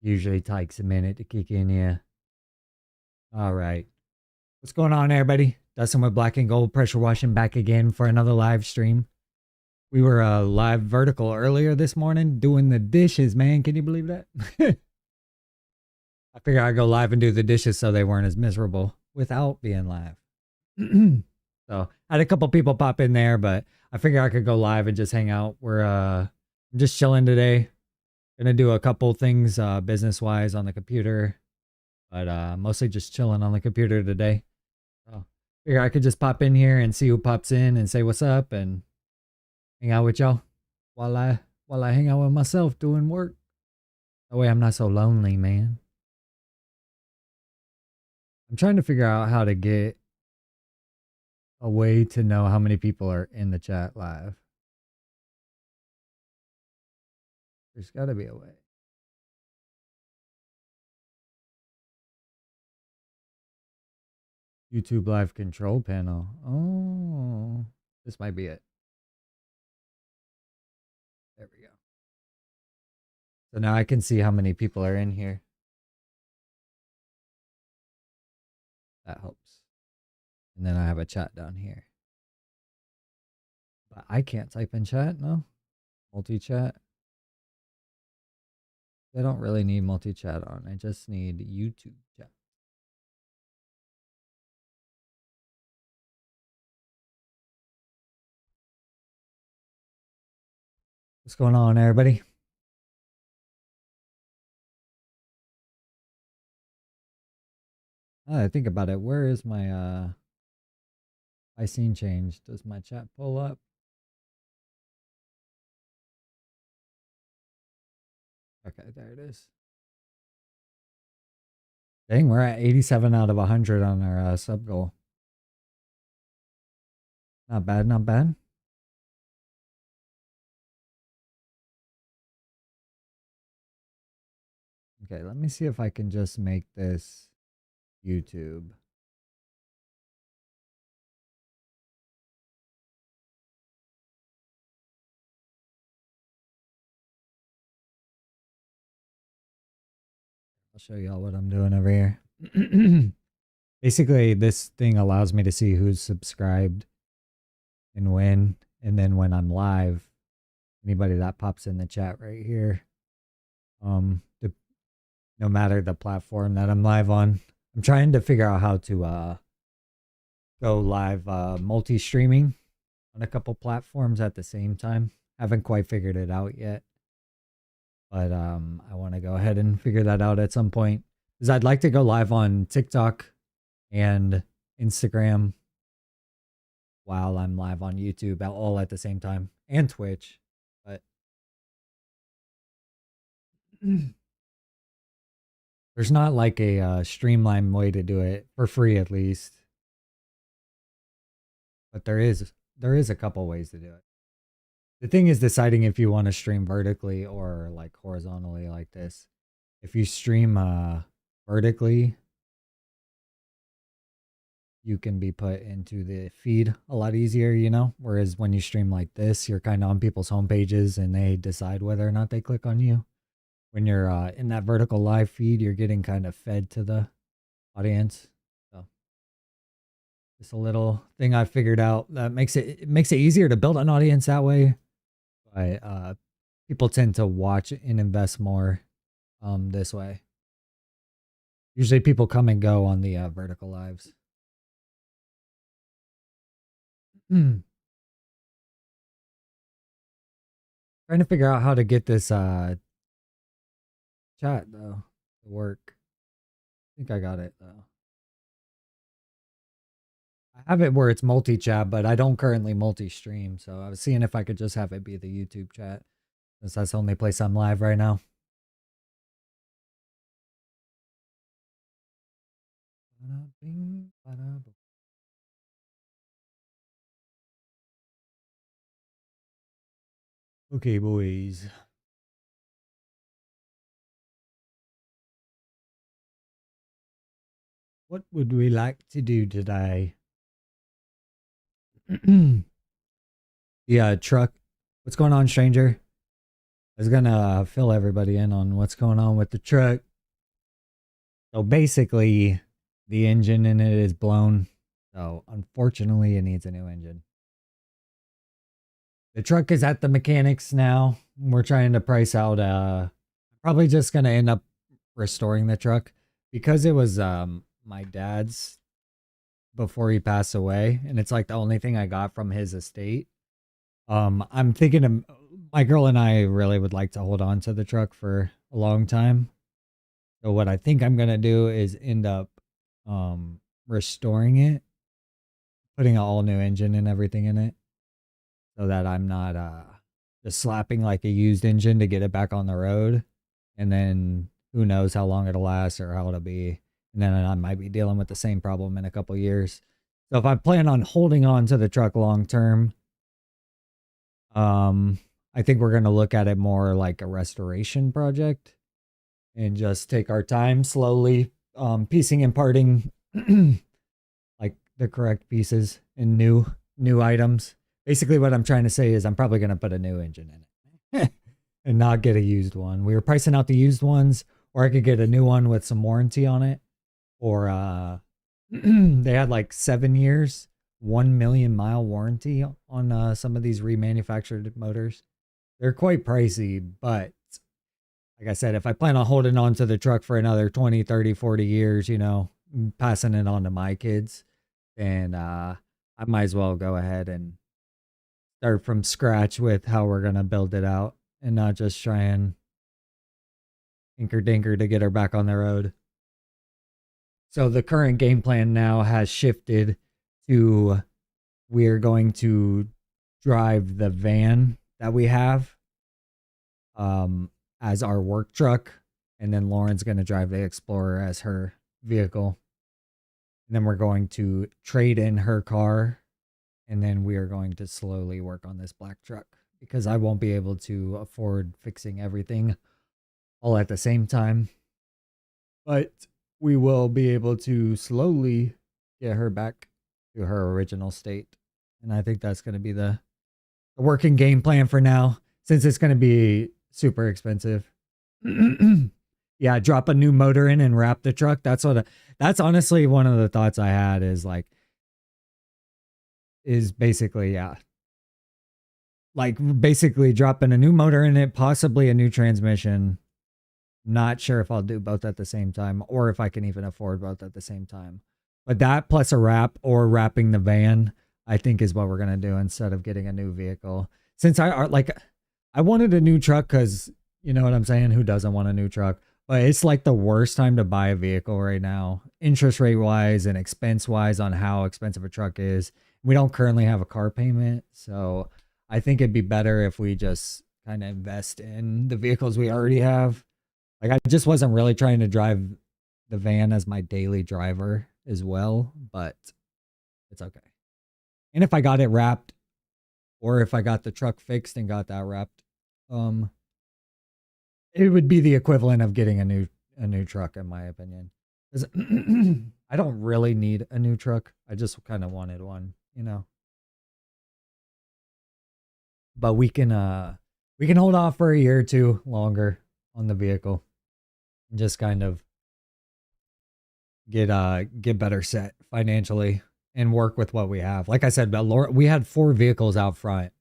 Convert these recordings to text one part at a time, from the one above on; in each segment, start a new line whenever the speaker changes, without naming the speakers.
Usually takes a minute to kick in, yeah. All right. What's going on, everybody? Dustin with Black and Gold Pressure Washing back again for another live stream. We were live vertical earlier this morning doing the dishes, man. Can you believe that? I figured I'd go live and do the dishes so they weren't as miserable without being live. So I had a couple people pop in there, but I figured I could go live and just hang out. I'm just chilling today. Gonna do a couple things business wise on the computer, but mostly just chilling on the computer today. So figure I could just pop in here and see who pops in and say what's up and hang out with y'all while I hang out with myself doing work. That way I'm not so lonely, man. I'm trying to figure out how to get a way to know how many people are in the chat live. There's got to be a way. YouTube live control panel. Oh, this might be it. There we go. So now I can see how many people are in here. That helps. And then I have a chat down here. But I can't type in chat, no? Multi-chat. I don't really need multi-chat on. I just need YouTube chat. What's going on, everybody? I think about it. Where is my scene change? Does my chat pull up? Okay, there it is. Dang, we're at 87 out of 100 on our sub goal. Not bad, not bad. Okay, let me see if I can just make this YouTube. I'll show y'all what I'm doing over here. Basically, this thing allows me to see who's subscribed and when. And then when I'm live, anybody that pops in the chat right here, no matter the platform that I'm live on. I'm trying to figure out how to go live multi-streaming on a couple platforms at the same time. Haven't quite figured it out yet. But I want to go ahead and figure that out at some point. Because I'd like to go live on TikTok and Instagram while I'm live on YouTube all at the same time. And Twitch. But there's not like a streamlined way to do it, for free at least. But there is a couple ways to do it. The thing is deciding if you want to stream vertically or like horizontally like this. If you stream vertically, you can be put into the feed a lot easier, you know? Whereas when you stream like this, you're kind of on people's home pages and they decide whether or not they click on you. When you're in that vertical live feed, you're getting kind of fed to the audience. So just a little thing I figured out that makes it easier to build an audience that way. But people tend to watch and invest more this way. Usually people come and go on the vertical lives. Trying to figure out how to get this chat though to work. I think I got it though. I have it where it's multi-chat, but I don't currently multi-stream. So I was seeing if I could just have it be the YouTube chat, since that's the only place I'm live right now. Okay, boys. What would we like to do today? The truck. What's going on, stranger? was gonna fill everybody in on what's going on with the truck. So basically, the engine in it is blown. So unfortunately, it needs a new engine. The truck is at the mechanics now. We're trying to price out. Probably just gonna end up restoring the truck because it was my dad's before he passed away, and it's like the only thing I got from his estate. I'm thinking my girl and I really would like to hold on to the truck for a long time. So what I think I'm gonna do is end up restoring it, putting an all new engine and everything in it, so that I'm not just slapping like a used engine to get it back on the road, and then who knows how long it'll last or how it'll be, and then I might be dealing with the same problem in a couple years. So if I plan on holding on to the truck long term, I think we're gonna look at it more like a restoration project and just take our time slowly, piecing and parting like the correct pieces and new items. Basically, what I'm trying to say is I'm probably going to put a new engine in it and not get a used one. We were pricing out the used ones, or I could get a new one with some warranty on it, or they had like 7 years, 1 million mile warranty on some of these remanufactured motors. They're quite pricey, but like I said, if I plan on holding on to the truck for another 20, 30, 40 years, passing it on to my kids, then I might as well go ahead and start from scratch with how we're going to build it out and not just try and inker dinker to get her back on the road. So the current game plan now has shifted to we're going to drive the van that we have as our work truck, and then Lauren's going to drive the Explorer as her vehicle. And then we're going to trade in her car, and then we are going to slowly work on this black truck because I won't be able to afford fixing everything all at the same time. But we will be able to slowly get her back to her original state. And I think that's going to be the working game plan for now, since it's going to be super expensive. Yeah, drop a new motor in and wrap the truck. That's honestly one of the thoughts I had is basically, yeah, like basically dropping a new motor in it, possibly a new transmission. Not sure if I'll do both at the same time or if I can even afford both at the same time. But that plus a wrap or wrapping the van, I think is what we're going to do instead of getting a new vehicle. Since I wanted a new truck because, you know what I'm saying? Who doesn't want a new truck? But it's like the worst time to buy a vehicle right now, interest rate wise and expense wise on how expensive a truck is. We don't currently have a car payment. So I think it'd be better if we just kind of invest in the vehicles we already have. Like I just wasn't really trying to drive the van as my daily driver as well, but it's okay. And if I got it wrapped, or if I got the truck fixed and got that wrapped, it would be the equivalent of getting a new truck, in my opinion. 'Cause I don't really need a new truck. I just kind of wanted one, you know. But we can hold off for a year or two longer on the vehicle and just kind of get better set financially and work with what we have. Like I said, we had 4 vehicles out front,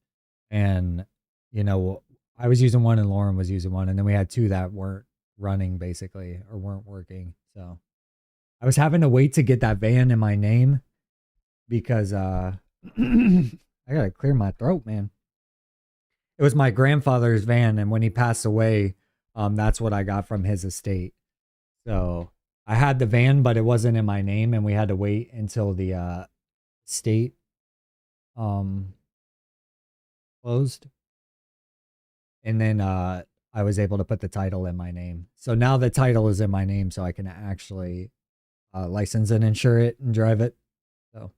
and you know, I was using one and Lauren was using one, and then we had 2 that weren't running basically or weren't working. So I was having to wait to get that van in my name because I gotta clear my throat, man. It was my grandfather's van, and when he passed away, that's what I got from his estate. So I had the van, but it wasn't in my name, and we had to wait until the state closed, and then I was able to put the title in my name. So now the title is in my name, so I can actually license and insure it and drive it. So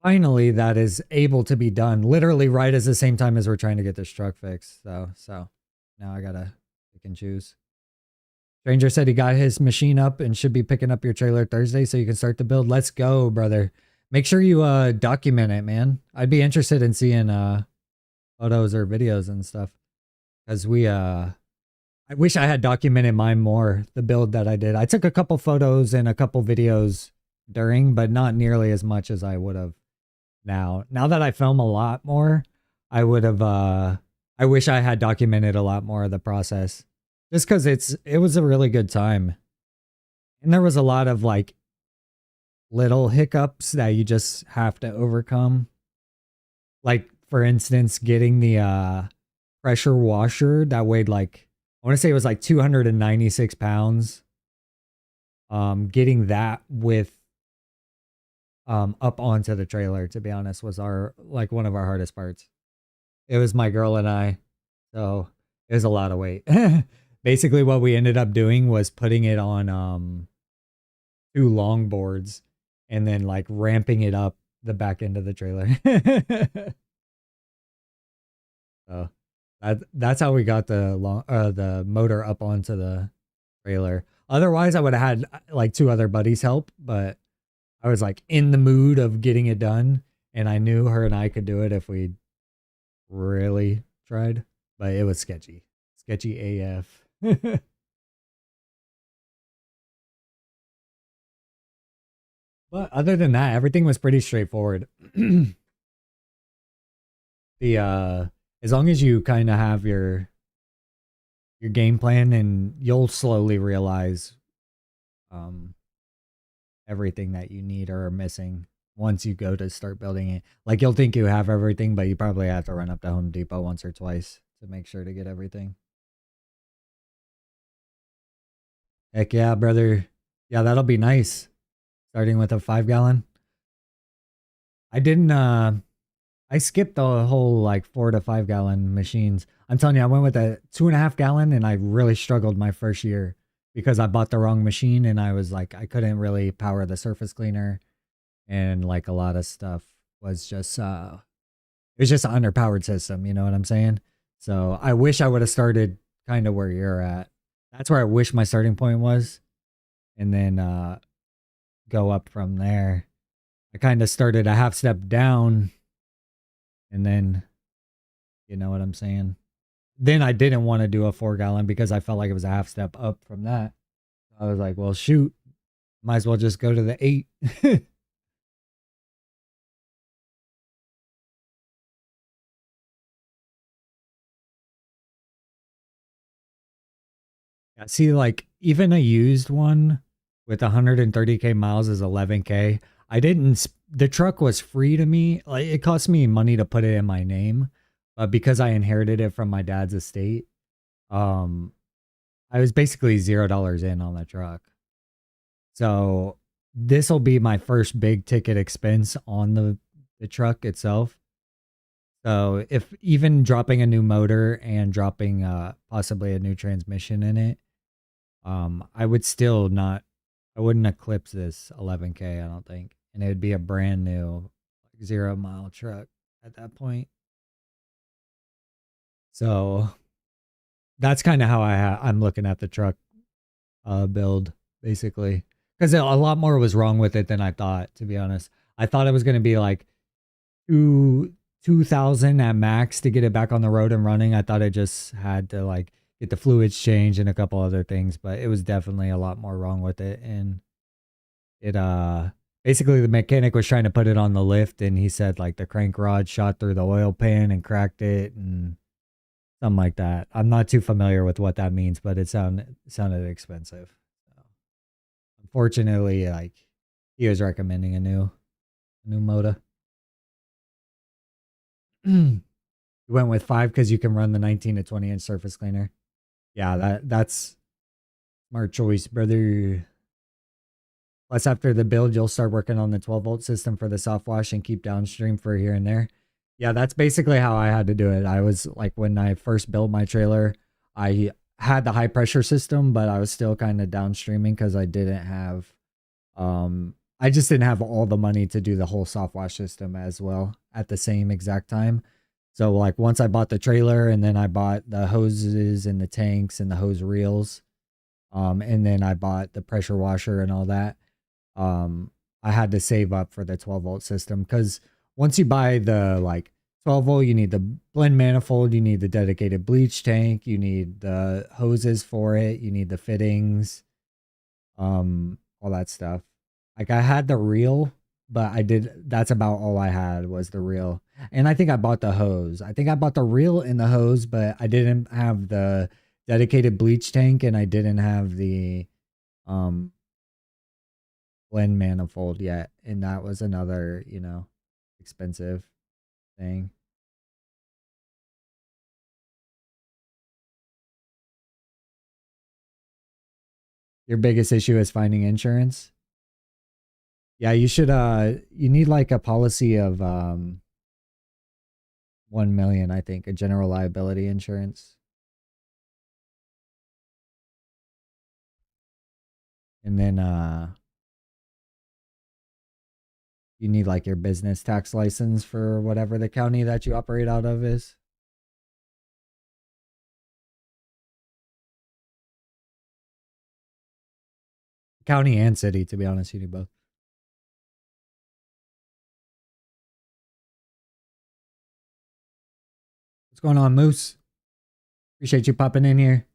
finally, that is able to be done. Literally, right as the same time as we're trying to get this truck fixed. So now I gotta pick and choose. Stranger said he got his machine up and should be picking up your trailer Thursday so you can start the build. Let's go, brother. Make sure you document it, man. I'd be interested in seeing photos or videos and stuff. because I wish I had documented mine more, the build that I did. I took a couple photos and a couple videos during, but not nearly as much as I would have now. Now that I film a lot more, I would have I wish I had documented a lot more of the process. Just cuz it was a really good time. And there was a lot of like little hiccups that you just have to overcome. Like for instance, getting the pressure washer that weighed like I want to say it was like 296 pounds. Getting that with up onto the trailer, to be honest, was our like one of our hardest parts. It was my girl and I, so it was a lot of weight. Basically, what we ended up doing was putting it on two longboards and then like ramping it up the back end of the trailer. So that's how we got the motor up onto the trailer. Otherwise, I would have had like two other buddies help, but I was like in the mood of getting it done, and I knew her and I could do it if we really tried. But it was sketchy AF. But other than that, everything was pretty straightforward. The as long as you kind of have your game plan, and you'll slowly realize um everything that you need or are missing once you go to start building it. Like you'll think you have everything, but you probably have to run up to Home Depot once or twice to make sure to get everything. Heck yeah, brother. Yeah, that'll be nice. Starting with a 5 gallon. I didn't I skipped the whole like 4 to 5 gallon machines. I'm telling you, I went with a 2.5 gallon and I really struggled my first year because I bought the wrong machine and I was like I couldn't really power the surface cleaner, and like a lot of stuff was just it was just an underpowered system, you know what I'm saying? So I wish I would have started kind of where you're at. That's where I wish my starting point was, and then go up from there. I kind of started a half step down, and then you know what I'm saying? Then I didn't want to do a 4 gallon because I felt like it was a half step up from that. I was like, well, shoot, might as well just go to the 8. Yeah, see, like even a used one with 130k miles is 11k. I didn't. The truck was free to me. Like it cost me money to put it in my name, but because I inherited it from my dad's estate, um, I was basically $0 in on the truck. So this will be my first big ticket expense on the truck itself. So if even dropping a new motor and dropping possibly a new transmission in it, I would still not, I wouldn't eclipse this 11k, I don't think, and it would be a brand new like 0 mile truck at that point. So that's kind of how I'm looking at the truck build basically, because a lot more was wrong with it than I thought. To be honest, I thought it was going to be like two 2,000 at max to get it back on the road and running. I thought it just had to like get the fluids changed and a couple other things, but it was definitely a lot more wrong with it. And it basically the mechanic was trying to put it on the lift, and he said like the crank rod shot through the oil pan and cracked it and something like that. I'm not too familiar with what that means, but it sounded expensive. So, unfortunately, like he was recommending a new motor. You went with 5 because you can run the 19 to 20-inch surface cleaner. Yeah, that's smart choice, brother. Plus, after the build, you'll start working on the 12-volt system for the soft wash and keep downstream for here and there. Yeah, that's basically how I had to do it. I was like, when I first built my trailer, I had the high pressure system, but I was still kind of downstreaming because I just didn't have all the money to do the whole soft wash system as well at the same exact time. So like once I bought the trailer, and then I bought the hoses and the tanks and the hose reels, and then I bought the pressure washer and all that, um, I had to save up for the 12-volt system because once you buy the like 12-volt, you need the blend manifold, you need the dedicated bleach tank, you need the hoses for it, you need the fittings, all that stuff. Like I had the reel, but that's about all I had was the reel. And I think I bought the hose. I think I bought the reel and the hose, but I didn't have the dedicated bleach tank and I didn't have the um blend manifold yet. And that was another, expensive thing. Your biggest issue is finding insurance? Yeah, you should you need like a policy of 1 million, I think, a general liability insurance. And then you need like your business tax license for whatever the county that you operate out of is. County and city, to be honest, you need both. What's going on, Moose? Appreciate you popping in here.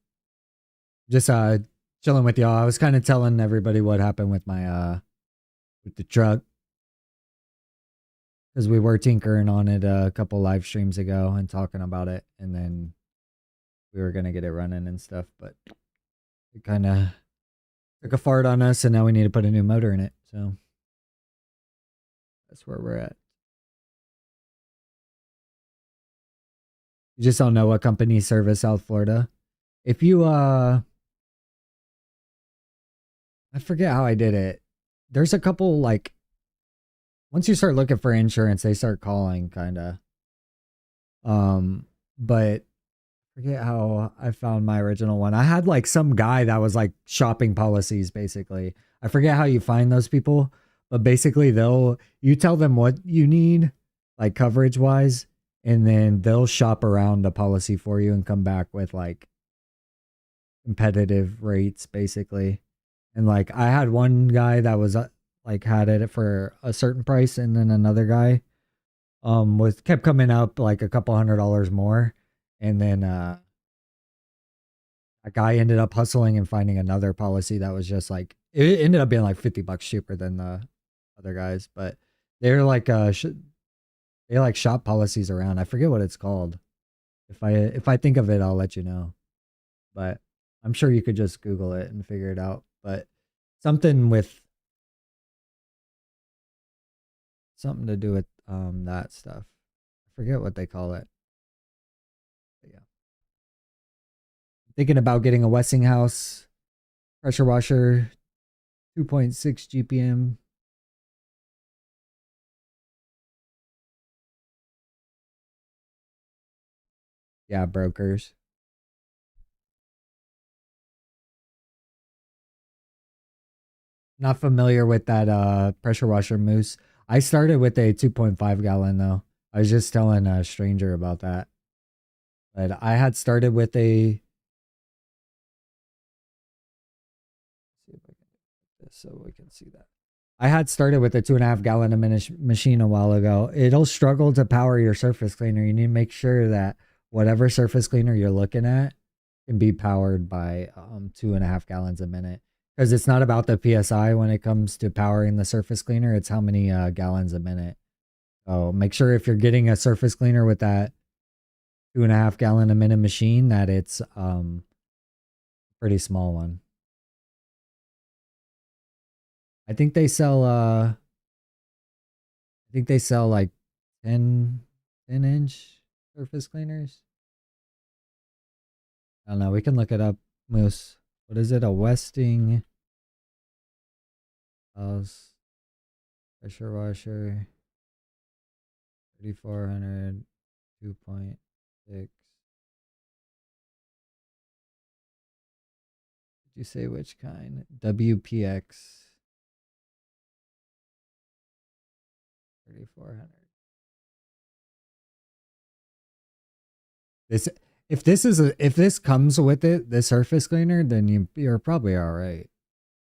Just chilling with y'all. I was kind of telling everybody what happened with my with the truck. Because we were tinkering on it a couple live streams ago and talking about it, and then we were gonna get it running and stuff, but it kind of took a fart on us, and now we need to put a new motor in it. So that's where we're at. You just don't know what companies service South Florida. If you I forget how I did it. There's a couple like once you start looking for insurance, they start calling kind of. But I forget how I found my original one. I had like some guy that was like shopping policies basically. I forget how you find those people, but basically you tell them what you need like coverage wise, and then they'll shop around the policy for you and come back with like competitive rates basically. And like I had one guy that was like had it for a certain price, and then another guy was kept coming up like a couple $100 more, and then a guy ended up hustling and finding another policy that was just like it ended up being like $50 cheaper than the other guys, but they're like they like shop policies around. I forget what it's called. If I think of it, I'll let you know. But I'm sure you could just Google it and figure it out. But something with something to do with that stuff. I forget what they call it. But yeah. Thinking about getting a Westinghouse pressure washer, 2.6 GPM. Yeah, brokers. Not familiar with that pressure washer Moose. I started with a 2.5 gallon though. I was just telling a stranger about that. But I had started with a see if I can do this so we can see that. I had started with a 2.5 gallon machine a while ago. It'll struggle to power your surface cleaner. You need to make sure that whatever surface cleaner you're looking at can be powered by 2.5 gallons a minute. Because it's not about the PSI when it comes to powering the surface cleaner. It's how many gallons a minute. So make sure if you're getting a surface cleaner with that 2.5 gallon a minute machine that it's pretty small one. I think they sell like 10 inch surface cleaners. I don't know. We can look it up. Moose. What is it? A Westinghouse pressure washer. 3400 2.6. Did you say which kind? WPX 3400. This if this comes with it, the surface cleaner, then you're probably all right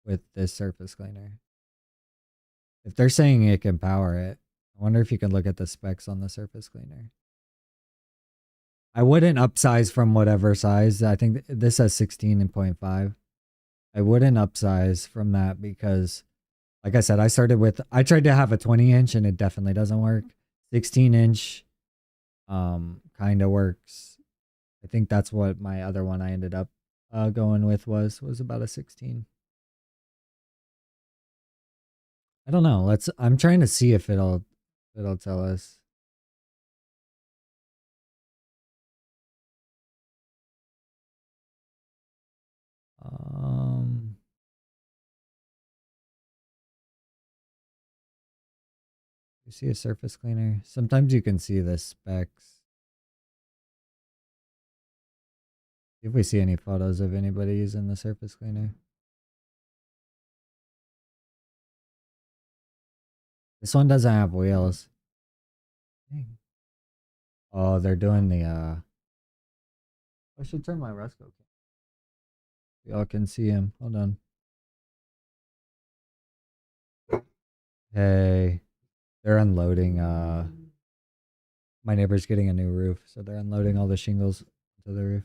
with this surface cleaner. If they're saying it can power it, I wonder if you can look at the specs on the surface cleaner. I wouldn't upsize from whatever size. I think this says 16.5. I wouldn't upsize from that because, like I said, I tried to have a 20-inch and it definitely doesn't work. 16-inch kind of works. I think that's what my other one I ended up going with was about a 16. I don't know. I'm trying to see if it'll tell us. Um you see a surface cleaner? Sometimes you can see the specs. If we see any photos of anybody using the surface cleaner. This one doesn't have wheels. Dang. Oh, they're doing the I should turn my Resco cam. Y'all can see him. Hold on. Hey, they're unloading my neighbor's getting a new roof, so they're unloading all the shingles to the roof.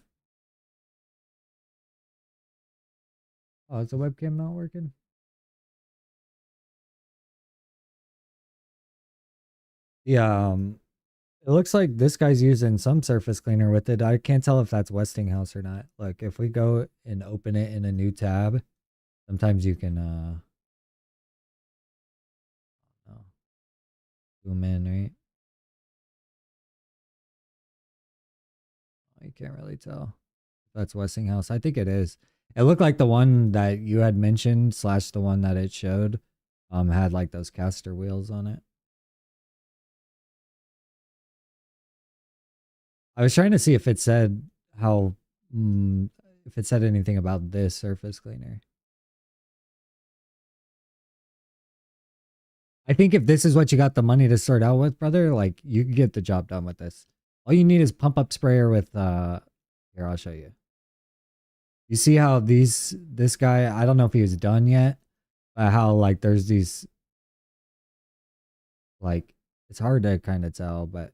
Oh, is the webcam not working? Yeah, it looks like this guy's using some surface cleaner with it. I can't tell if that's Westinghouse or not. Like if we go and open it in a new tab, sometimes you can oh, zoom in, right? You can't really tell if that's Westinghouse. I think it is. It looked like the one that you had mentioned slash the one that it showed had like those caster wheels on it. I was trying to see if it said how if it said anything about this surface cleaner. I think if this is what you got the money to start out with, brother, like you can get the job done with this. All you need is pump up sprayer with here, I'll show you. You see how this guy, I don't know if he was done yet, but how like there's these like it's hard to kind of tell, but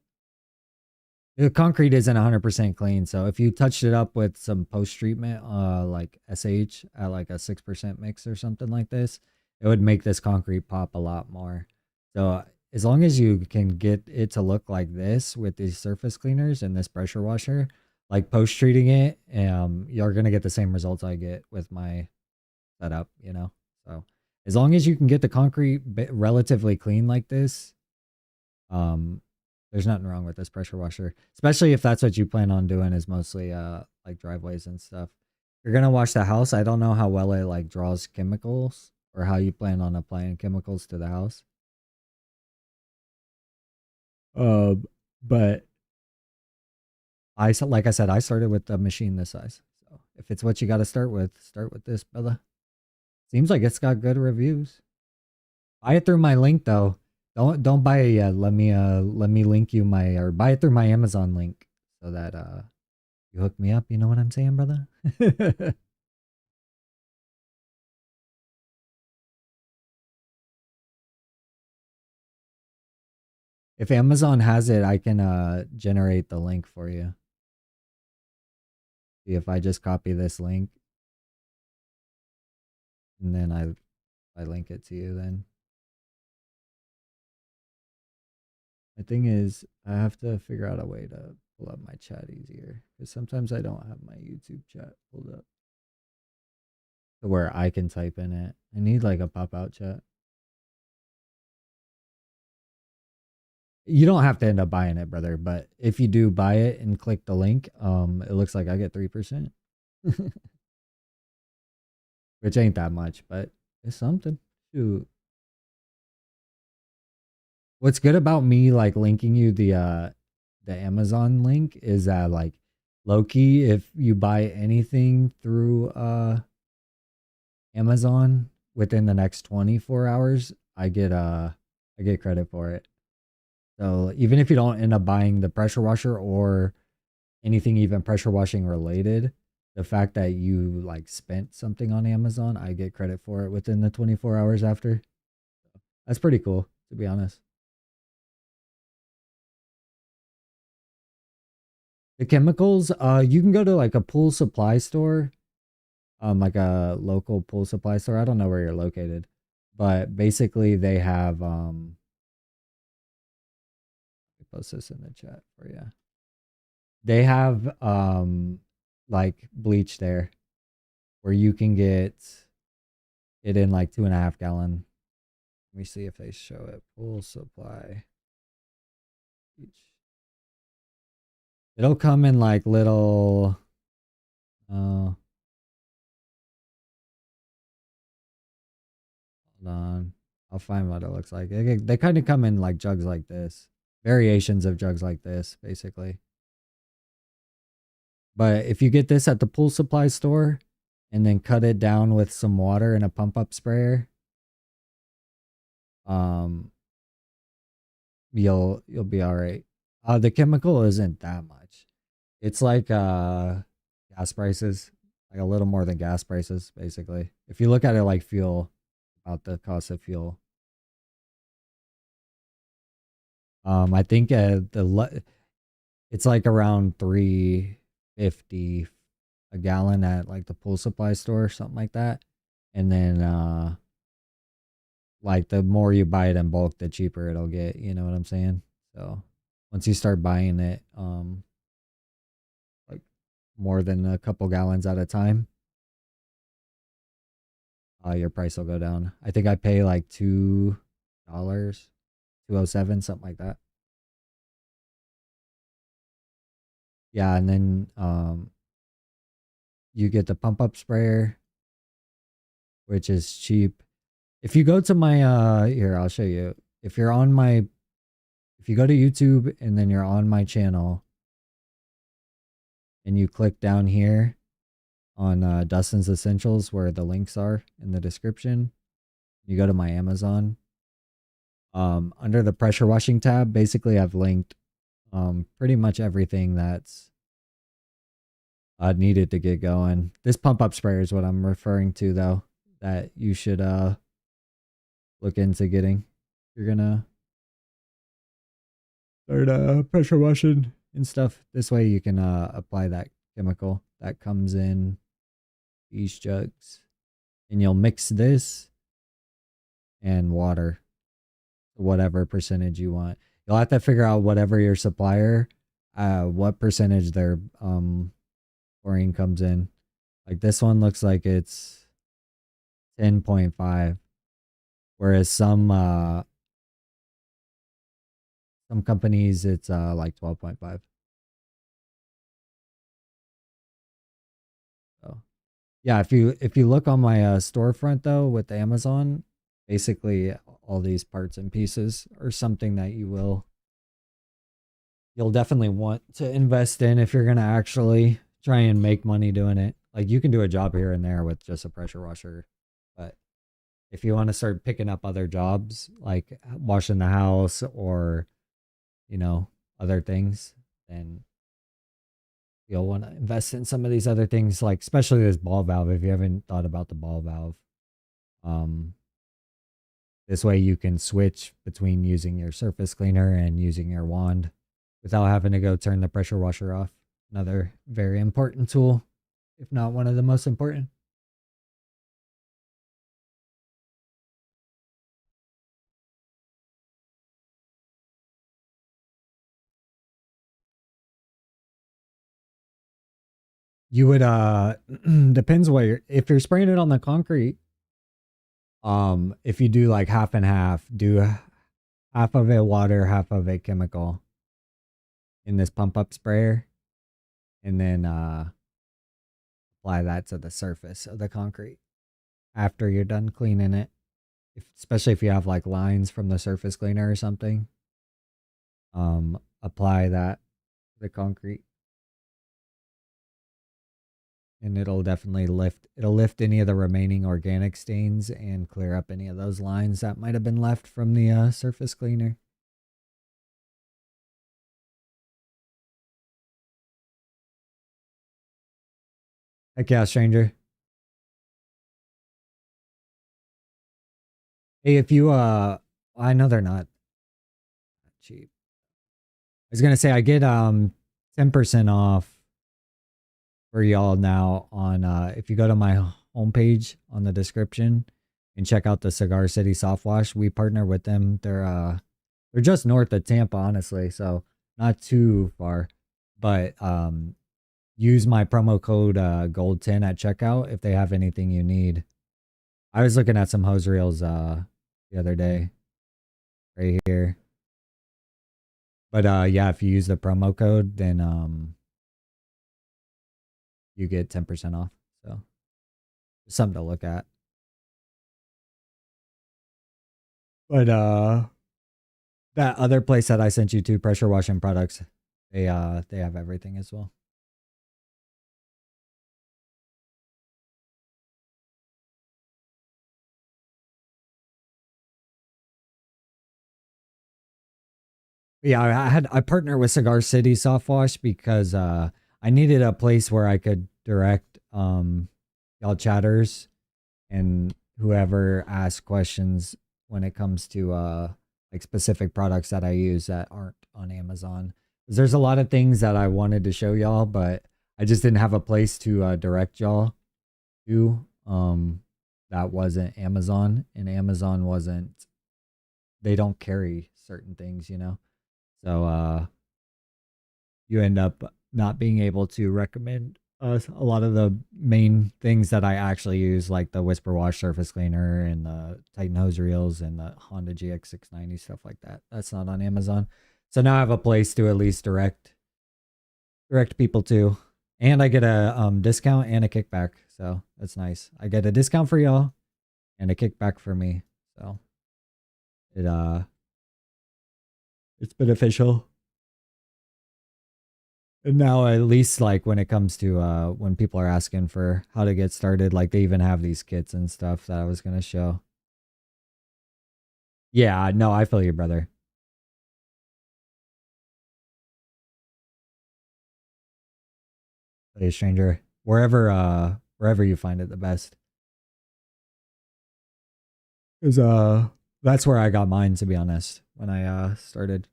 the concrete isn't 100% clean. So if you touched it up with some post treatment, like SH at like a 6% mix or something like this, it would make this concrete pop a lot more. So as long as you can get it to look like this with these surface cleaners and this pressure washer, like post treating it, you're gonna get the same results I get with my setup, you know. So as long as you can get the concrete relatively clean like this, um, there's nothing wrong with this pressure washer, especially if that's what you plan on doing is mostly like driveways and stuff. You're gonna wash the house. I don't know how well it like draws chemicals or how you plan on applying chemicals to the house. But like I said, I started with a machine this size. So if it's what you got to start with this, brother. Seems like it's got good reviews. Buy it through my link though. Don't buy it yet. Let me link you my or buy it through my Amazon link so that you hook me up. You know what I'm saying, brother? If Amazon has it, I can generate the link for you. See if I just copy this link and then I link it to you then. The thing is, I have to figure out a way to pull up my chat easier because sometimes I don't have my YouTube chat pulled up to where I can type in it. I need like a pop out chat. You don't have to end up buying it, brother, but if you do buy it and click the link, it looks like I get 3%. Which ain't that much, but it's something. Shoot. What's good about me like linking you the Amazon link is that like low key if you buy anything through Amazon within the next 24 hours, I get credit for it. So even if you don't end up buying the pressure washer or anything even pressure washing related, the fact that you like spent something on Amazon, I get credit for it within the 24 hours after. That's pretty cool, to be honest. The chemicals, you can go to like a pool supply store, like a local pool supply store. I don't know where you're located, but basically they have let me post this in the chat for you. They have like bleach there where you can get it in like 2.5 gallon. Let me see if they show it. Pool supply bleach. It'll come in like little hold on. I'll find what it looks like. They kind of come in like jugs like this. Variations of jugs like this, basically. But if you get this at the pool supply store and then cut it down with some water and a pump up sprayer, um, you'll be all right. The chemical isn't that much. It's like gas prices, like a little more than gas prices, basically. If you look at it like fuel, about the cost of fuel. I think it's like around 3.50 a gallon at like the pool supply store, something like that. And then like the more you buy it in bulk, the cheaper it'll get, you know what I'm saying? So once you start buying it like more than a couple gallons at a time, your price will go down. I think I pay like $2, 207, something like that. Yeah, and then you get the pump up sprayer, which is cheap. If you go to my here, I'll show you. If you're on my if you go to YouTube and then you're on my channel and you click down here on Dustin's Essentials where the links are in the description, you go to my Amazon. Under the pressure washing tab, basically I've linked pretty much everything that's needed to get going. This pump up sprayer is what I'm referring to though, that you should look into getting. You're gonna start pressure washing and stuff. This way you can apply that chemical that comes in these jugs. And you'll mix this and water, whatever percentage you want. You'll have to figure out whatever your supplier, what percentage their chlorine comes in. Like this one looks like it's 10.5, whereas some companies it's like 12.5. So yeah, if you look on my storefront though with Amazon, basically all these parts and pieces are something that you'll definitely want to invest in if you're gonna actually try and make money doing it. Like you can do a job here and there with just a pressure washer, but if you want to start picking up other jobs like washing the house or you know other things, then you'll want to invest in some of these other things, like especially this ball valve. If you haven't thought about the ball valve, um, this way you can switch between using your surface cleaner and using your wand without having to go turn the pressure washer off. Another very important tool, if not one of the most important. You would depends what you're if you're spraying it on the concrete, if you do like half and half, do half of it water, half of it chemical in this pump up sprayer, and then apply that to the surface of the concrete after you're done cleaning it. Especially if you have like lines from the surface cleaner or something, apply that to the concrete, and it'll lift any of the remaining organic stains and clear up any of those lines that might have been left from the surface cleaner. Heck yeah, stranger. Hey, if you I know they're not cheap. I was gonna say I get 10% off for y'all now on if you go to my homepage on the description and check out the Cigar City Soft Wash. We partner with them. They're just north of Tampa, honestly, so not too far. But use my promo code gold10 at checkout if they have anything you need. I was looking at some hose reels the other day right here. But yeah, if you use the promo code, then you get 10% off. So just something to look at. But that other place that I sent you to, Pressure Washing Products, they have everything as well. Yeah, I partnered with Cigar City Soft Wash because I needed a place where I could direct y'all chatters and whoever asks questions when it comes to like specific products that I use that aren't on Amazon. 'Cause there's a lot of things that I wanted to show y'all, but I just didn't have a place to direct y'all to that wasn't Amazon, and Amazon wasn't, they don't carry certain things, you know. So you end up not being able to recommend a lot of the main things that I actually use, like the Whisper Wash surface cleaner and the Titan hose reels and the Honda GX690, stuff like that. That's not on Amazon. So now I have a place to at least direct people to, and I get a discount and a kickback. So that's nice. I get a discount for y'all and a kickback for me. So it it's beneficial. And now at least like when it comes to when people are asking for how to get started, like they even have these kits and stuff that I was gonna show. Yeah, no, I feel you, brother. Hey, stranger. Wherever you find it the best. Is that's where I got mine, to be honest. When I started.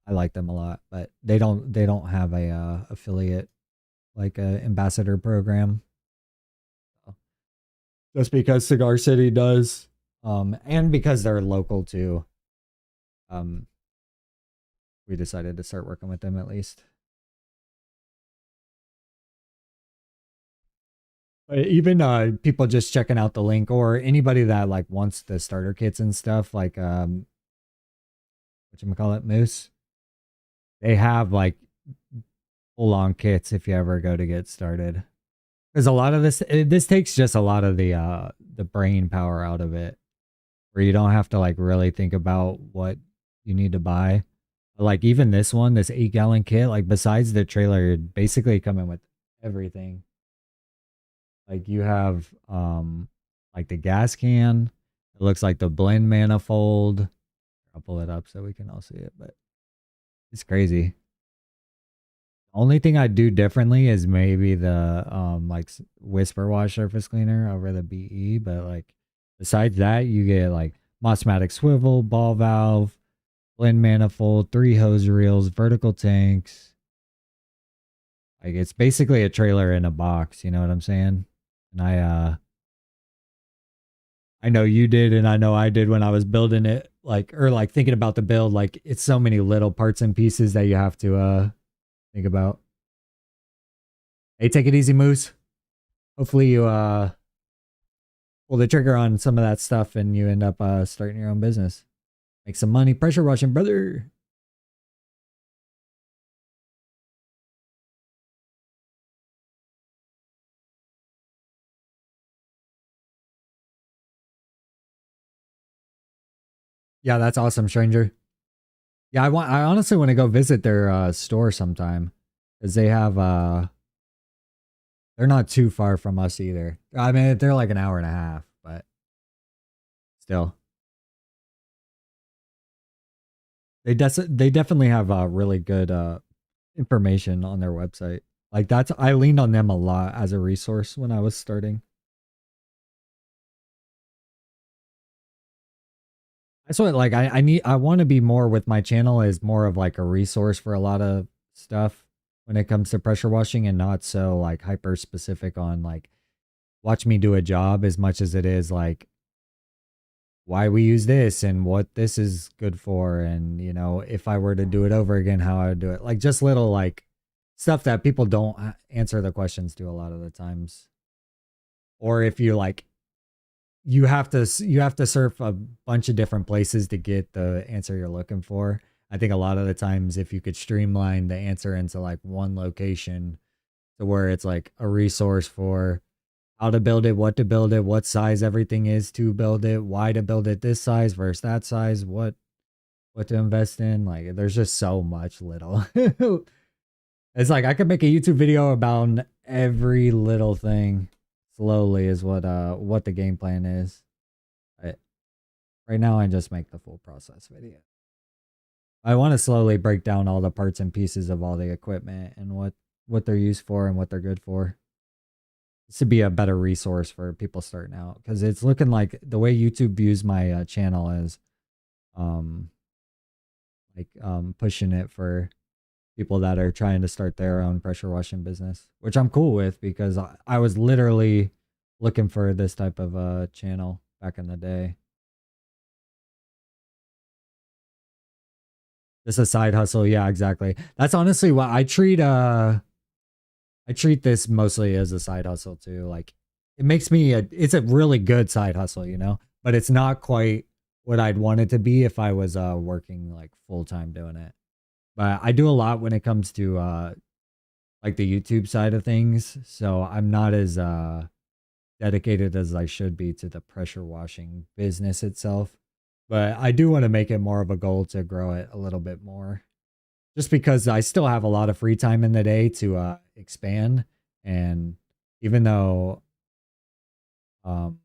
I like them a lot, but they don't have a affiliate like a ambassador program. Just because Cigar City does. And because they're local too. Um we decided to start working with them at least. Even people just checking out the link, or anybody that like wants the starter kits and stuff, like what you call it, Moose. They have like full on kits if you ever go to get started. Because a lot of this takes just a lot of the brain power out of it, where you don't have to like really think about what you need to buy. Like even this one, this 8-gallon kit, like besides the trailer, you're basically coming with everything. Like you have like the gas can. It looks like the blend manifold. I'll pull it up so we can all see it, but it's crazy. Only thing I do differently is maybe the like Whisper Wash surface cleaner over the BE, but like besides that, you get like Mossmatic swivel, ball valve, blend manifold, 3 hose reels, vertical tanks. Like it's basically a trailer in a box, you know what I'm saying? And I know you did, and I know I did when I was building it, like or like thinking about the build, like it's so many little parts and pieces that you have to think about. Hey, take it easy, Moose. Hopefully you pull the trigger on some of that stuff and you end up starting your own business. Make some money. Pressure washing, brother. Yeah, that's awesome, stranger. Yeah, I honestly want to go visit their store sometime. Because they have they're not too far from us either. I mean, they're like an hour and a half, but still. They definitely have really good information on their website. Like that's I leaned on them a lot as a resource when I was starting. That's what like I want to be more with my channel as more of like a resource for a lot of stuff when it comes to pressure washing, and not so like hyper specific on like watch me do a job as much as it is like why we use this and what this is good for, and you know, if I were to do it over again, how I would do it. Like just little like stuff that people don't answer the questions to a lot of the times. Or if you like you have to surf a bunch of different places to get the answer you're looking for. I think a lot of the times if you could streamline the answer into like one location to where it's like a resource for how to build it, what size everything is to build it, why to build it this size versus that size, what to invest in. Like there's just so much little. It's like I could make a YouTube video about every little thing slowly is what the game plan is. I, right now I just make the full process video. I want to slowly break down all the parts and pieces of all the equipment and what they're used for and what they're good for. This would be a better resource for people starting out, because it's looking like the way YouTube views my channel is um pushing it for people that are trying to start their own pressure washing business, which I'm cool with because I was literally looking for this type of channel back in the day. Just a side hustle, yeah, exactly. That's honestly what I treat this mostly as a side hustle too. Like it makes me it's a really good side hustle, you know, but it's not quite what I'd want it to be if I was working like full time doing it. But I do a lot when it comes to like the YouTube side of things, so I'm not as dedicated as I should be to the pressure washing business itself. But I do want to make it more of a goal to grow it a little bit more, just because I still have a lot of free time in the day to expand. And even though um,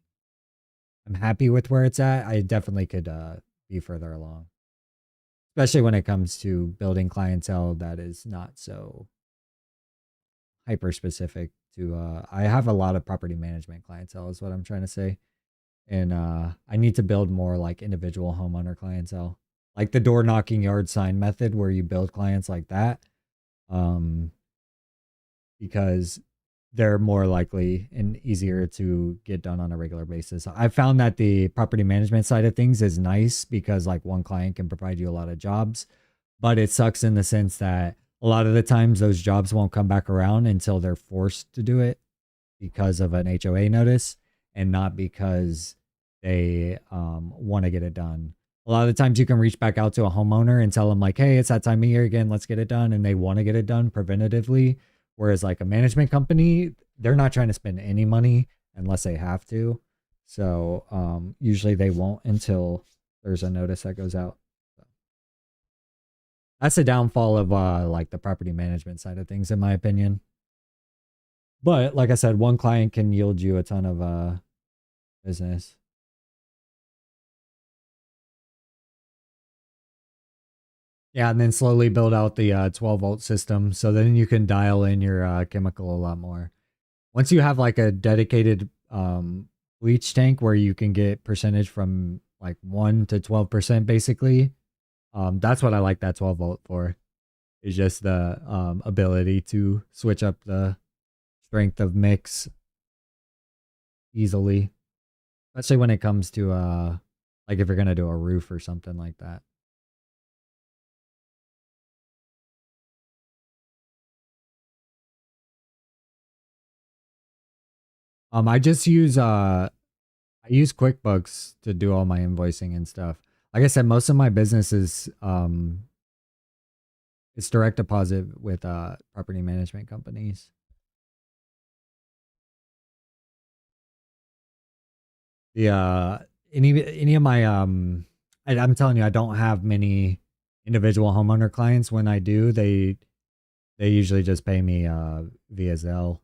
I'm happy with where it's at, I definitely could be further along, especially when it comes to building clientele that is not so hyper specific to I have a lot of property management clientele is what I'm trying to say. And I need to build more like individual homeowner clientele. Like the door knocking yard sign method where you build clients like that. Um because they're more likely and easier to get done on a regular basis. I found that the property management side of things is nice because like one client can provide you a lot of jobs, but it sucks in the sense that a lot of the times those jobs won't come back around until they're forced to do it because of an HOA notice and not because they want to get it done. A lot of the times you can reach back out to a homeowner and tell them like, hey, it's that time of year again, let's get it done. And they want to get it done preventatively. Whereas like a management company, they're not trying to spend any money unless they have to. So usually they won't until there's a notice that goes out. That's the downfall of like the property management side of things, in my opinion. But like I said, one client can yield you a ton of business. Yeah, and then slowly build out the 12-volt system so then you can dial in your chemical a lot more. Once you have like a dedicated bleach tank where you can get percentage from like 1 to 12% basically, that's what I like that 12-volt for. Is just the ability to switch up the strength of mix easily, especially when it comes to like if you're gonna do a roof or something like that. I just use I use QuickBooks to do all my invoicing and stuff. Like I said, most of my business is it's direct deposit with property management companies. The any of my I'm telling you, I don't have many individual homeowner clients. When I do, they usually just pay me via Zelle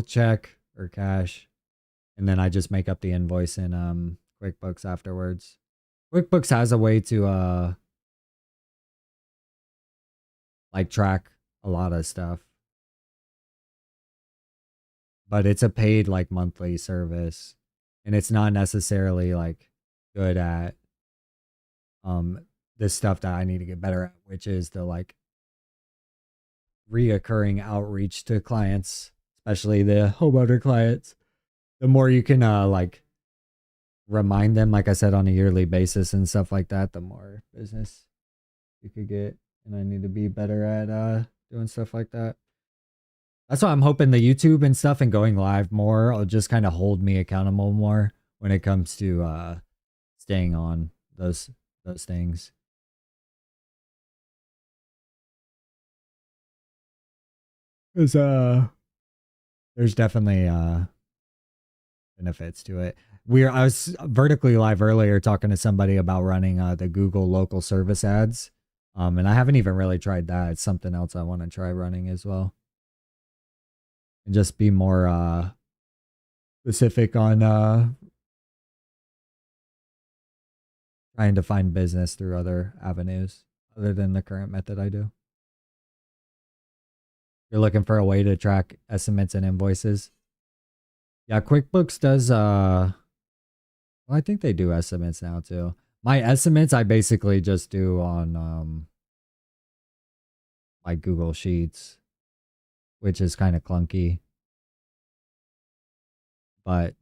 check or cash, and then I just make up the invoice in QuickBooks afterwards. QuickBooks has a way to like track a lot of stuff, but it's a paid like monthly service, and it's not necessarily like good at um the stuff that I need to get better at, which is the like reoccurring outreach to clients, especially the homeowner clients. The more you can like remind them, like I said, on a yearly basis and stuff like that, the more business you could get. And I need to be better at doing stuff like that. That's why I'm hoping the YouTube and stuff and going live more will just kind of hold me accountable more when it comes to staying on those things. Cause there's definitely benefits to it. I was vertically live earlier talking to somebody about running the Google local service ads. And I haven't even really tried that. It's something else I want to try running as well. And just be more specific on trying to find business through other avenues other than the current method I do. You're looking for a way to track estimates and invoices. Yeah, QuickBooks does well, I think they do estimates now too. My estimates I basically just do on like Google Sheets, which is kind of clunky. But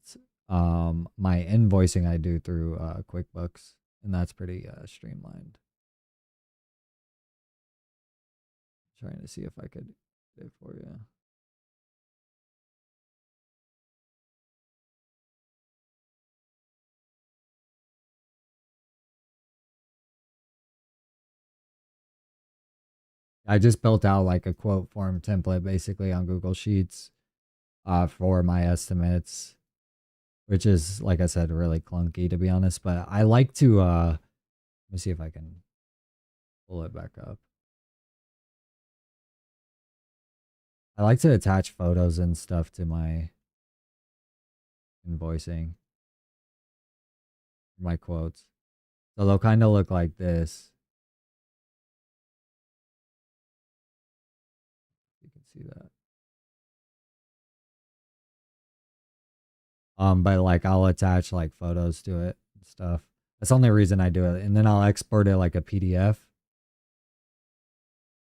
my invoicing I do through QuickBooks, and that's pretty streamlined. Trying to see if I could do it for you. I just built out like a quote form template basically on Google Sheets for my estimates, which is, like I said, really clunky to be honest. But I like to, let me see if I can pull it back up. I like to attach photos and stuff to my invoicing, my quotes. So they'll kind of look like this. You can see that. But like I'll attach like photos to it and stuff. That's the only reason I do it. And then I'll export it like a PDF.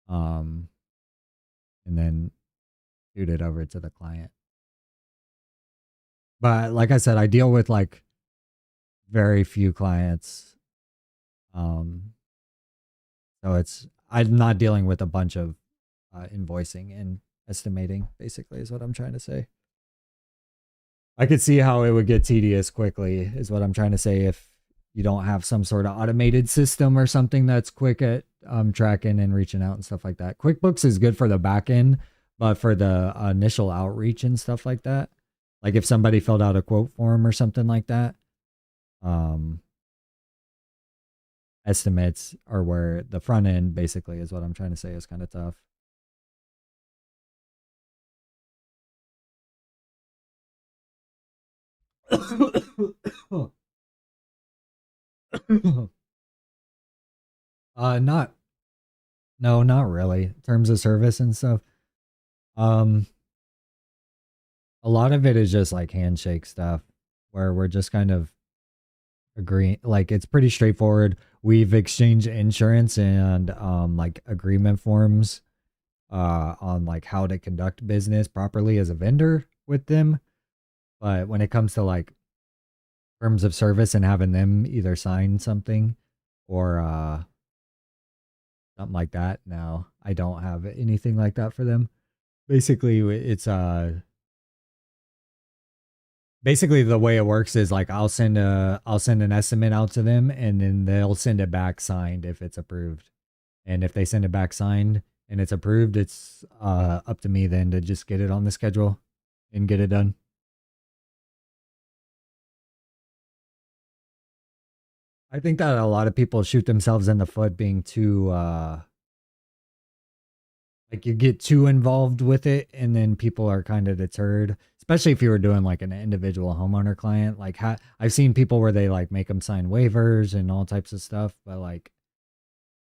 Um, and then shoot it over to the client. But like I said, I deal with like very few clients. Um, so I'm not dealing with a bunch of invoicing and estimating, basically, is what I'm trying to say. I could see how it would get tedious quickly, is what I'm trying to say, if you don't have some sort of automated system or something that's quick at tracking and reaching out and stuff like that. QuickBooks is good for the back end, but for the initial outreach and stuff like that, like if somebody filled out a quote form or something like that, estimates are where the front end basically is what I'm trying to say is kind of tough. Not no, not really. In terms of service and stuff. Um, a lot of it is just like handshake stuff where we're just kind of agreeing, like it's pretty straightforward. We've exchanged insurance and like agreement forms on like how to conduct business properly as a vendor with them. But when it comes to like terms of service and having them either sign something or something like that, no, I don't have anything like that for them. Basically, it's basically the way it works is like I'll send an estimate out to them and then they'll send it back signed if it's approved. And if they send it back signed and it's approved, it's up to me then to just get it on the schedule and get it done. I think that a lot of people shoot themselves in the foot being too like you get too involved with it and then people are kind of deterred, especially if you were doing like an individual homeowner client. Like I've seen people where they like make them sign waivers and all types of stuff, but like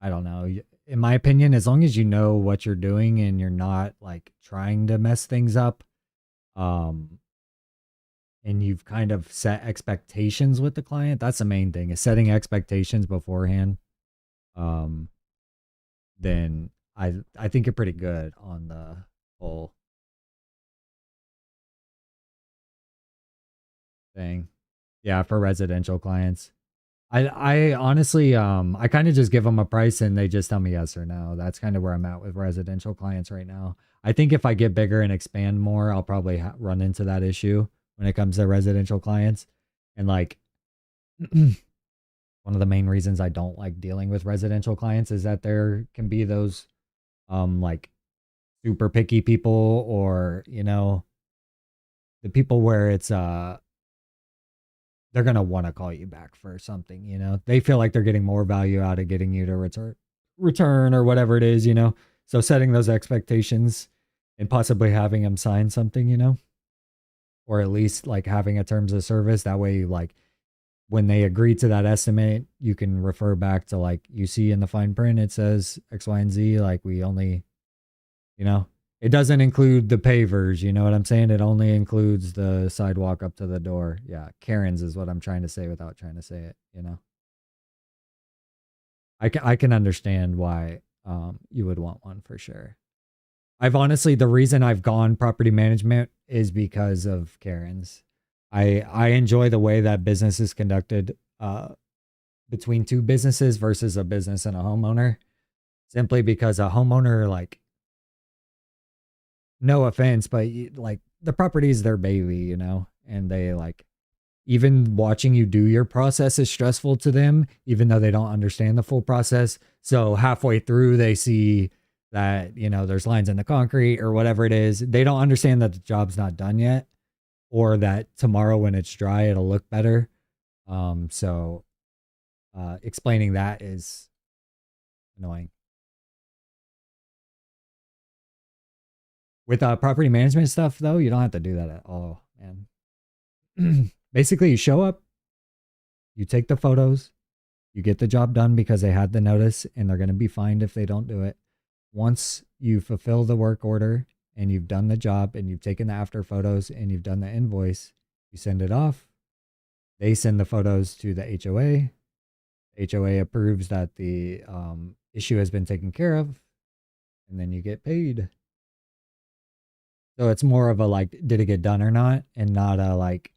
I don't know. In my opinion, as long as you know what you're doing and you're not like trying to mess things up, um, and you've kind of set expectations with the client, that's the main thing, is setting expectations beforehand. Um, then I think you're pretty good on the whole thing. Yeah, for residential clients. I honestly I kind of just give them a price and they just tell me yes or no. That's kind of where I'm at with residential clients right now. I think if I get bigger and expand more, I'll probably run into that issue when it comes to residential clients. And like one of the main reasons I don't like dealing with residential clients is that there can be those like super picky people, or the people where it's they're gonna want to call you back for something. They feel like they're getting more value out of getting you to return or whatever it is. So setting those expectations and possibly having them sign something, or at least like having a terms of service, that way like when they agree to that estimate, you can refer back to, like, you see in the fine print it says X, Y, and Z. Like, we only, you know it doesn't include the pavers, you know what I'm saying? It only includes the sidewalk up to the door. Yeah, Karen's is what I'm trying to say without trying to say it. I can understand why you would want one for sure. I've honestly, the reason I've gone property management is because of Karen's. I enjoy the way that business is conducted between two businesses versus a business and a homeowner. Simply because a homeowner, like, no offense, but like, the property is their baby, and they like, even watching you do your process is stressful to them, even though they don't understand the full process. So halfway through, they see that, there's lines in the concrete or whatever it is. They don't understand that the job's not done yet, or that tomorrow when it's dry, it'll look better. So explaining that is annoying. With property management stuff, though, you don't have to do that at all, man. Basically, you show up, you take the photos, you get the job done because they had the notice and they're going to be fined if they don't do it. Once you fulfill the work order and you've done the job and you've taken the after photos and you've done the invoice, you send it off. They send the photos to the HOA. HOA approves that the issue has been taken care of, and then you get paid. So it's more of a, like, did it get done or not, and not a, like,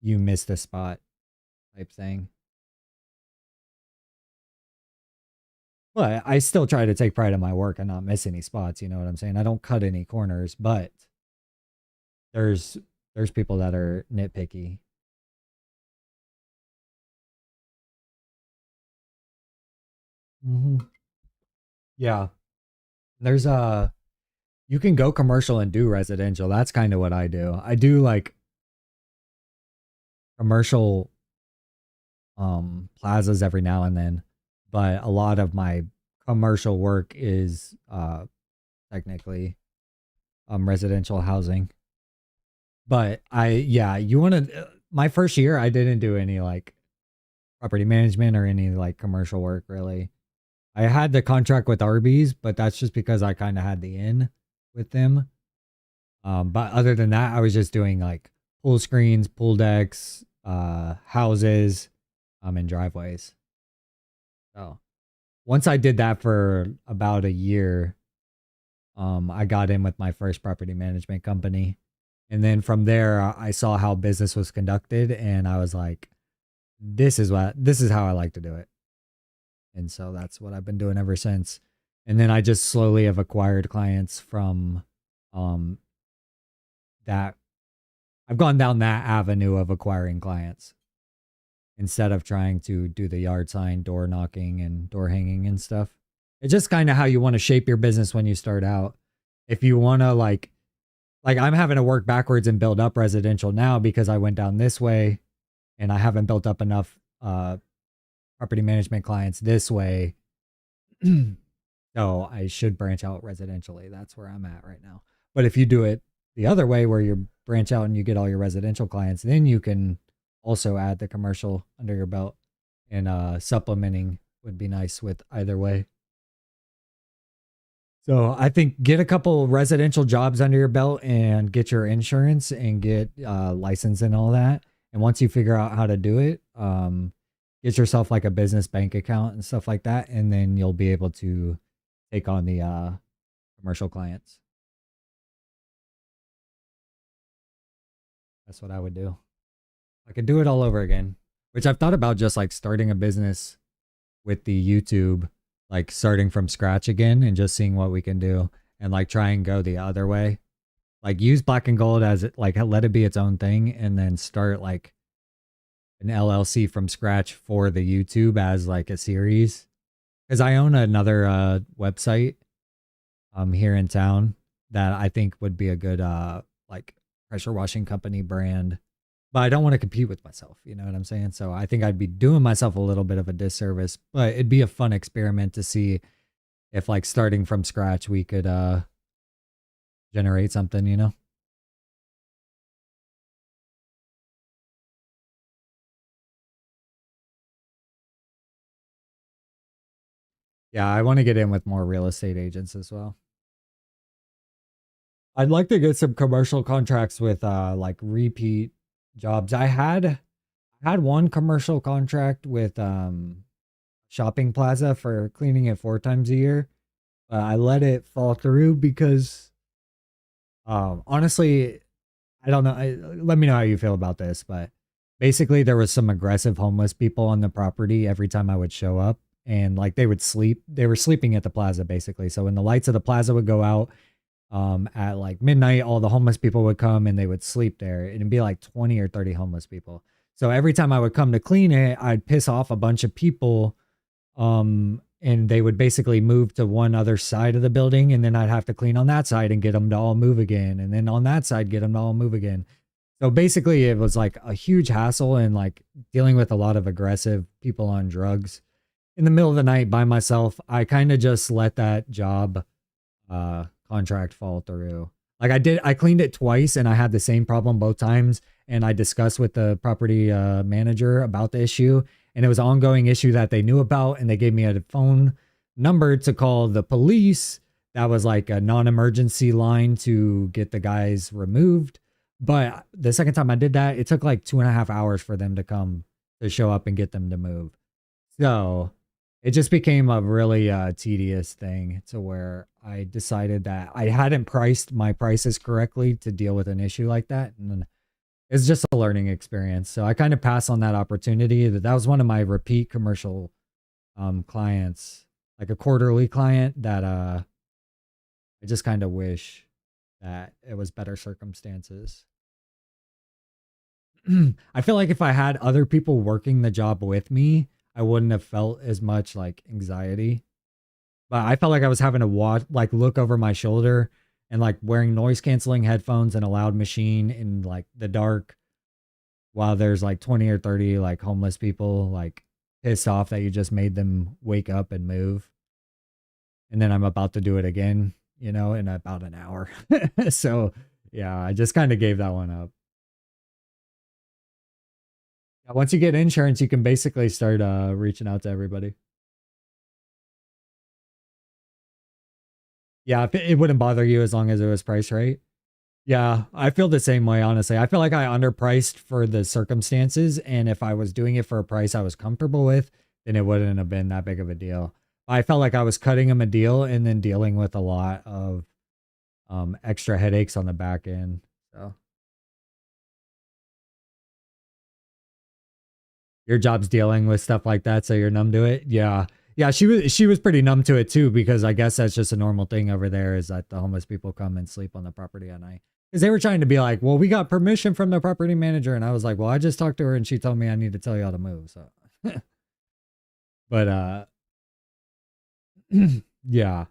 you missed a spot type thing. But I still try to take pride in my work and not miss any spots. You know what I'm saying? I don't cut any corners, but there's there's people that are nitpicky. hmm Yeah, there's you can go commercial and do residential. That's kind of what I do. I do like commercial plazas every now and then, but a lot of my commercial work is technically residential housing. But yeah, you want to my first year I didn't do any like property management or any like commercial work really. I had the contract with Arby's, but that's just because I kind of had the in with them. But other than that, I was just doing like pool screens, pool decks, houses, and driveways. So once I did that for about a year, I got in with my first property management company. And then from there, I saw how business was conducted, and I was like, this is how I like to do it. And so that's what I've been doing ever since. And then I just slowly have acquired clients from um that I've gone down that avenue of acquiring clients instead of trying to do the yard sign, door knocking, and door hanging and stuff. It's just kind of how you want to shape your business when you start out. If you want to like I'm having to work backwards and build up residential now because I went down this way and I haven't built up enough property management clients this way. So I should branch out residentially. That's where I'm at right now. But if you do it the other way, where you branch out and you get all your residential clients, then you can also add the commercial under your belt. And supplementing would be nice with either way. So I think get a couple residential jobs under your belt and get your insurance and get license and all that. And once you figure out how to do it, get yourself like a business bank account and stuff like that, and then you'll be able to take on the commercial clients. That's what I would do. I could do it all over again, which I've thought about just like starting a business with the YouTube, like starting from scratch again and just seeing what we can do and like try and go the other way. Like use black and gold as it, like let it be its own thing and then start like an LLC from scratch for the YouTube as like a series. Cause I own another website here in town that I think would be a good like pressure washing company brand. But I don't want to compete with myself, you know what I'm saying? So I think I'd be doing myself a little bit of a disservice, but it'd be a fun experiment to see if like starting from scratch we could generate something, you know? Yeah, I want to get in with more real estate agents as well. I'd like to get some commercial contracts with like repeat jobs. I had one commercial contract with shopping plaza for cleaning it 4 times a year. I let it fall through because honestly, I don't know. Let me know how you feel about this, but basically there was some aggressive homeless people on the property every time I would show up and like they would sleep. They were sleeping at the plaza basically. So when the lights of the plaza would go out at like midnight, all the homeless people would come and they would sleep there. It'd be like 20 or 30 homeless people. So every time I would come to clean it, I'd piss off a bunch of people and they would basically move to one other side of the building and then I'd have to clean on that side and get them to all move again and then on that side get them to all move again. So basically it was like a huge hassle and like dealing with a lot of aggressive people on drugs in the middle of the night by myself. I kind of just let that job contract fall through. Like I cleaned it twice and I had the same problem both times. And I discussed with the property manager about the issue. And it was an ongoing issue that they knew about. And they gave me a phone number to call the police. That was like a non emergency line to get the guys removed. But the second time I did that, it took like 2.5 hours for them to come to show up and get them to move. So it just became a really tedious thing to where I decided that I hadn't priced my prices correctly to deal with an issue like that. And it's just a learning experience. So I kind of passed on that opportunity. That was one of my repeat commercial clients, like a quarterly client that I just kind of wish that it was better circumstances. I feel like if I had other people working the job with me, I wouldn't have felt as much like anxiety. But I felt like I was having to watch, like, look over my shoulder and like wearing noise canceling headphones and a loud machine in like the dark while there's like 20 or 30 like homeless people like pissed off that you just made them wake up and move. And then I'm about to do it again, you know, in about an hour. So yeah, I just kind of gave that one up. Once you get insurance, you can basically start reaching out to everybody. Yeah, if it wouldn't bother you as long as it was priced right. Yeah, I feel the same way, honestly. I feel like I underpriced for the circumstances. And if I was doing it for a price I was comfortable with, then it wouldn't have been that big of a deal. I felt like I was cutting them a deal and then dealing with a lot of extra headaches on the back end. So your job's dealing with stuff like that, so you're numb to it. Yeah. Yeah, she was pretty numb to it too because I guess that's just a normal thing over there is that the homeless people come and sleep on the property at night. Because they were trying to be like, well, we got permission from the property manager, and I was like, well, I just talked to her and she told me I need to tell you how to move. So, but yeah,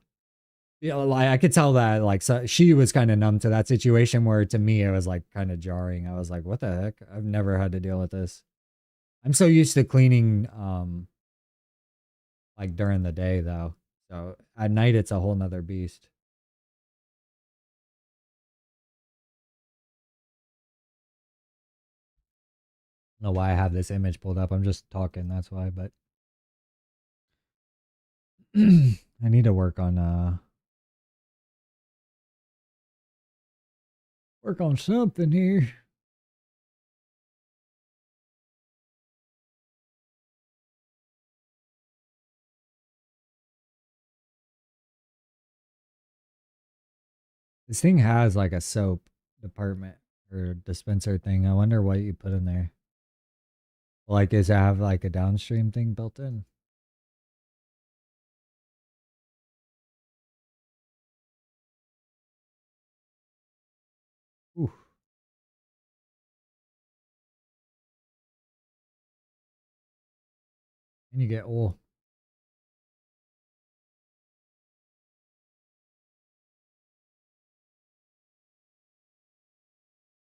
yeah, like I could tell that like so she was kind of numb to that situation where to me it was like kind of jarring. I was like, what the heck? I've never had to deal with this. I'm so used to cleaning like during the day though. So at night it's a whole nother beast. I don't know why I have this image pulled up. I'm just talking, that's why, but I need to work on something here. This thing has like a soap department or dispenser thing. I wonder what you put in there. Like, does it have like a downstream thing built in? Ooh, and you get oil.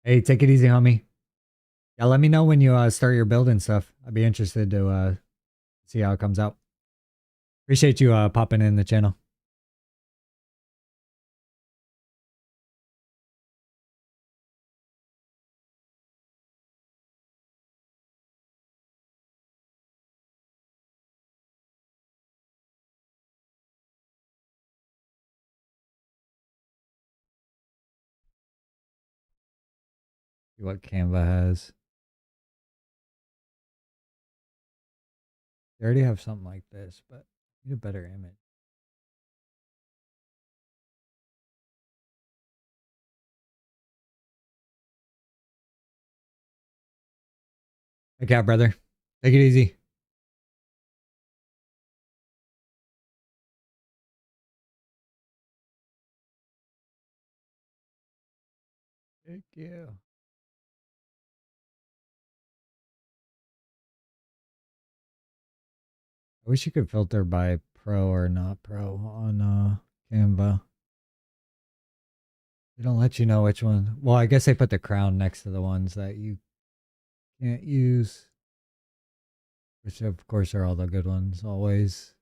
Hey, take it easy, homie. Yeah, let me know when you start your building stuff. I'd be interested to see how it comes out. Appreciate you popping in the channel. See what Canva has. They already have something like this, but need a better image. Okay, brother. Take it easy. Thank you. I wish you could filter by pro or not pro on Canva. They don't let you know which one. Well, I guess they put the crown next to the ones that you can't use, which of course are all the good ones always.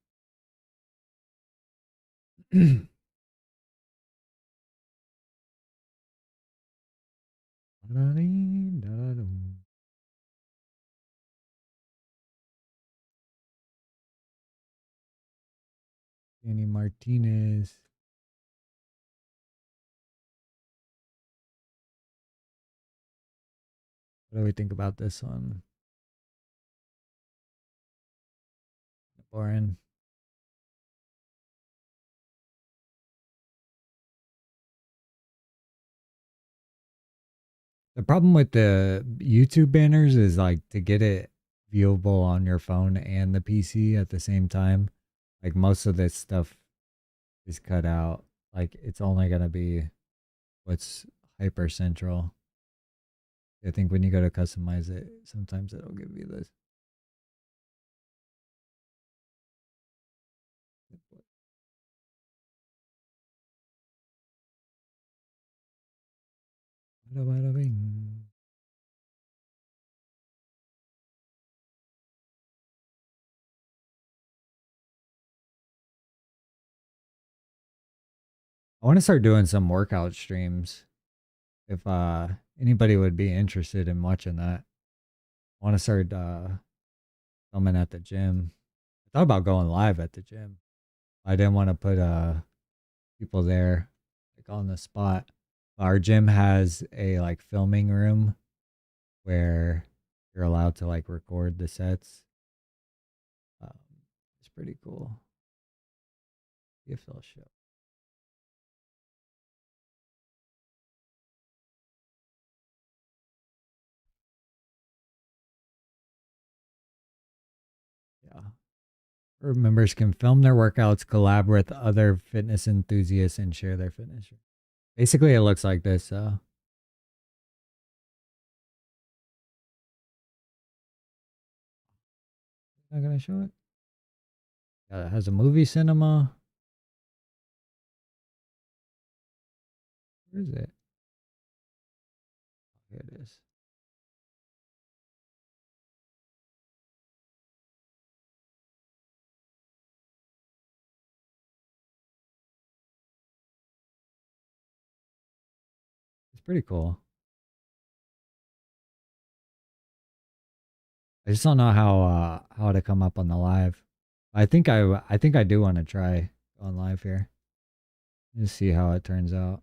Danny Martinez. What do we think about this one? Boring. The problem with the YouTube banners is like to get it viewable on your phone and the PC at the same time. Like most of this stuff is cut out. Like it's only gonna be what's hyper central. I think when you go to customize it, sometimes it'll give you this. Bada bing. I want to start doing some workout streams. If anybody would be interested in watching that, I want to start filming at the gym. I thought about going live at the gym. I didn't want to put people there like on the spot. Our gym has a like filming room where you're allowed to like record the sets. Um, it's pretty cool. If they'll show. Yeah. Or members can film their workouts, collab with other fitness enthusiasts, and share their fitness. Basically, it looks like this. Not gonna show it. Yeah, it has a movie cinema. Where is it? Here it is. It's pretty cool. I just don't know how to come up on the live. I think I do want to try on live here. Just see how it turns out.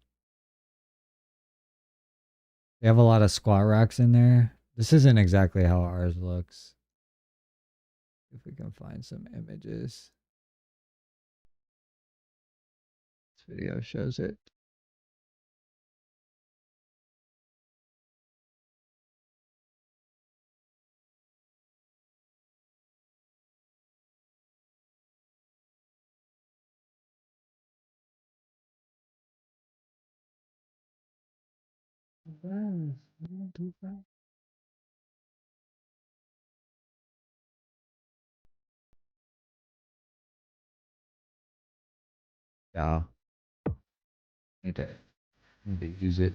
They have a lot of squat racks in there. This isn't exactly how ours looks. If we can find some images. This video shows it. fast. Not too fast. Yeah. Need to, need to use it.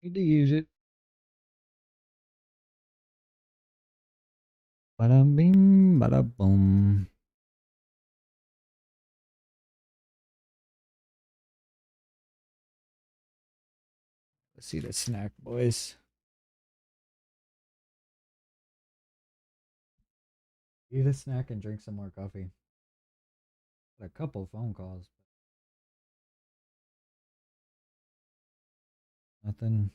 Need to use it. Bada bing, bada boom. Let's see the snack, boys. Eat a snack and drink some more coffee. Got a couple phone calls, but nothing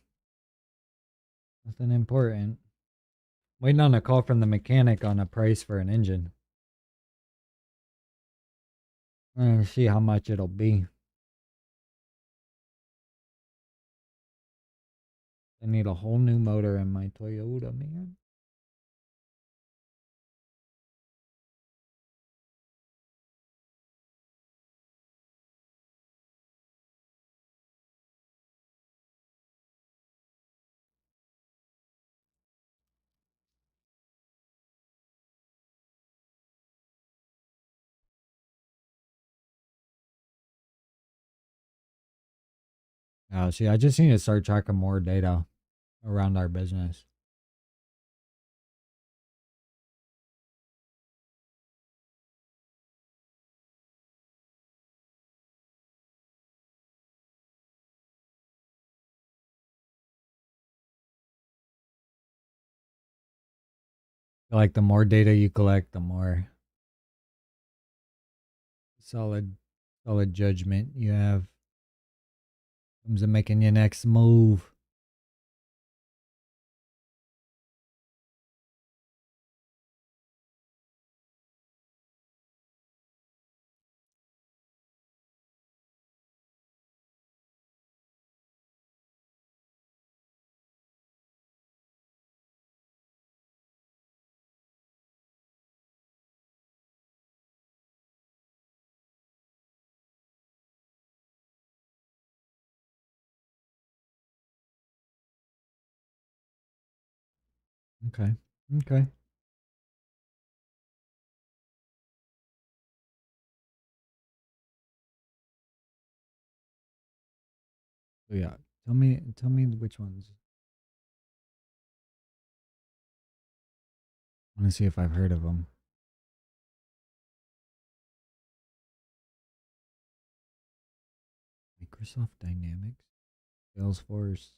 important. Waiting on a call from the mechanic on a price for an engine. See how much it'll be. I need a whole new motor in my Toyota, man. See, I just need to start tracking more data around our business. Like the more data you collect, the more solid solid judgment you have. Comes to making your next move. Okay. Okay. So yeah. Tell me which ones. I want to see if I've heard of them. Microsoft Dynamics, Salesforce,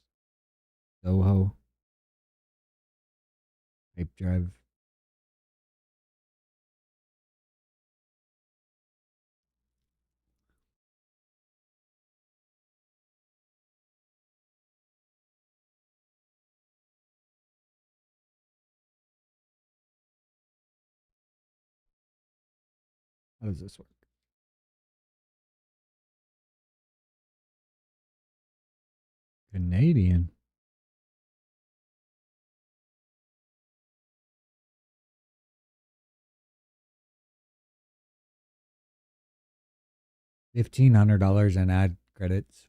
Zoho, Pipedrive. How does this work? Canadian. $1,500 in ad credits.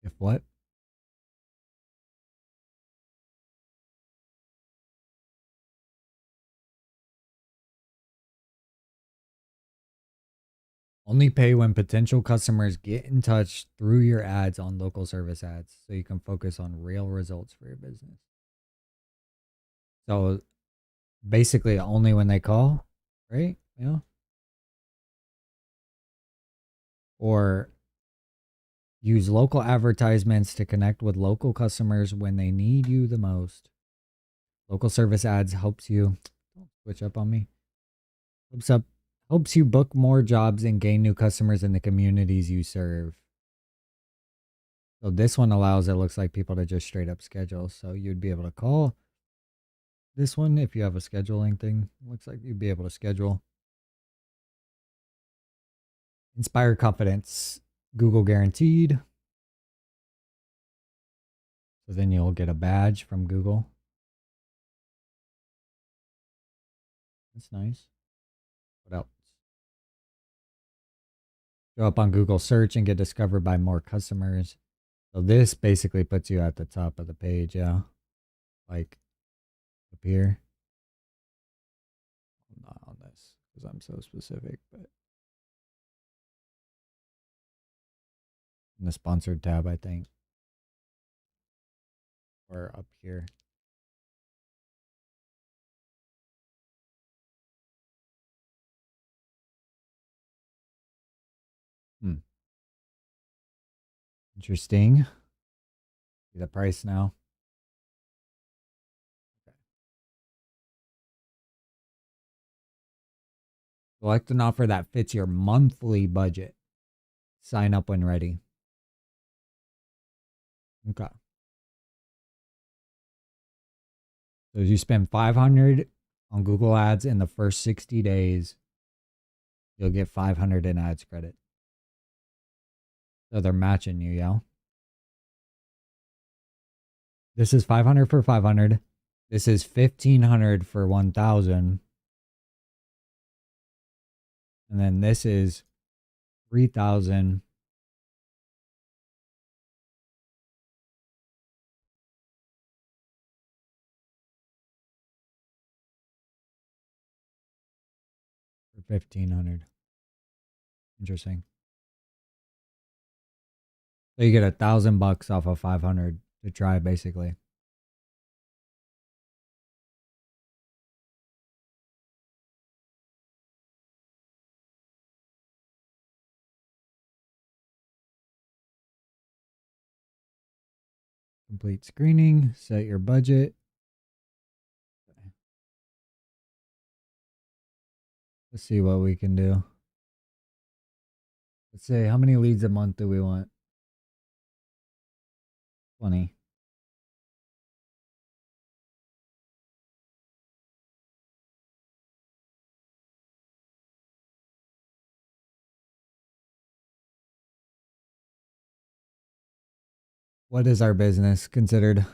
If what? Only pay when potential customers get in touch through your ads on local service ads so you can focus on real results for your business. So basically, only when they call, right? Or use local advertisements to connect with local customers when they need you the most. Local service ads helps you. Don't switch up on me. Helps up helps you book more jobs and gain new customers in the communities you serve. So this one allows, it looks like, people to just straight up schedule. So you'd be able to call this one if you have a scheduling thing. Looks like you'd be able to schedule. Inspire confidence. Google guaranteed. So then you'll get a badge from Google. That's nice. What else? Go up on Google search and get discovered by more customers. So this basically puts you at the top of the page, yeah. Like up here. I'm not on this because I'm so specific, but in the sponsored tab, I think. Or up here. Hmm. Interesting. See the price now. Okay. Select an offer that fits your monthly budget. Sign up when ready. Okay. So if you spend 500 on Google Ads in the first 60 days, you'll get 500 in ads credit. So they're matching you, yeah. This is 500 for 500. This is 1500 for 1000. And then this is 3000 for 1500. Interesting. So you get $1,000 off of 500 to try, basically. Complete screening, set your budget. Let's see what we can do. Let's say, how many leads a month do we want? 20. What is our business considered?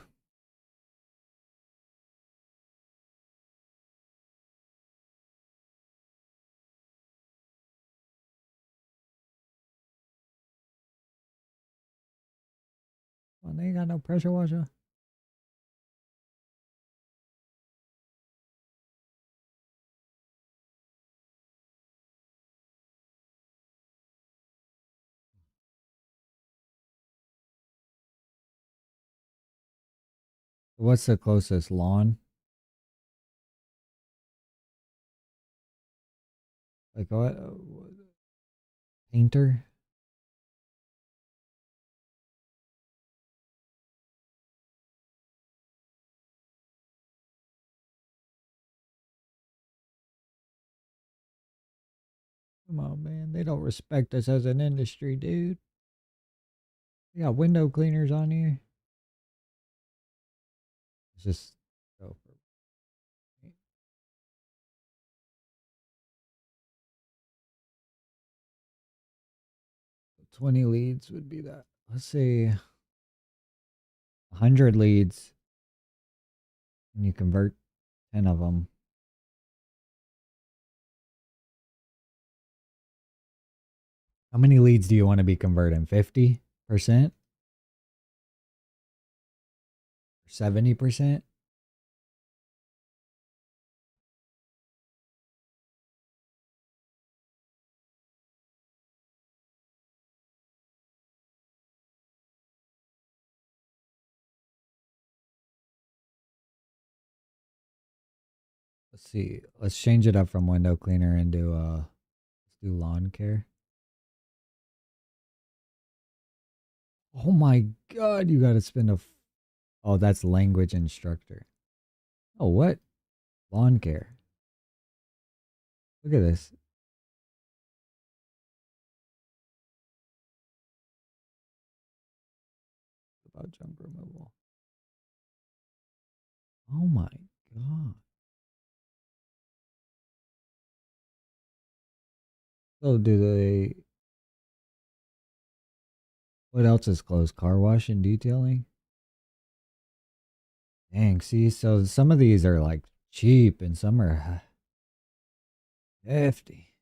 Well, they ain't got no pressure washer. What's the closest lawn? Like what? Painter? Come on, man. They don't respect us as an industry, dude. We got window cleaners on here. Let's just go for 20 leads would be that. Let's say 100 leads and you convert 10 of them. How many leads do you want to be converting? 50%? 70%? Let's see. Let's change it up from window cleaner and do let's do lawn care. Oh my god, you gotta spend oh, that's language instructor. Oh, what? Lawn care. Look at this. About junk removal. Oh my god. So do they what else is closed? Car wash and detailing? Dang, see, so some of these are like cheap and some are 50.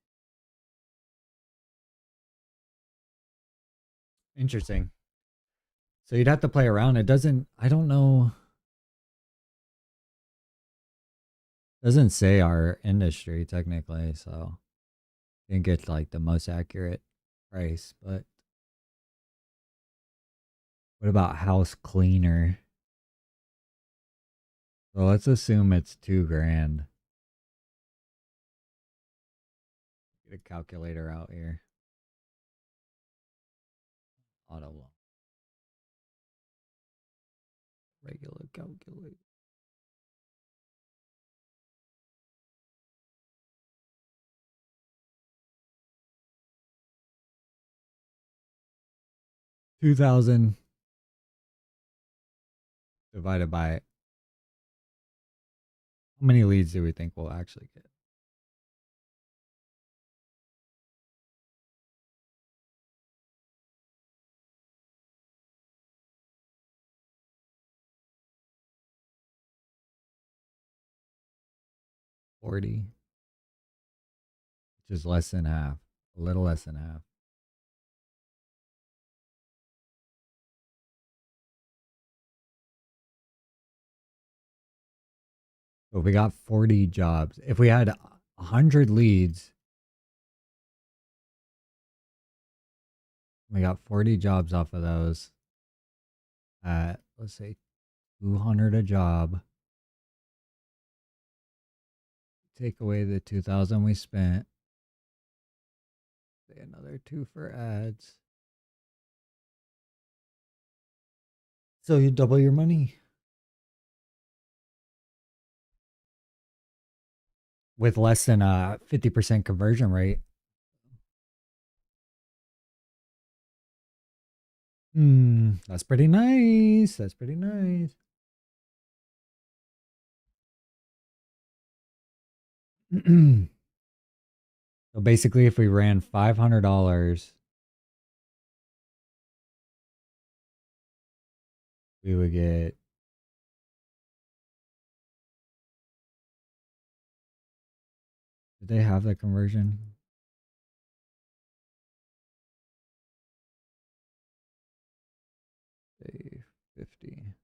Interesting. So you'd have to play around. It doesn't, I don't know, doesn't say our industry technically. So I think it's like the most accurate price. But what about house cleaner? So let's assume it's 2 grand. Get a calculator out here. Auto loan. Regular calculator. $2,000 divided by how many leads do we think we'll actually get? $40, which is less than half, a little less than half. So if we got 40 jobs, if we had 100 leads, we got 40 jobs off of those at, let's say, 200 a job. Take away the 2,000 we spent. Say another 2 for ads. So you double your money with less than a 50% conversion rate. That's pretty nice. That's pretty nice. So basically, if we ran $500, we would get, did they have the conversion? Say 50.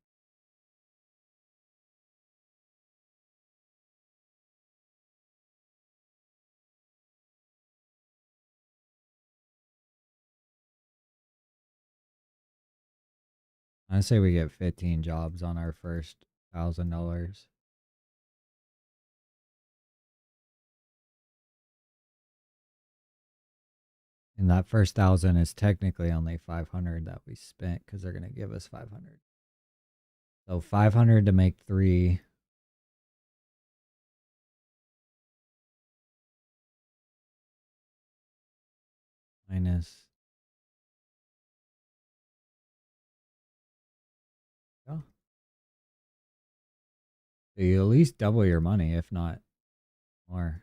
I say we get 15 jobs on our first $1,000. And that first 1,000 is technically only 500 that we spent because they're gonna give us 500. So 500 to make 3. Minus. Oh, so you at least double your money, if not more.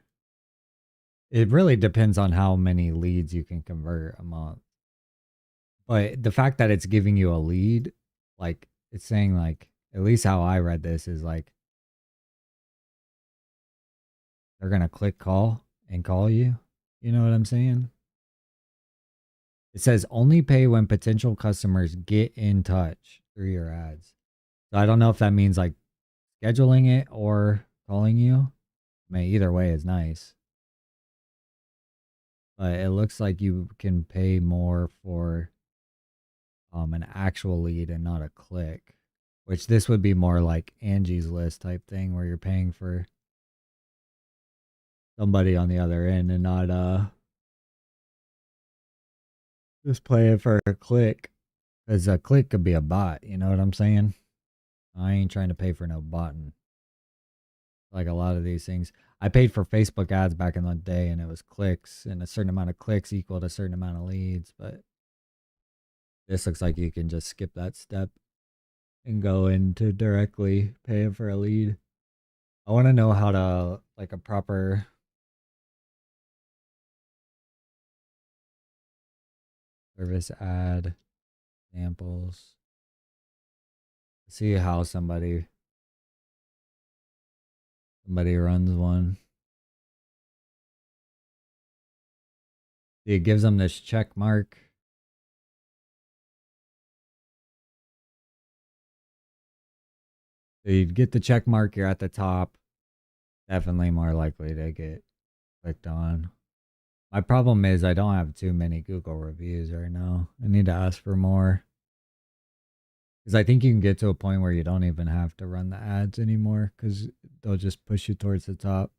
It really depends on how many leads you can convert a month. But the fact that it's giving you a lead, like it's saying like, at least how I read this is like they're gonna click call and call you. You know what I'm saying? It says only pay when potential customers get in touch through your ads. So I don't know if that means like scheduling it or calling you. I mean, either way is nice. But it looks like you can pay more for an actual lead and not a click. Which this would be more like Angie's List type thing where you're paying for somebody on the other end and not just playing for a click. Because a click could be a bot, you know what I'm saying? I ain't trying to pay for no botting. Like a lot of these things. I paid for Facebook ads back in the day and it was clicks and a certain amount of clicks equaled a certain amount of leads, but this looks like you can just skip that step and go into directly paying for a lead. I want to know how to like a proper service ad samples. See how somebody runs one. It gives them this check mark. So you get the check mark, you're at the top. Definitely more likely to get clicked on. My problem is I don't have too many Google reviews right now. I need to ask for more. Because I think you can get to a point where you don't even have to run the ads anymore because they'll just push you towards the top.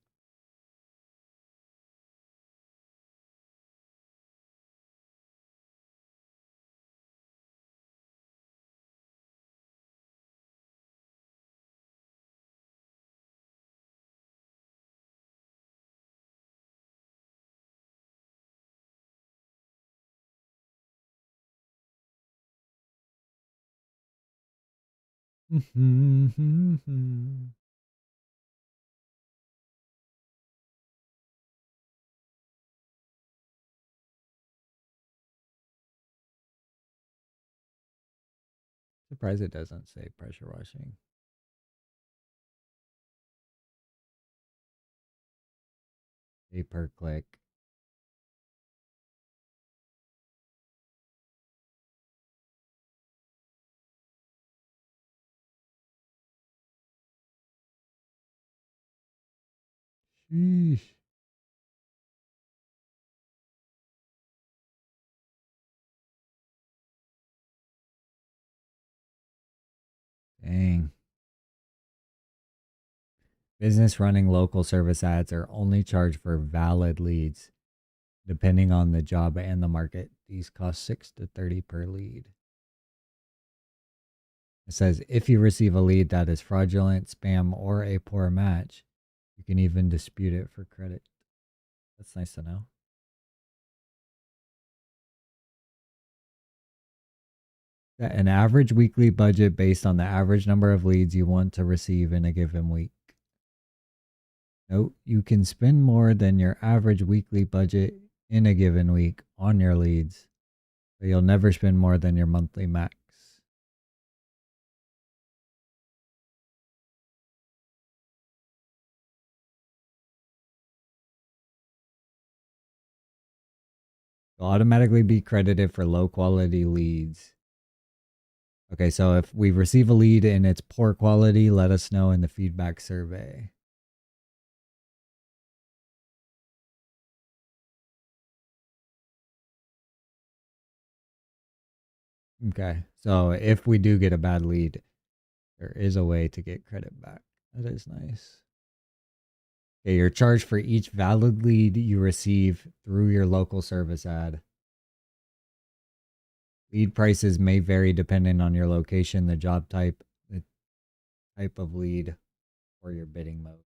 Surprised it doesn't say pressure washing. Pay per click. Sheesh. Dang. Business running local service ads are only charged for valid leads. Depending on the job and the market, these cost 6 to 30 per lead. It says if you receive a lead that is fraudulent, spam, or a poor match, you can even dispute it for credit. That's nice to know. An average weekly budget based on the average number of leads you want to receive in a given week. Note, you can spend more than your average weekly budget in a given week on your leads, but you'll never spend more than your monthly max. You'll automatically be credited for low quality leads. Okay, so if we receive a lead and it's poor quality, let us know in the feedback survey. Okay, so if we do get a bad lead, there is a way to get credit back. That is nice. Okay, you're charged for each valid lead you receive through your local service ad. Lead prices may vary depending on your location, the job type, the type of lead, or your bidding mode.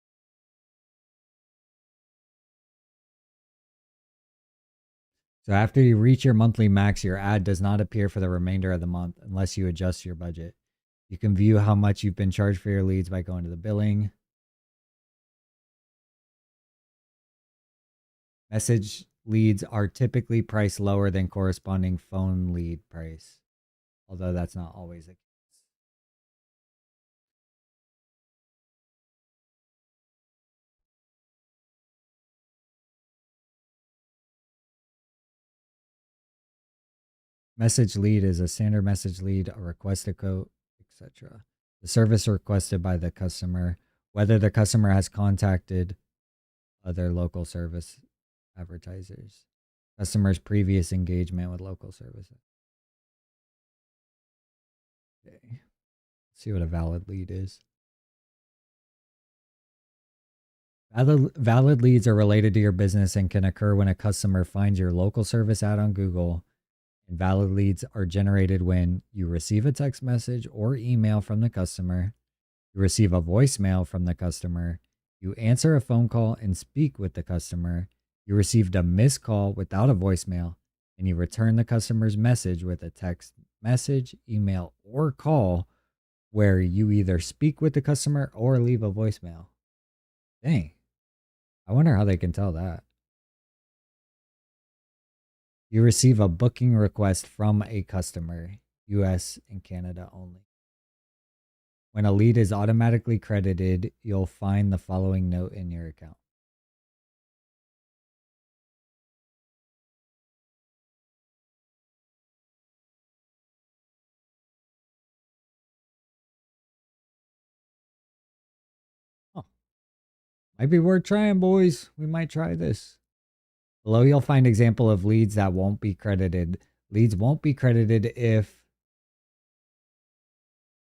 So after you reach your monthly max, your ad does not appear for the remainder of the month unless you adjust your budget. You can view how much you've been charged for your leads by going to the billing. Message leads are typically priced lower than corresponding phone lead price, although that's not always the case. Message lead is a standard message lead, a requested quote, etc. The service requested by the customer, whether the customer has contacted other local service advertisers, customer's previous engagement with local services. Okay. Let's see what a valid lead is. Valid leads are related to your business and can occur when a customer finds your local service ad on Google. And valid leads are generated when you receive a text message or email from the customer, you receive a voicemail from the customer, you answer a phone call and speak with the customer, you received a missed call without a voicemail, and you return the customer's message with a text message, email, or call where you either speak with the customer or leave a voicemail. Dang. I wonder how they can tell that. You receive a booking request from a customer, US and Canada only. When a lead is automatically credited, you'll find the following note in your account. Might be worth trying, boys. We might try this. Below, you'll find example of leads that won't be credited. Leads won't be credited if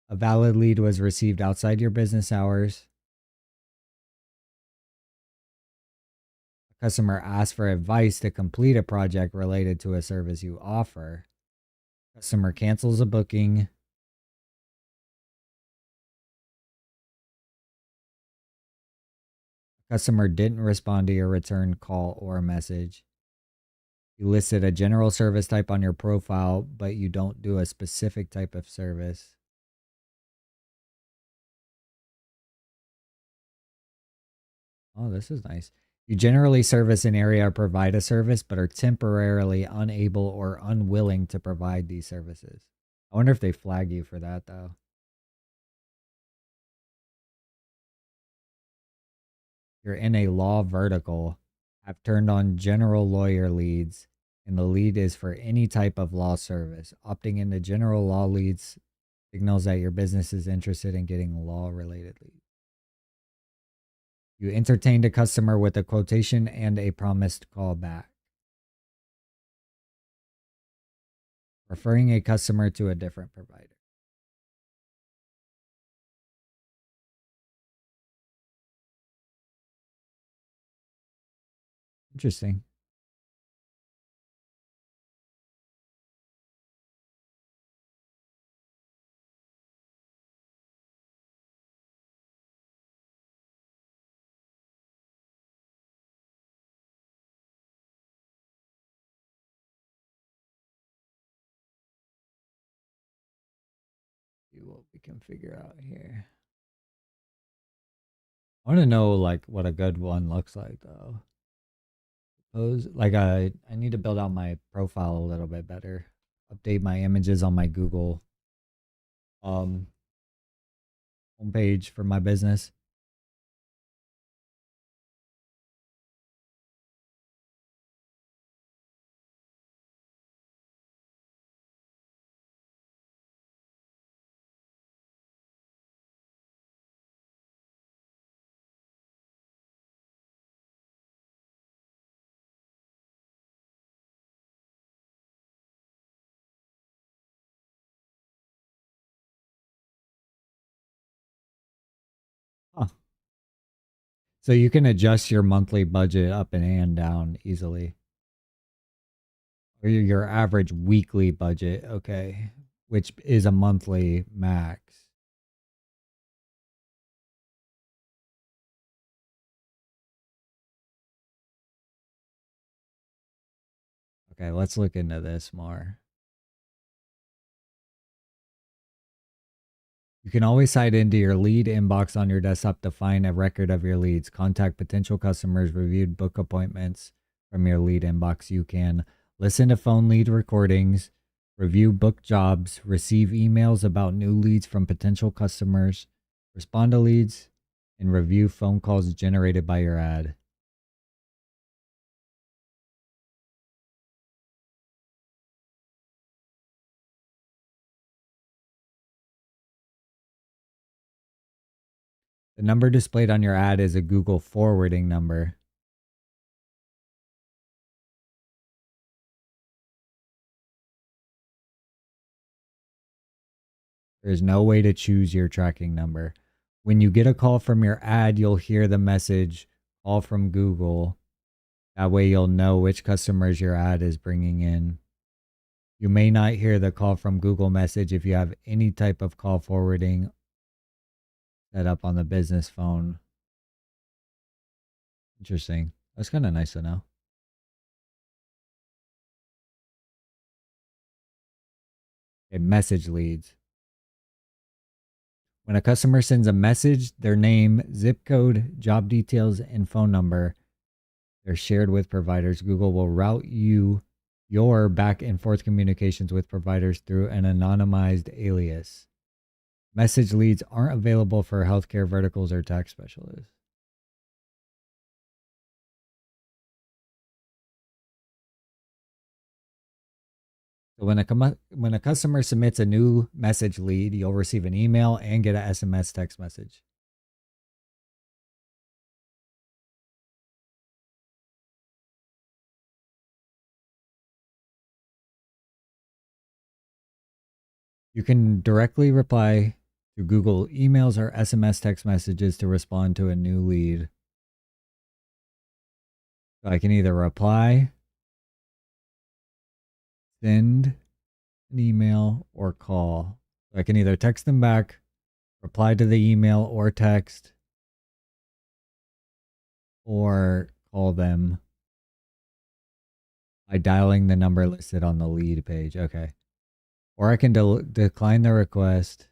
a valid lead was received outside your business hours. A customer asks for advice to complete a project related to a service you offer. Customer cancels a booking. Customer didn't respond to your return call or message. You listed a general service type on your profile, but you don't do a specific type of service. Oh, this is nice. You generally service an area or provide a service, but are temporarily unable or unwilling to provide these services. I wonder if they flag you for that, though. You're in a law vertical. I've turned on general lawyer leads, and the lead is for any type of law service. Opting into general law leads signals that your business is interested in getting law related leads. You entertained a customer with a quotation and a promised call back. Referring a customer to a different provider. Interesting. See what we can figure out here. I want to know like what a good one looks like though. Suppose like I need to build out my profile a little bit better. Update my images on my Google um homepage for my business. Huh. So you can adjust your monthly budget up and down easily. Or your average weekly budget, okay, which is a monthly max. Okay, let's look into this more. You can always sign into your lead inbox on your desktop to find a record of your leads, contact potential customers, reviewed book appointments from your lead inbox. You can listen to phone lead recordings, review book jobs, receive emails about new leads from potential customers, respond to leads, and review phone calls generated by your ad. The number displayed on your ad is a Google forwarding number. There's no way to choose your tracking number. When you get a call from your ad, you'll hear the message call from Google. That way you'll know which customers your ad is bringing in. You may not hear the call from Google message if you have any type of call forwarding set up on the business phone. Interesting. That's kind of nice to know. Okay, message leads. When a customer sends a message, their name, zip code, job details, and phone number, they're shared with providers. Google will route your back and forth communications with providers through an anonymized alias. Message leads aren't available for healthcare verticals or tax specialists. So when a customer submits a new message lead, you'll receive an email and get an SMS text message. You can directly reply to Google emails or SMS text messages to respond to a new lead. So I can either reply, send an email, or call. So I can either text them back, reply to the email or text, or call them by dialing the number listed on the lead page. Okay. Or I can decline the request.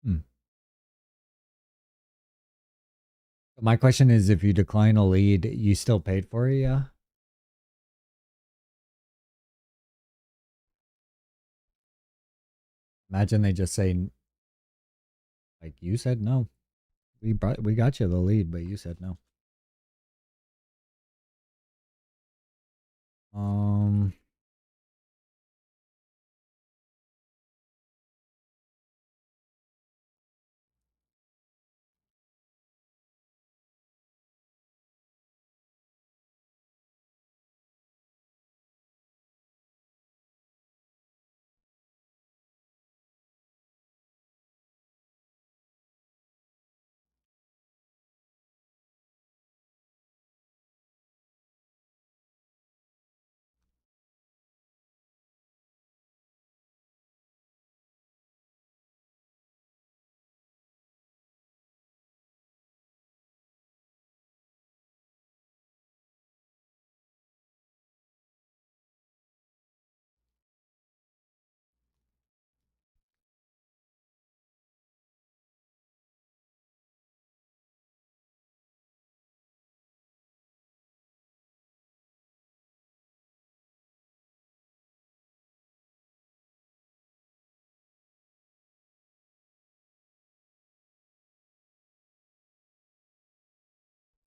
Hmm. My question is, if you decline a lead, you still paid for it, yeah? Imagine they just say, like, you said no. We got you the lead, but you said no. Um,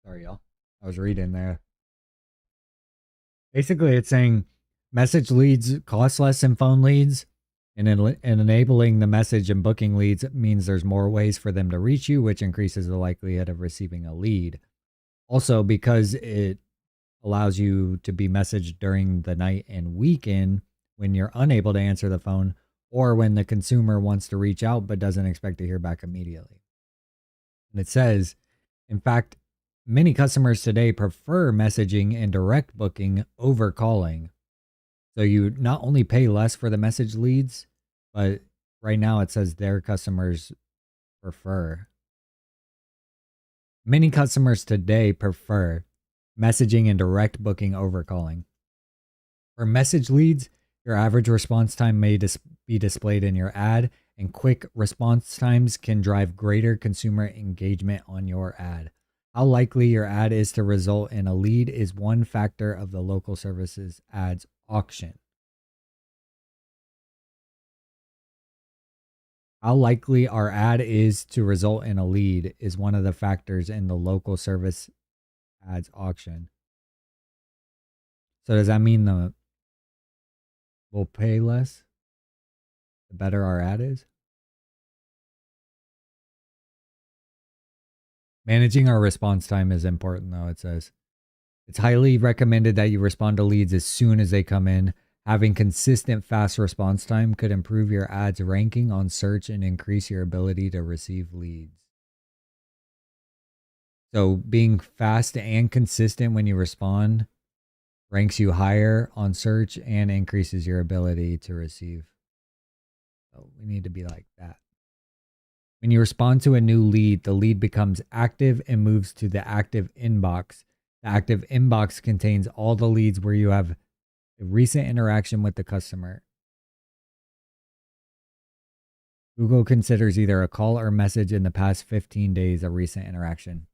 sorry, y'all. I was reading there. Basically, it's saying message leads cost less than phone leads, and enabling the message and booking leads means there's more ways for them to reach you, which increases the likelihood of receiving a lead. Also, because it allows you to be messaged during the night and weekend when you're unable to answer the phone or when the consumer wants to reach out but doesn't expect to hear back immediately. And it says, in fact, many customers today prefer messaging and direct booking over calling. So you not only pay less for the message leads, but right now it says their customers prefer. Many customers today prefer messaging and direct booking over calling. For message leads, your average response time may be displayed in your ad, and quick response times can drive greater consumer engagement on your ad. How likely your ad is to result in a lead is one factor of the local services ads auction. How likely our ad is to result in a lead is one of the factors in the local service ads auction. So does that mean we'll pay less the better our ad is? Managing our response time is important though, it says. It's highly recommended that you respond to leads as soon as they come in. Having consistent fast response time could improve your ad's ranking on search and increase your ability to receive leads. So being fast and consistent when you respond ranks you higher on search and increases your ability to receive. So we need to be like that. When you respond to a new lead, the lead becomes active and moves to the active inbox. The active inbox contains all the leads where you have a recent interaction with the customer. Google considers either a call or message in the past 15 days a recent interaction.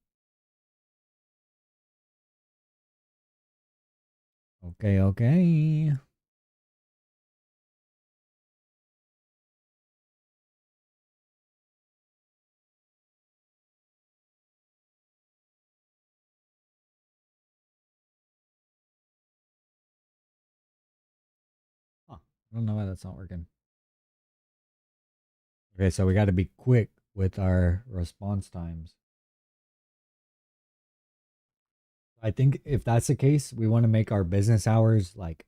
Okay, okay. Huh. I don't know why that's not working. Okay, so we got to be quick with our response times. I think if that's the case, we want to make our business hours like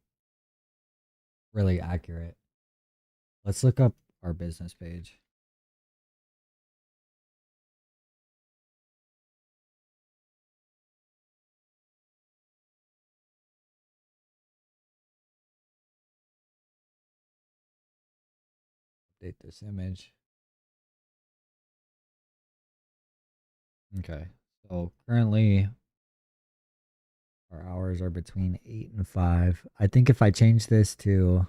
really accurate. Let's look up our business page. Update this image. Okay. So currently our hours are between 8 and 5. I think if I change this to,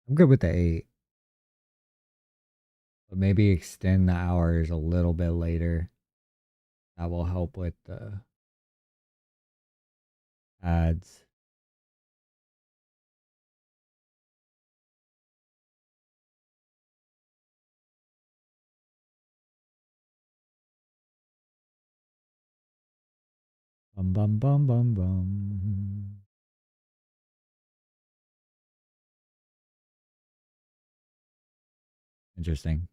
I'm good with the 8, but maybe extend the hours a little bit later. That will help with the ads. Bum bum bum bum bum. Interesting.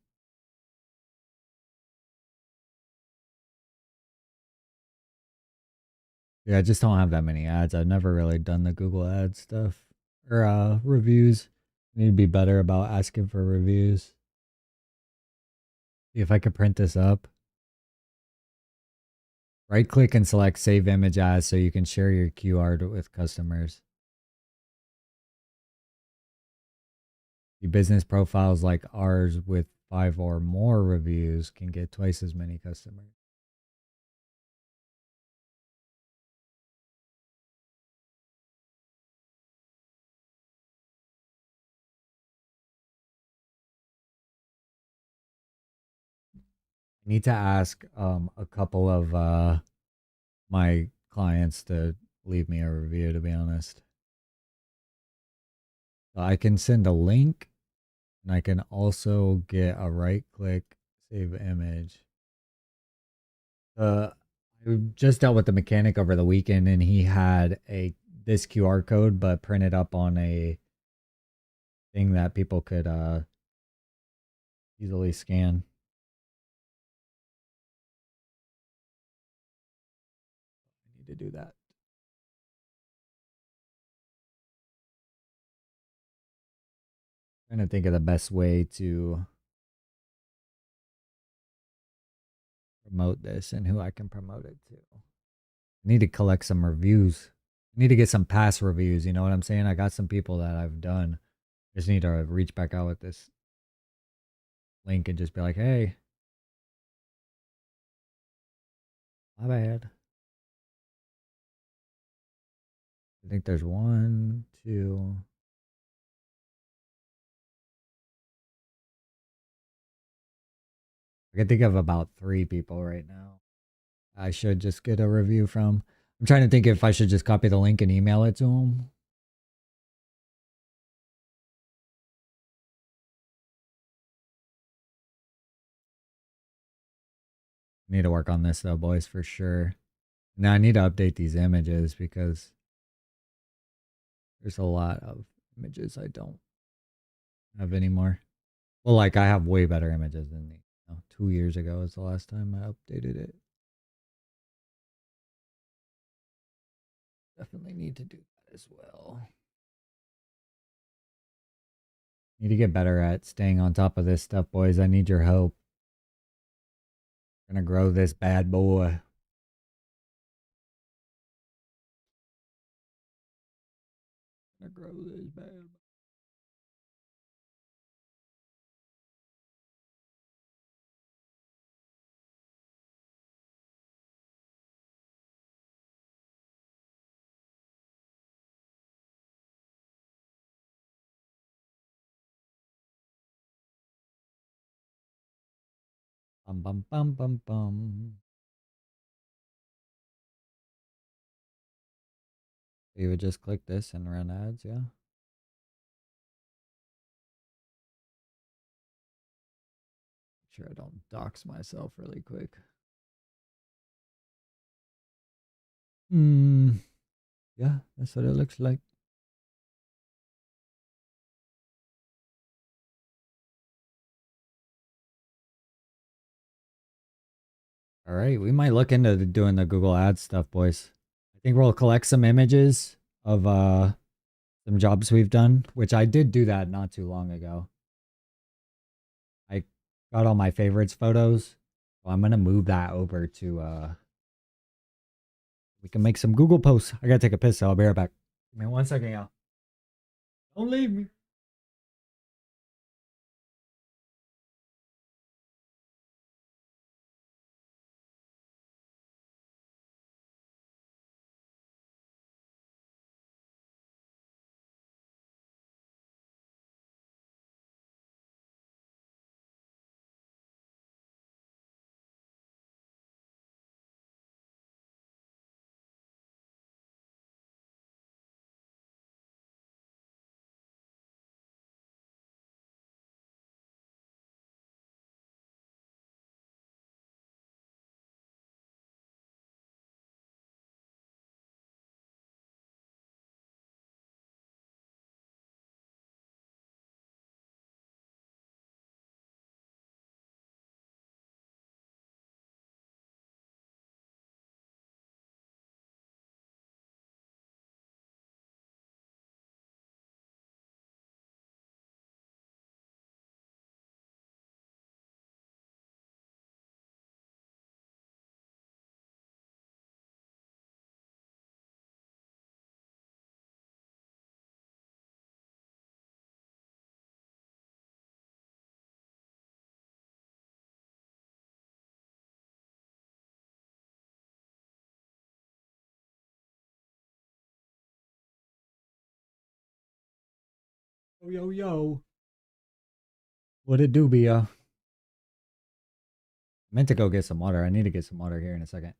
Yeah, I just don't have that many ads. I've never really done the Google Ads stuff or reviews. Need to be better about asking for reviews. See if I could print this up. Right click and select save image as so you can share your QR with customers. The business profiles like ours with 5 or more reviews can get twice as many customers. I need to ask a couple of my clients to leave me a review, to be honest. So I can send a link and I can also get a right click, save image. I just dealt with the mechanic over the weekend and he had this QR code but printed up on a thing that people could easily scan. I need to do that. Trying to think of the best way to promote this and who I can promote it to. I need to collect some reviews. I need to get some past reviews. You know what I'm saying? I got some people that I've done. Just need to reach back out with this link and just be like, hey, my bad. I think there's one, two. I can think of about 3 people right now. I should just get a review from. I'm trying to think if I should just copy the link and email it to them. Need to work on this though, boys, for sure. Now I need to update these images because there's a lot of images I don't have anymore. Well, like I have way better images than 2 years ago is the last time I updated it. Definitely need to do that as well. Need to get better at staying on top of this stuff, boys. I need your help. Gonna grow this bad boy. Gonna grow this bad. Bum bum bum bum bum. You would just click this and run ads, yeah. Make sure I don't dox myself really quick. Yeah, that's what it looks like. All right, we might look into doing the Google Ads stuff, boys. I think we'll collect some images of some jobs we've done, which I did do that not too long ago. I got all my favorites photos. So I'm gonna move that over to we can make some Google posts. I gotta take a piss, so I'll be right back. Give me 1 second, y'all. Don't leave me. Yo, yo, yo. What it do, be meant to go get some water. I need to get some water here in a second.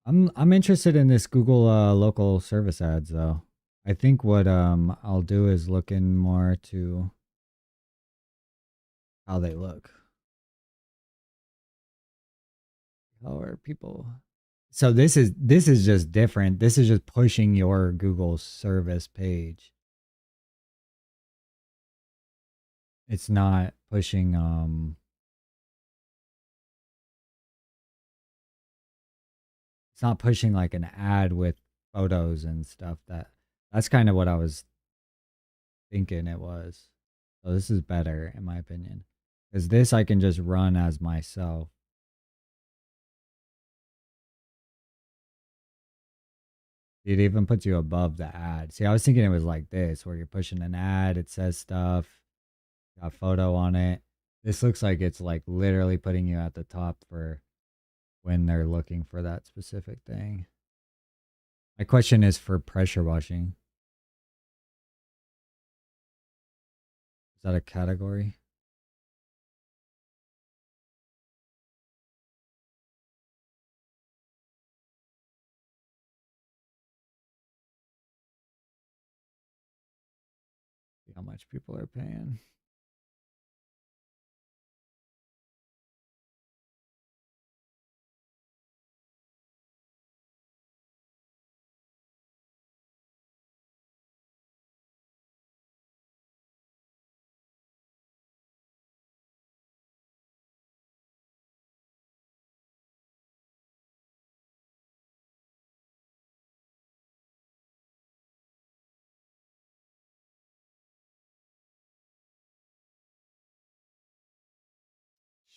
I'm interested in this Google local service ads though. I think what I'll do is look in more to how they look. How are people? So this is just different. This is just pushing your Google service page. It's not pushing it's not pushing like an ad with photos and stuff. That's kind of what I was thinking it was. So this is better in my opinion. Cuz this I can just run as myself. It even puts you above the ad. See, I was thinking it was like this, where you're pushing an ad, it says stuff, got a photo on it. This looks like it's like literally putting you at the top for when they're looking for that specific thing. My question is for pressure washing. Is that a category? See how much people are paying.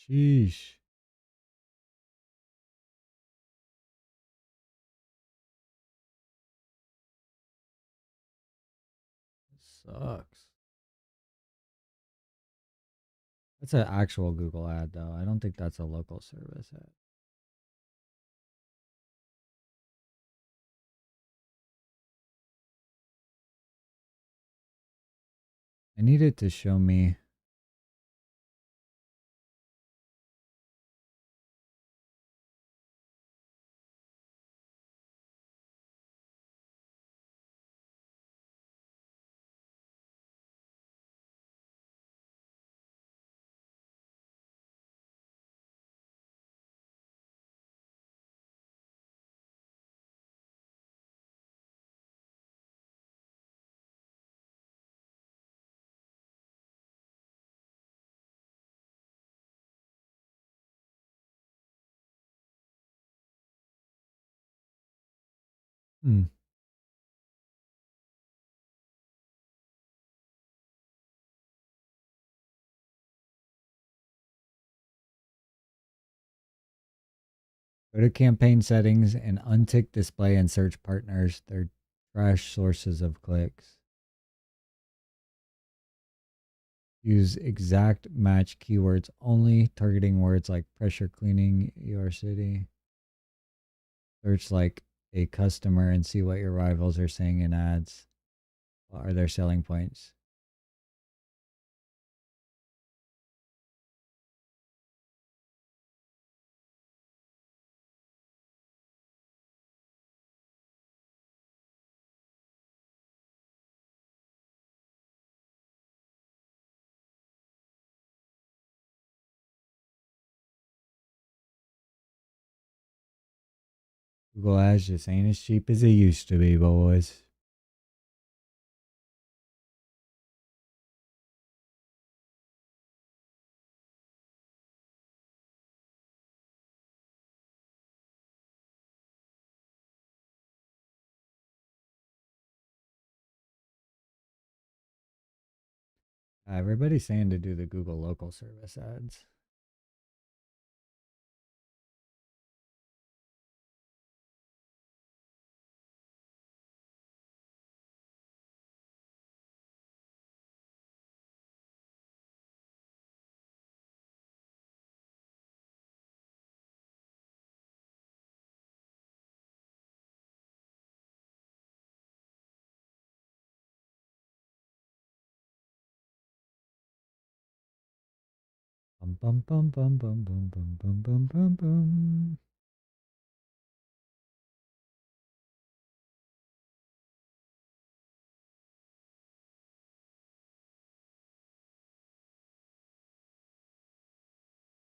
Sheesh. This sucks. That's an actual Google ad though. I don't think that's a local service ad. I need it to show me. Hmm. Go to campaign settings and untick display and search partners. They're trash sources of clicks. Use exact match keywords only, targeting words like pressure cleaning your city. Search like a customer and see what your rivals are saying in ads. What are their selling points? Google Ads just ain't as cheap as it used to be, boys. Everybody's saying to do the Google local service ads. Bum bum bum bum bum bum bum bum bum bum bum.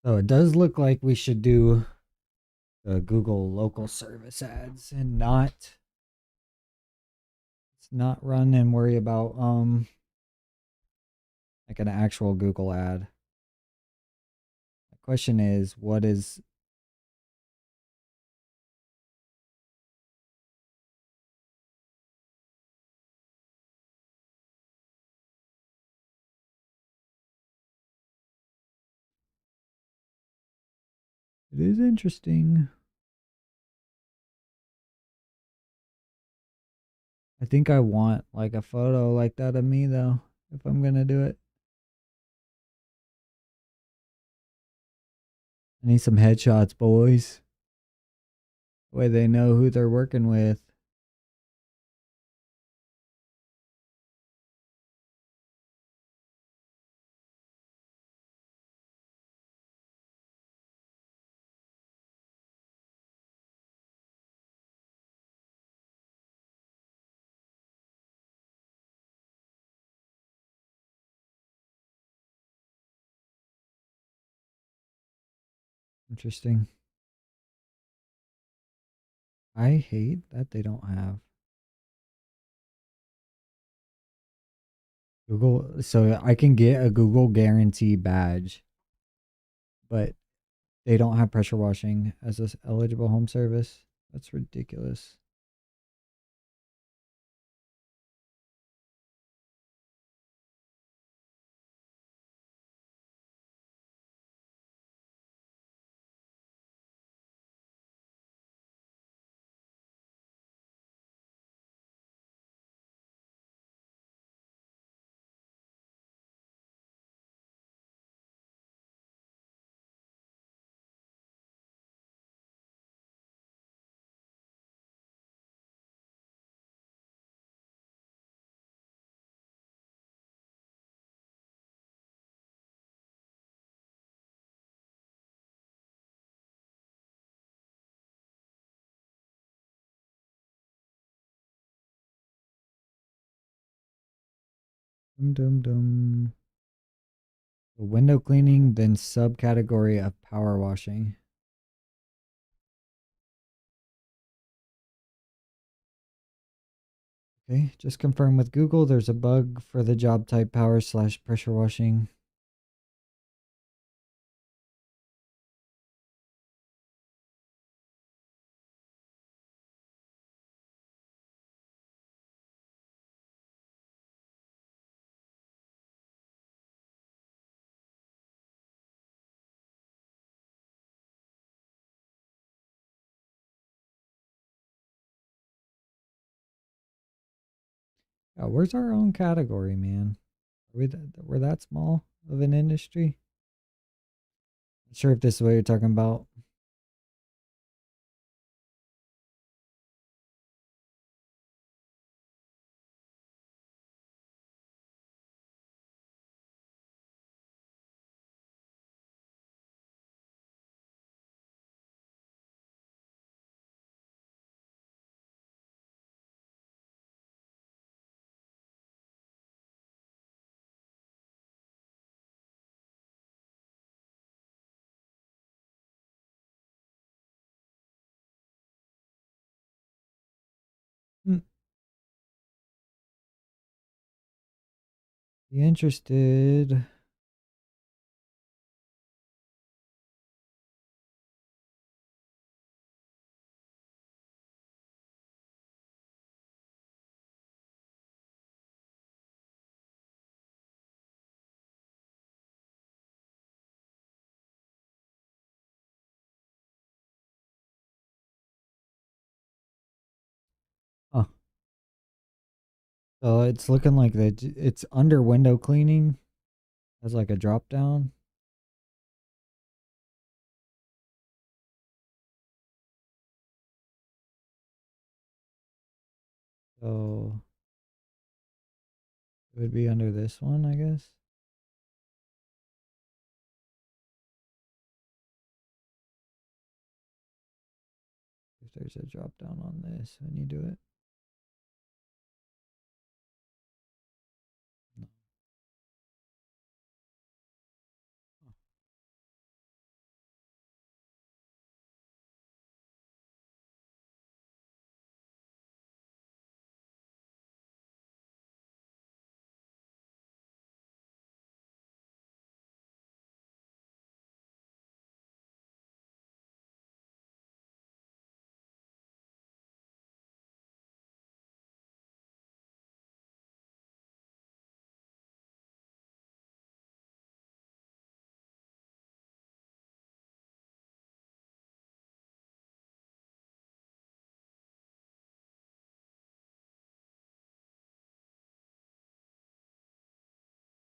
So it does look like we should do the Google local service ads and not run and worry about like an actual Google ad. The question is, what is it is interesting. I think I want like a photo like that of me though, if I'm gonna do it. I need some headshots, boys. That way they know who they're working with. Interesting. I hate that they don't have Google. So I can get a Google guarantee badge, but they don't have pressure washing as a eligible home service. That's ridiculous. Dum dum dum. The window cleaning, then subcategory of power washing. Okay, just confirm with Google. There's a bug for the job type power/pressure washing. Yeah, where's our own category, man? We're that small of an industry? Not sure if this is what you're talking about. Hmm, be interested. Huh. So it's looking like it's under window cleaning. Has like a drop down. So it would be under this one, I guess. If there's a drop down on this when you do it. No.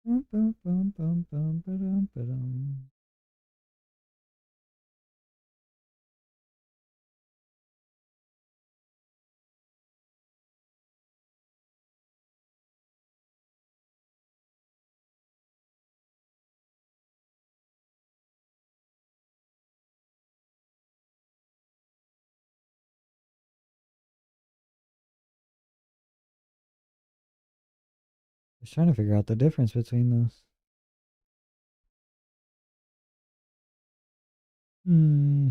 Bum, bum, bum, bum, bum, ba-dum, ba-dum. I was trying to figure out the difference between those. Hmm.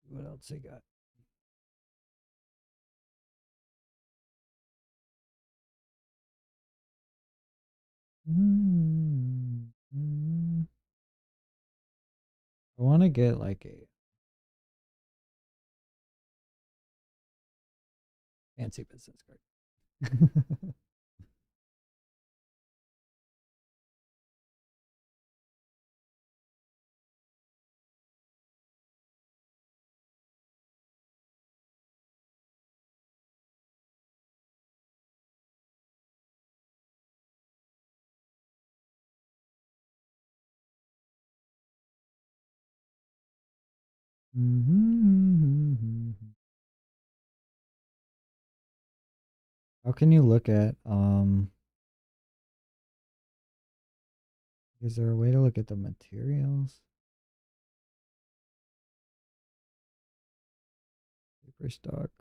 What else I got? Mm, mm. I want to get like a fancy business card. Mhm. How can you look at is there a way to look at the materials? Paper stock,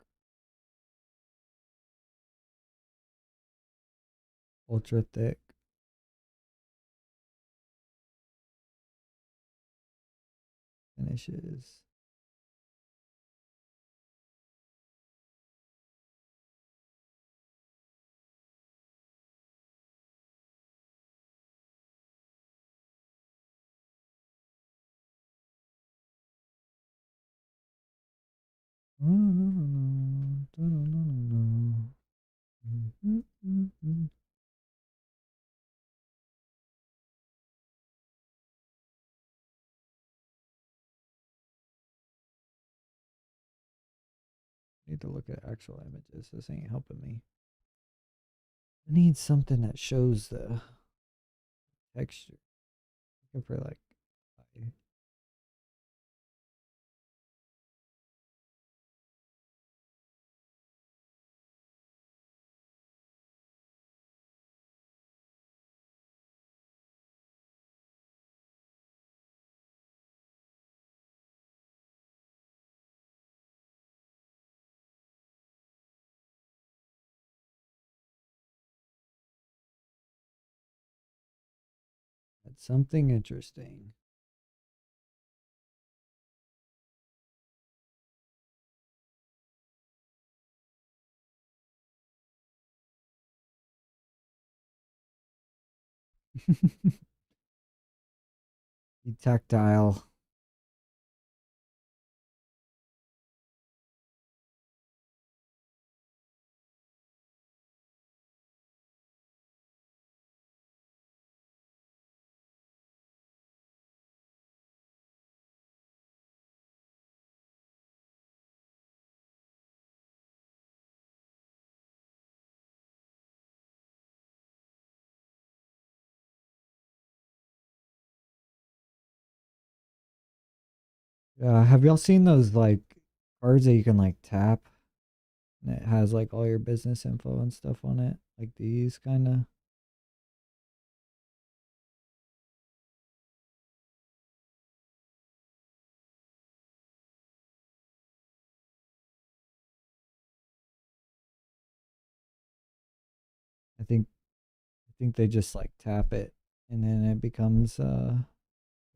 ultra thick finishes. Need to look at actual images. This ain't helping me. I need something that shows the texture. Looking for like that's something interesting. Tactile. Have y'all seen those like cards that you can like tap and it has like all your business info and stuff on it? Like these kind of. I think they just like tap it and then it becomes you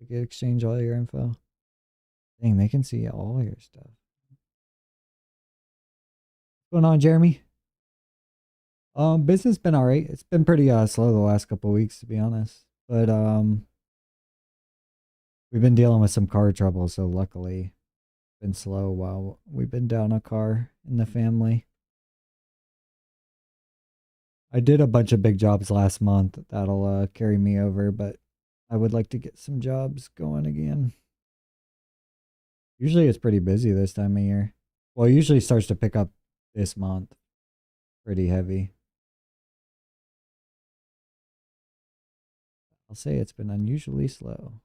can exchange all your info. Dang, they can see all your stuff. What's going on, Jeremy? Business been all right. It's been pretty slow the last couple of weeks to be honest. But we've been dealing with some car trouble, so luckily it's been slow while we've been down a car in the family. I did a bunch of big jobs last month that'll carry me over, but I would like to get some jobs going again. Usually it's pretty busy this time of year. Well, it usually starts to pick up this month pretty heavy. I'll say it's been unusually slow.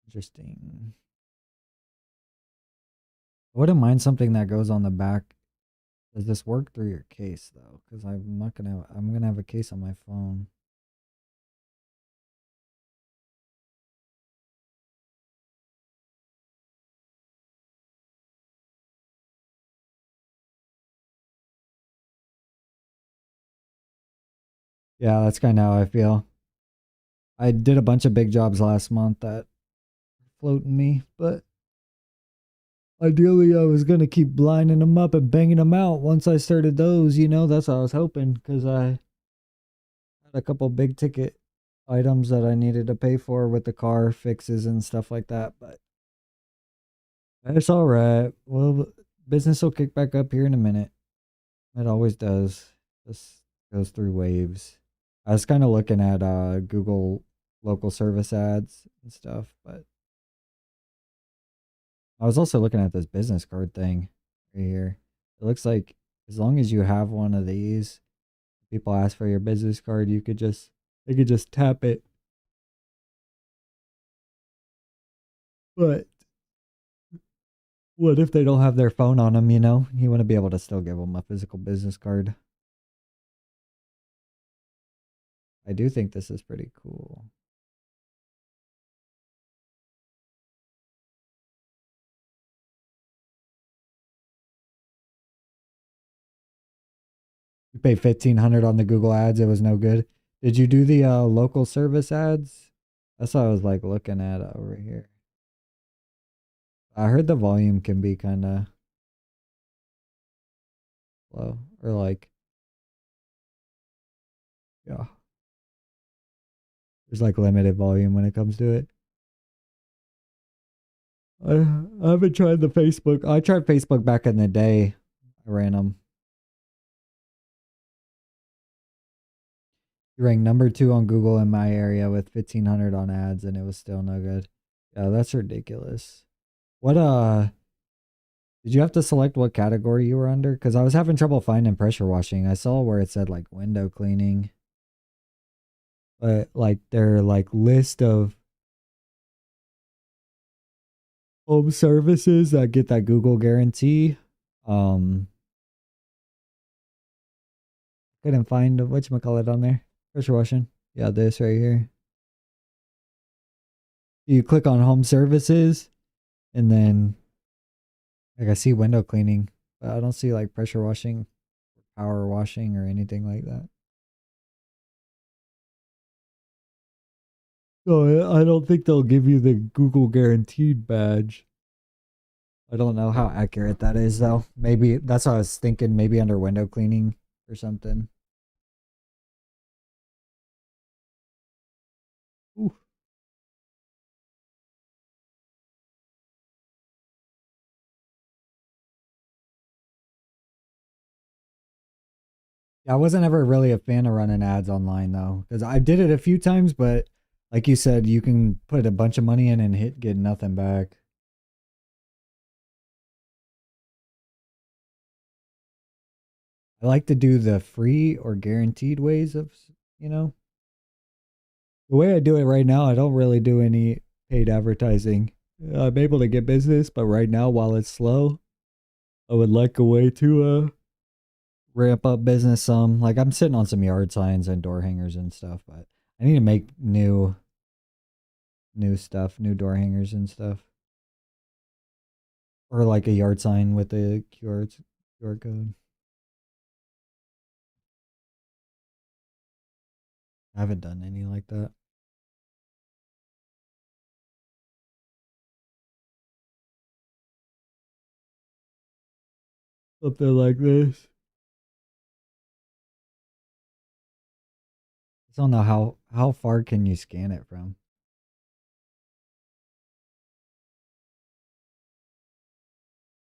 Interesting. I wouldn't mind something that goes on the back. Does this work through your case though? Because I'm gonna have a case on my phone. Yeah, that's kind of how I feel. I did a bunch of big jobs last month that floating me, but ideally I was gonna keep blinding them up and banging them out once I started those. That's what I was hoping because I had a couple big ticket items that I needed to pay for with the car fixes and stuff like that. But it's all right. Well, business will kick back up here in a minute. It always does. Just goes through waves. I was kind of looking at Google local service ads and stuff, but I was also looking at this business card thing right here. It looks like as long as you have one of these, people ask for your business card, they could just tap it. But what if they don't have their phone on them, You want to be able to still give them a physical business card. I do think this is pretty cool. You pay 1,500 on the Google ads, it was no good. Did you do the local service ads? That's what I was like looking at over here. I heard the volume can be kind of low or like yeah, there's like limited volume when it comes to it. I haven't tried the Facebook. I tried Facebook back in the day. I ran them. You ranked number 2 on Google in my area with 1,500 on ads, and it was still no good. Yeah, that's ridiculous. What did you have to select what category you were under? Because I was having trouble finding pressure washing. I saw where it said like window cleaning, but like their like list of home services that get that Google guarantee. Um, couldn't find whatchamacallit on there. Pressure washing. Yeah, this right here. You click on home services, and then like I see window cleaning, but I don't see like pressure washing, power washing, or anything like that. So I don't think they'll give you the Google guaranteed badge. I don't know how accurate that is though. Maybe that's what I was thinking. Maybe under window cleaning or something. Ooh. Yeah, I wasn't ever really a fan of running ads online though, because I did it a few times, but like you said, you can put a bunch of money in and get nothing back. I like to do the free or guaranteed ways of, you know, the way I do it right now. I don't really do any paid advertising. I'm able to get business, but right now, while it's slow, I would like a way to ramp up business some. Like I'm sitting on some yard signs and door hangers and stuff, but I need to make new stuff, new door hangers and stuff. Or like a yard sign with a QR code. I haven't done any like that. Something like this. I don't know how far can you scan it from?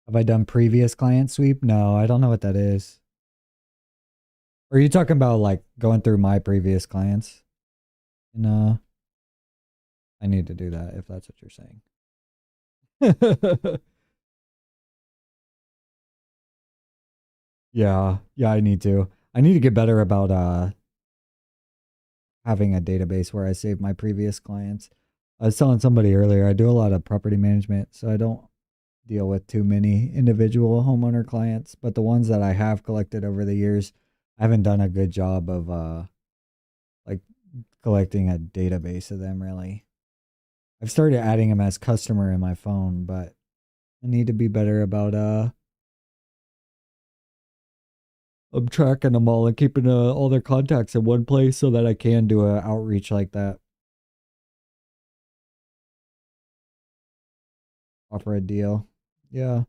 Have I done previous client sweep? No, I don't know what that is. Or are you talking about like going through my previous clients? No, I need to do that if that's what you're saying. Yeah, yeah, I need to. I need to get better about having a database where I save my previous clients. I was telling somebody earlier, I do a lot of property management, so I don't deal with too many individual homeowner clients, but the ones that I have collected over the years, I haven't done a good job of like collecting a database of them really. I've started adding them as customer in my phone, but I need to be better about I'm tracking them all and keeping all their contacts in one place so that I can do a outreach like that. Offer a deal. Yeah.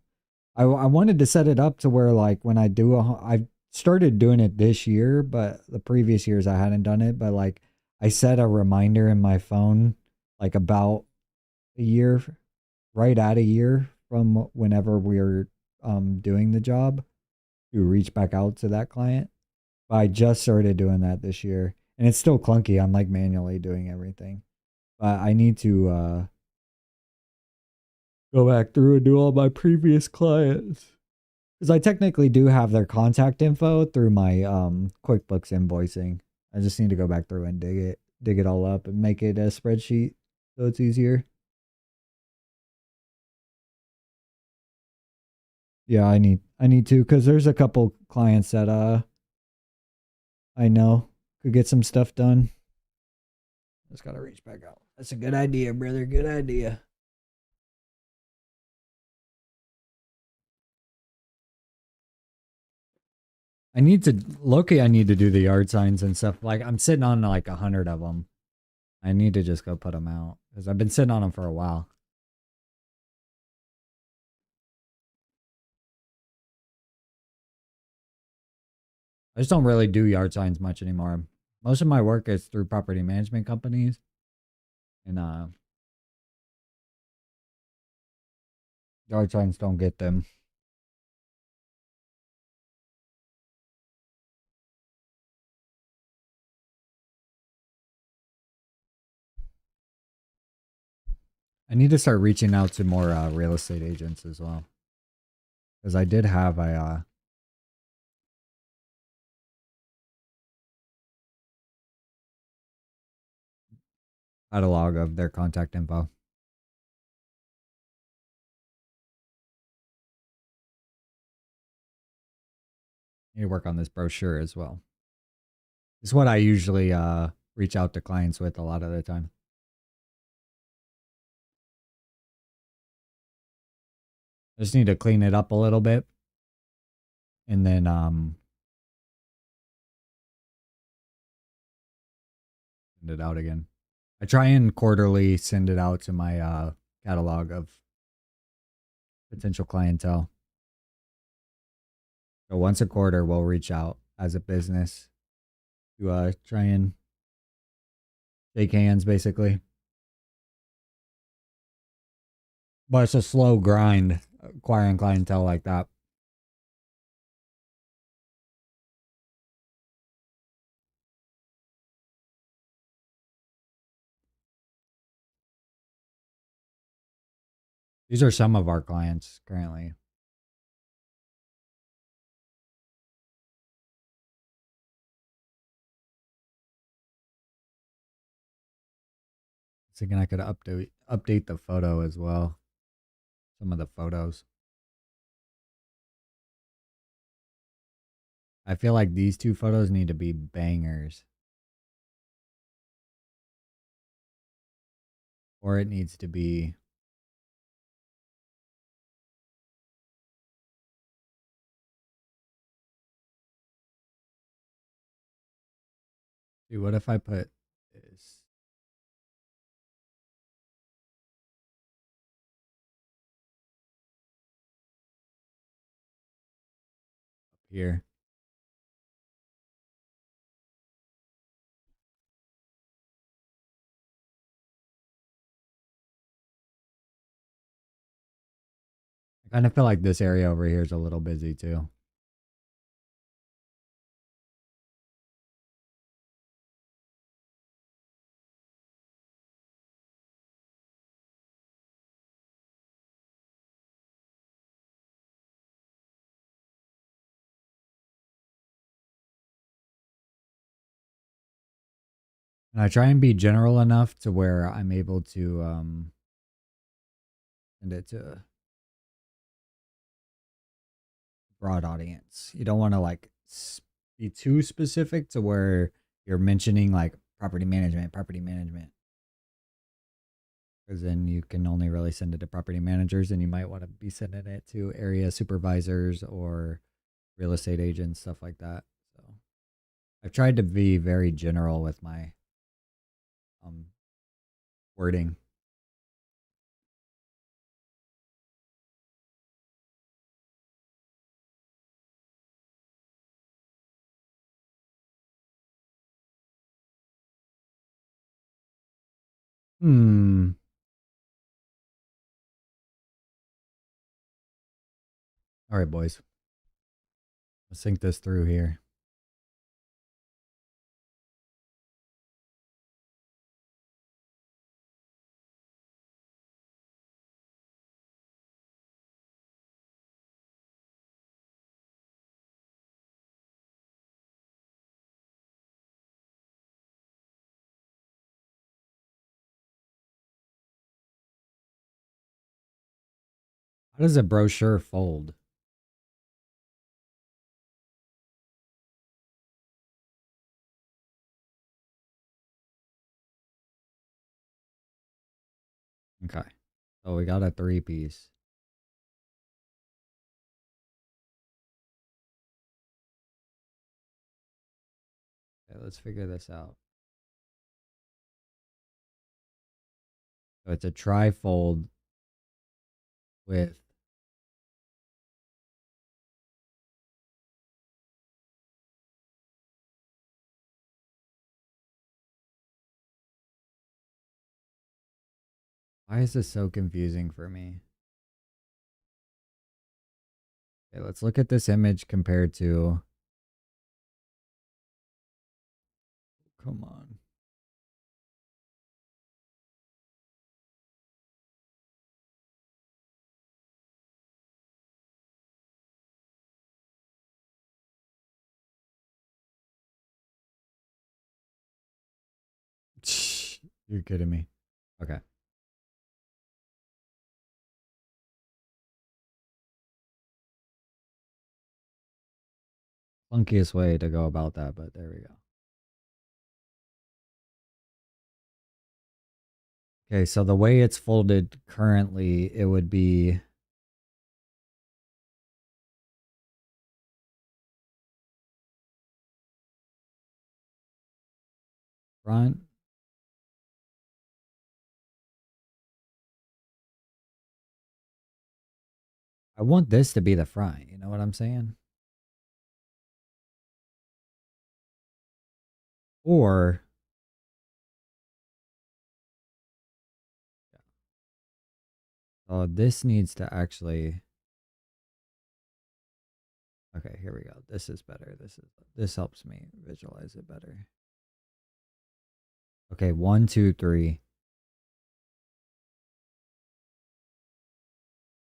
I wanted to set it up to where like when I do I started doing it this year, but the previous years I hadn't done it. But like I set a reminder in my phone like about a year, right at a year from whenever we were doing the job to reach back out to that client. But I just started doing that this year, and it's still clunky. I'm like manually doing everything, but I need to go back through and do all my previous clients. Because I technically do have their contact info through my QuickBooks invoicing. I just need to go back through and dig it all up and make it a spreadsheet so it's easier. Yeah, I need to because there's a couple clients that I know could get some stuff done. Just gotta reach back out. That's a good idea, brother. Good idea. I need to Loki. I need to do the yard signs and stuff. Like I'm sitting on like 100 of them. I need to just go put them out because I've been sitting on them for a while. I just don't really do yard signs much anymore. Most of my work is through property management companies, and Dollar signs don't get them. I need to start reaching out to more real estate agents as well. Because I did have a catalog of their contact info. I need to work on this brochure as well. It's what I usually reach out to clients with a lot of the time. I just need to clean it up a little bit and then send it out again. I try and quarterly send it out to my catalog of potential clientele. So once a quarter, we'll reach out as a business to try and shake hands, basically. But it's a slow grind acquiring clientele like that. These are some of our clients currently. Thinking I could update the photo as well. Some of the photos. I feel like these two photos need to be bangers. Or it needs to be dude, what if I put this up here? I kind of feel like this area over here is a little busy too. And I try and be general enough to where I'm able to send it to a broad audience. You don't want to like be too specific to where you're mentioning like property management. Because then you can only really send it to property managers, and you might want to be sending it to area supervisors or real estate agents, stuff like that. So I've tried to be very general with my um, wording. Hmm. All right, boys. Let's think this through here. How does a brochure fold? Okay. So we got a three piece. Okay, let's figure this out. So it's a trifold with why is this so confusing for me? Okay, let's look at this image compared to, come on. You're kidding me. Okay. Funkiest way to go about that, but there we go. Okay, so the way it's folded currently, it would be front. I want this to be the front. You know what I'm saying? Or, oh, this needs to actually. Okay, here we go. This is better. This helps me visualize it better. Okay, 1, 2, 3.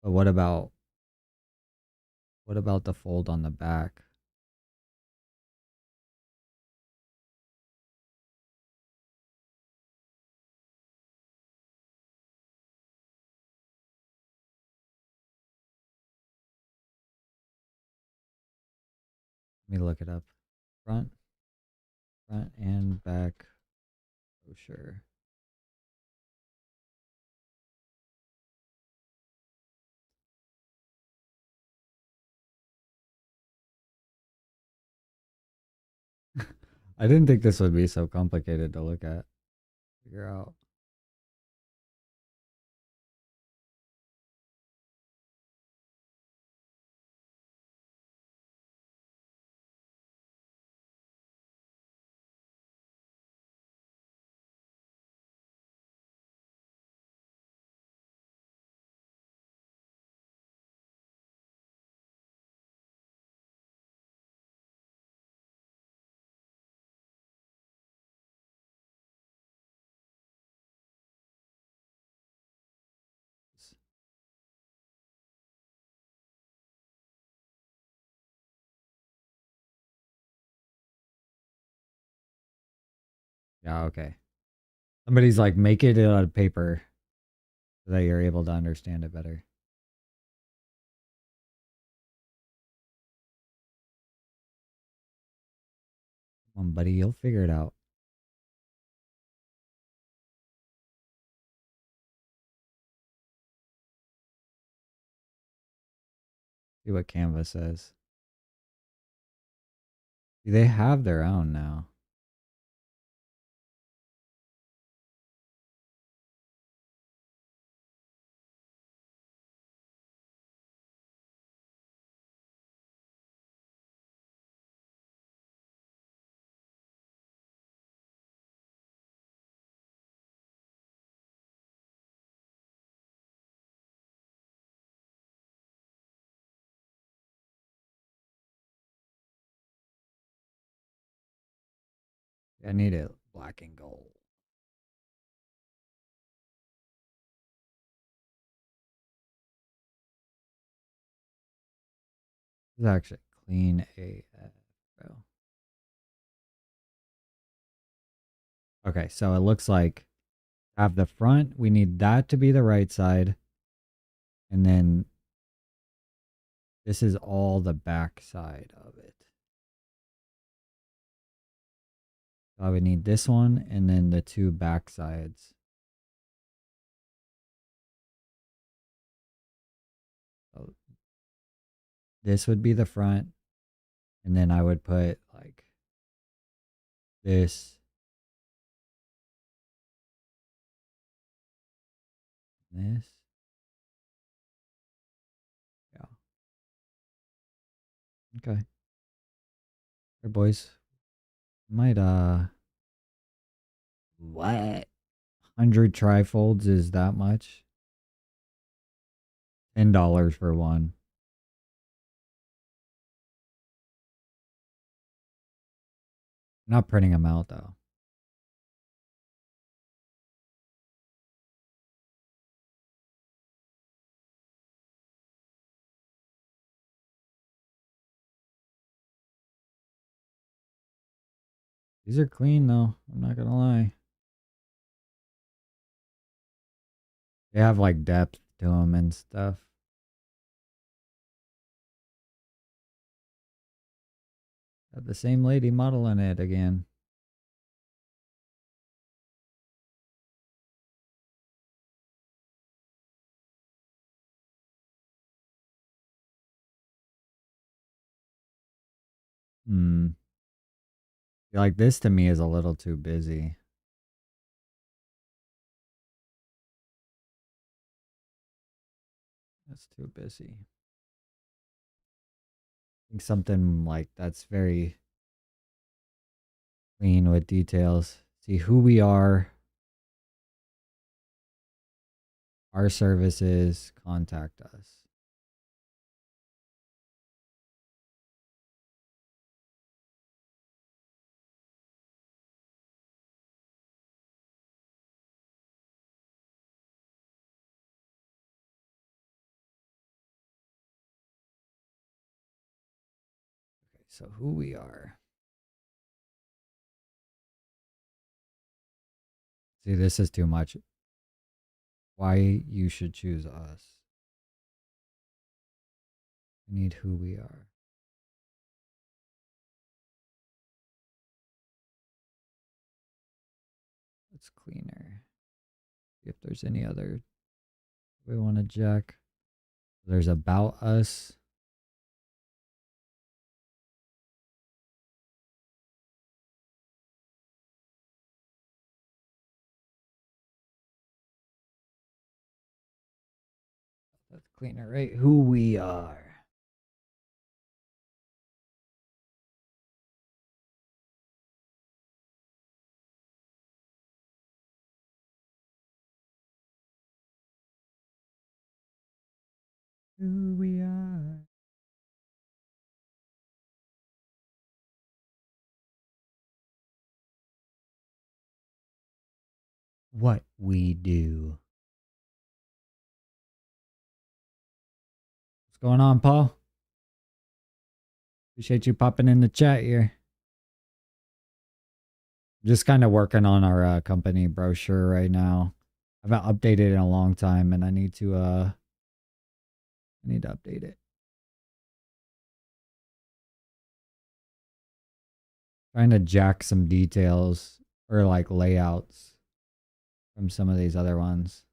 But what about the fold on the back? Let me look it up. Front, front and back brochure. I didn't think this would be so complicated to look at, figure out. Yeah, okay. Somebody's like, make it out of paper so that you're able to understand it better. Come on, buddy, you'll figure it out. See what Canva says. They have their own now. I need it black and gold. It's actually clean AF, bro. Okay, so it looks like have the front. We need that to be the right side. And then this is all the back side of it. So I would need this one and then the two back sides. So this would be the front. And then I would put like this, this. Yeah. Okay. Hey boys. Might what? 100 trifolds is that much? $10 for one. not printing them out though. These are clean though. I'm not gonna lie. They have like depth to them and stuff. Got the same lady modeling it again. Like this to me is a little too busy. That's too busy. I think something like that's very clean with details. See who we are, our services, contact us. Okay, so who we are. See, this is too much. Why you should choose us. I need who we are. It's cleaner. See if there's any other we want to check. There's about us. That's cleaner, right? Who we are. Who we are. What we do. What's going on, Paul? Appreciate you popping in the chat here. Just kind of working on our company brochure right now. I haven't updated it in a long time, and I need to update it. Trying to jack some details or like layouts from some of these other ones.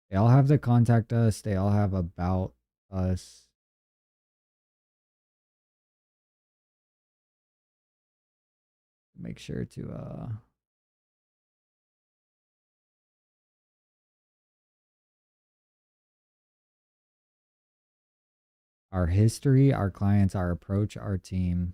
They all have the contact us. They all have about us. Make sure to our history, our clients, our approach, our team.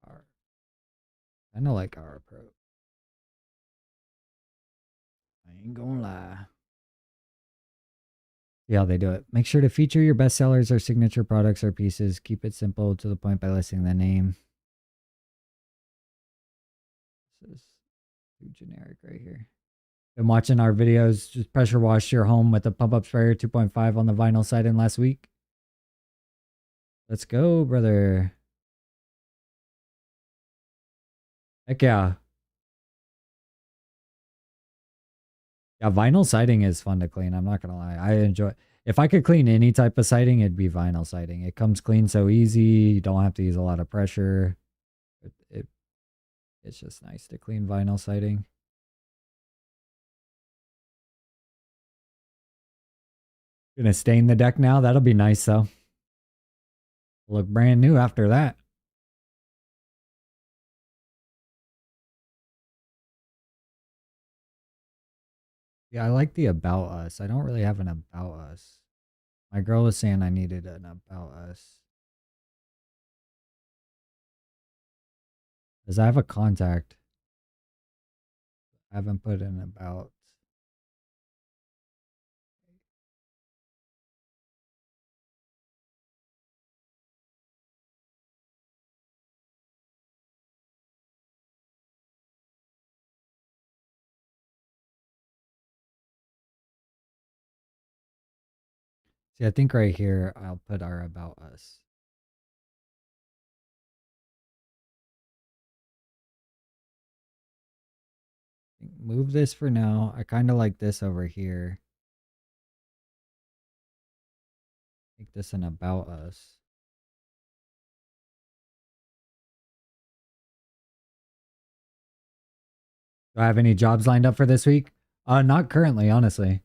Our kind of like our approach. I ain't gonna lie. Yeah, they do it. Make sure to feature your best sellers or signature products or pieces. Keep it simple to the point by listing the name. This is too generic right here. Been watching our videos. Just pressure wash your home with a pump up sprayer 2.5 on the vinyl siding last week. Let's go, brother. Heck yeah. Yeah, vinyl siding is fun to clean. I'm not going to lie. I enjoy it. If I could clean any type of siding, it'd be vinyl siding. It comes clean so easy. You don't have to use a lot of pressure. It's just nice to clean vinyl siding. Gonna stain the deck now. That'll be nice though. Look brand new after that. Yeah, I like the about us. I don't really have an about us. My girl was saying I needed an about us. Because I have a contact. I haven't put in about. See, I think right here I'll put our about us. Move this for now. I kind of like this over here. Make this an about us. Do I have any jobs lined up for this week? Not currently, honestly.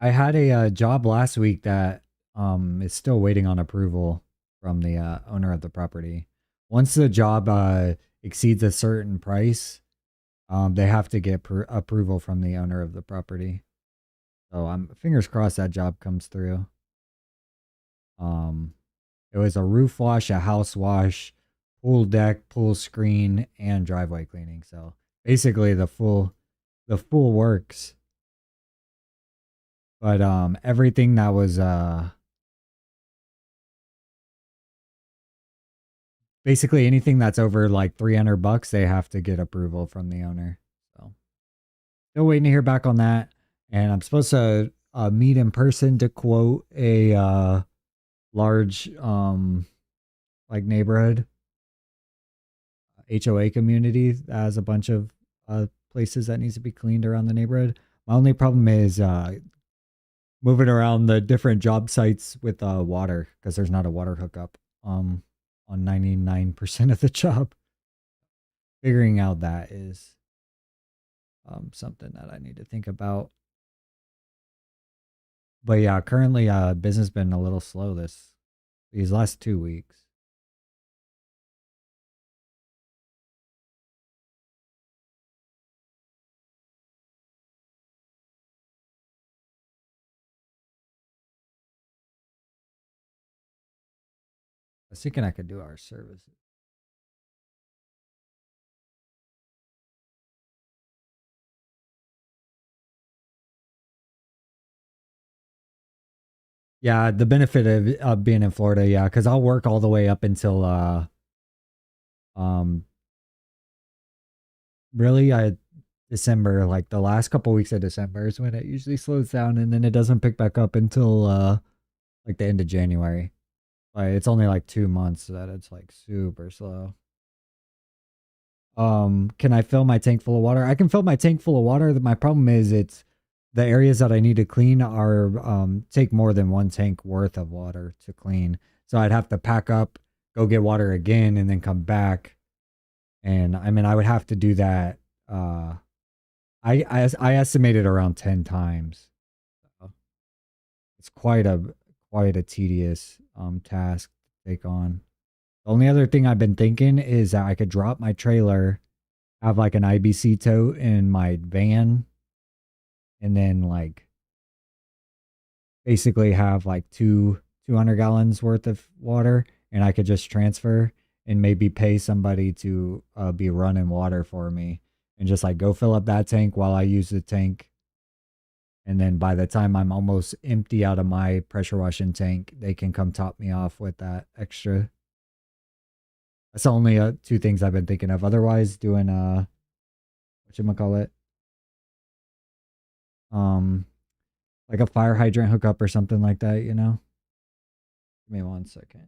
I had a job last week that is still waiting on approval from the owner of the property. Once the job exceeds a certain price, they have to get approval from the owner of the property. So I'm fingers crossed that job comes through. Um, it was a roof wash, a house wash, pool deck, pool screen, and driveway cleaning. So basically the full works. But everything that was basically anything that's over like 300 bucks, they have to get approval from the owner. So still waiting to hear back on that. And I'm supposed to meet in person to quote a large like neighborhood HOA community that has a bunch of places that needs to be cleaned around the neighborhood. My only problem is moving around the different job sites with water because there's not a water hookup on 99% of the job. Figuring out that is something that I need to think about. But yeah, currently business been a little slow these last 2 weeks. I was thinking I could do our services. Yeah, the benefit of being in Florida, yeah, because I'll work all the way up until um really I December, like the last couple weeks of December is when it usually slows down, and then it doesn't pick back up until like the end of January. Like it's only like 2 months that it's like super slow. Can I fill my tank full of water? I can fill my tank full of water. My problem is it's the areas that I need to clean are take more than one tank worth of water to clean. So I'd have to pack up, go get water again, and then come back. And I mean, I would have to do that. I estimated around 10 times. So it's quite a tedious task to take on. The only other thing I've been thinking is that I could drop my trailer, have like an IBC tote in my van, and then like basically have like 200 gallons worth of water, and I could just transfer and maybe pay somebody to be running water for me and just like go fill up that tank while I use the tank. And then by the time I'm almost empty out of my pressure washing tank, they can come top me off with that extra. That's the only two things I've been thinking of. Otherwise, doing what you call it, um, like a fire hydrant hookup or something like that. Give me 1 second.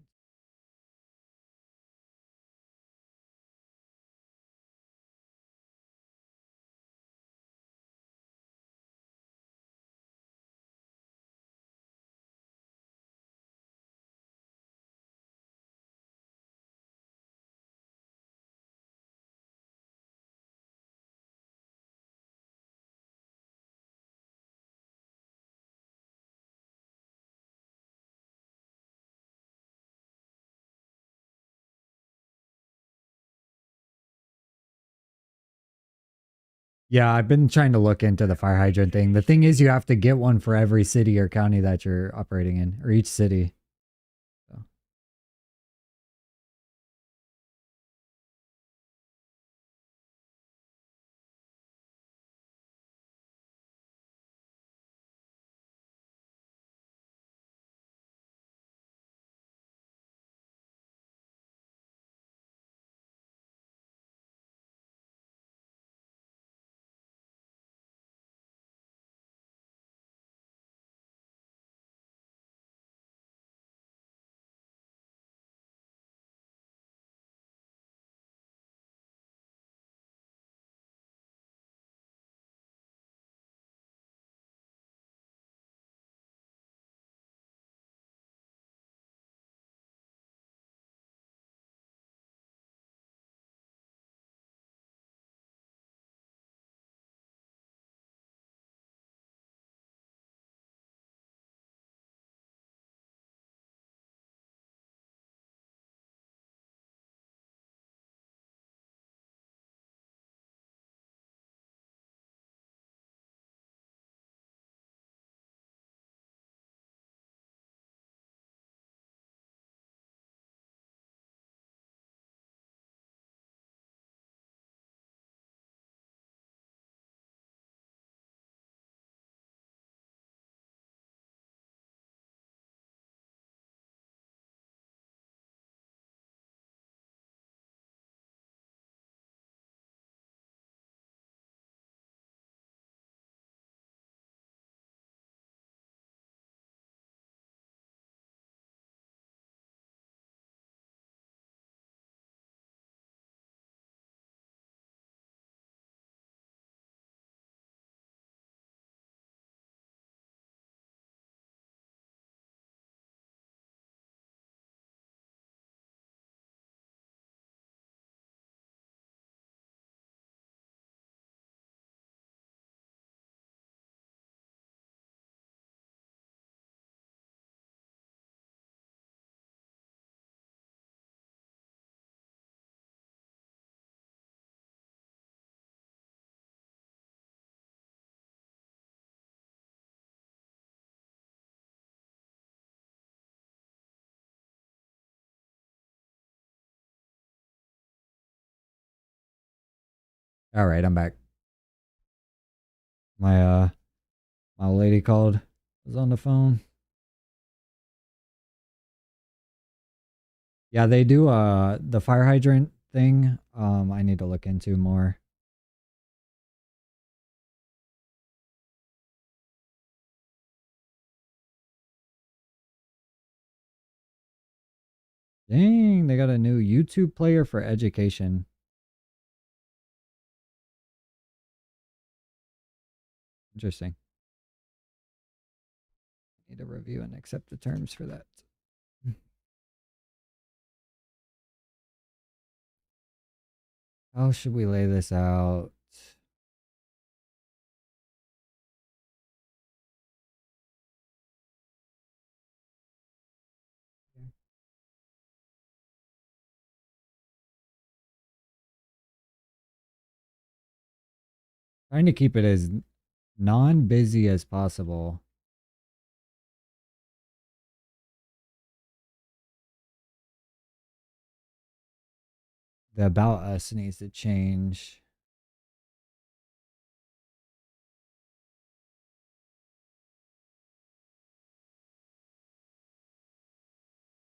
Yeah, I've been trying to look into the fire hydrant thing. The thing is, you have to get one for every city or county that you're operating in, or each city. So. All right, I'm back. My my lady called. Was on the phone. Yeah, they do the fire hydrant thing. I need to look into more. Dang, they got a new YouTube player for education. Interesting. Need to review and accept the terms for that. How should we lay this out? Trying to keep it as non-busy as possible. The about us needs to change.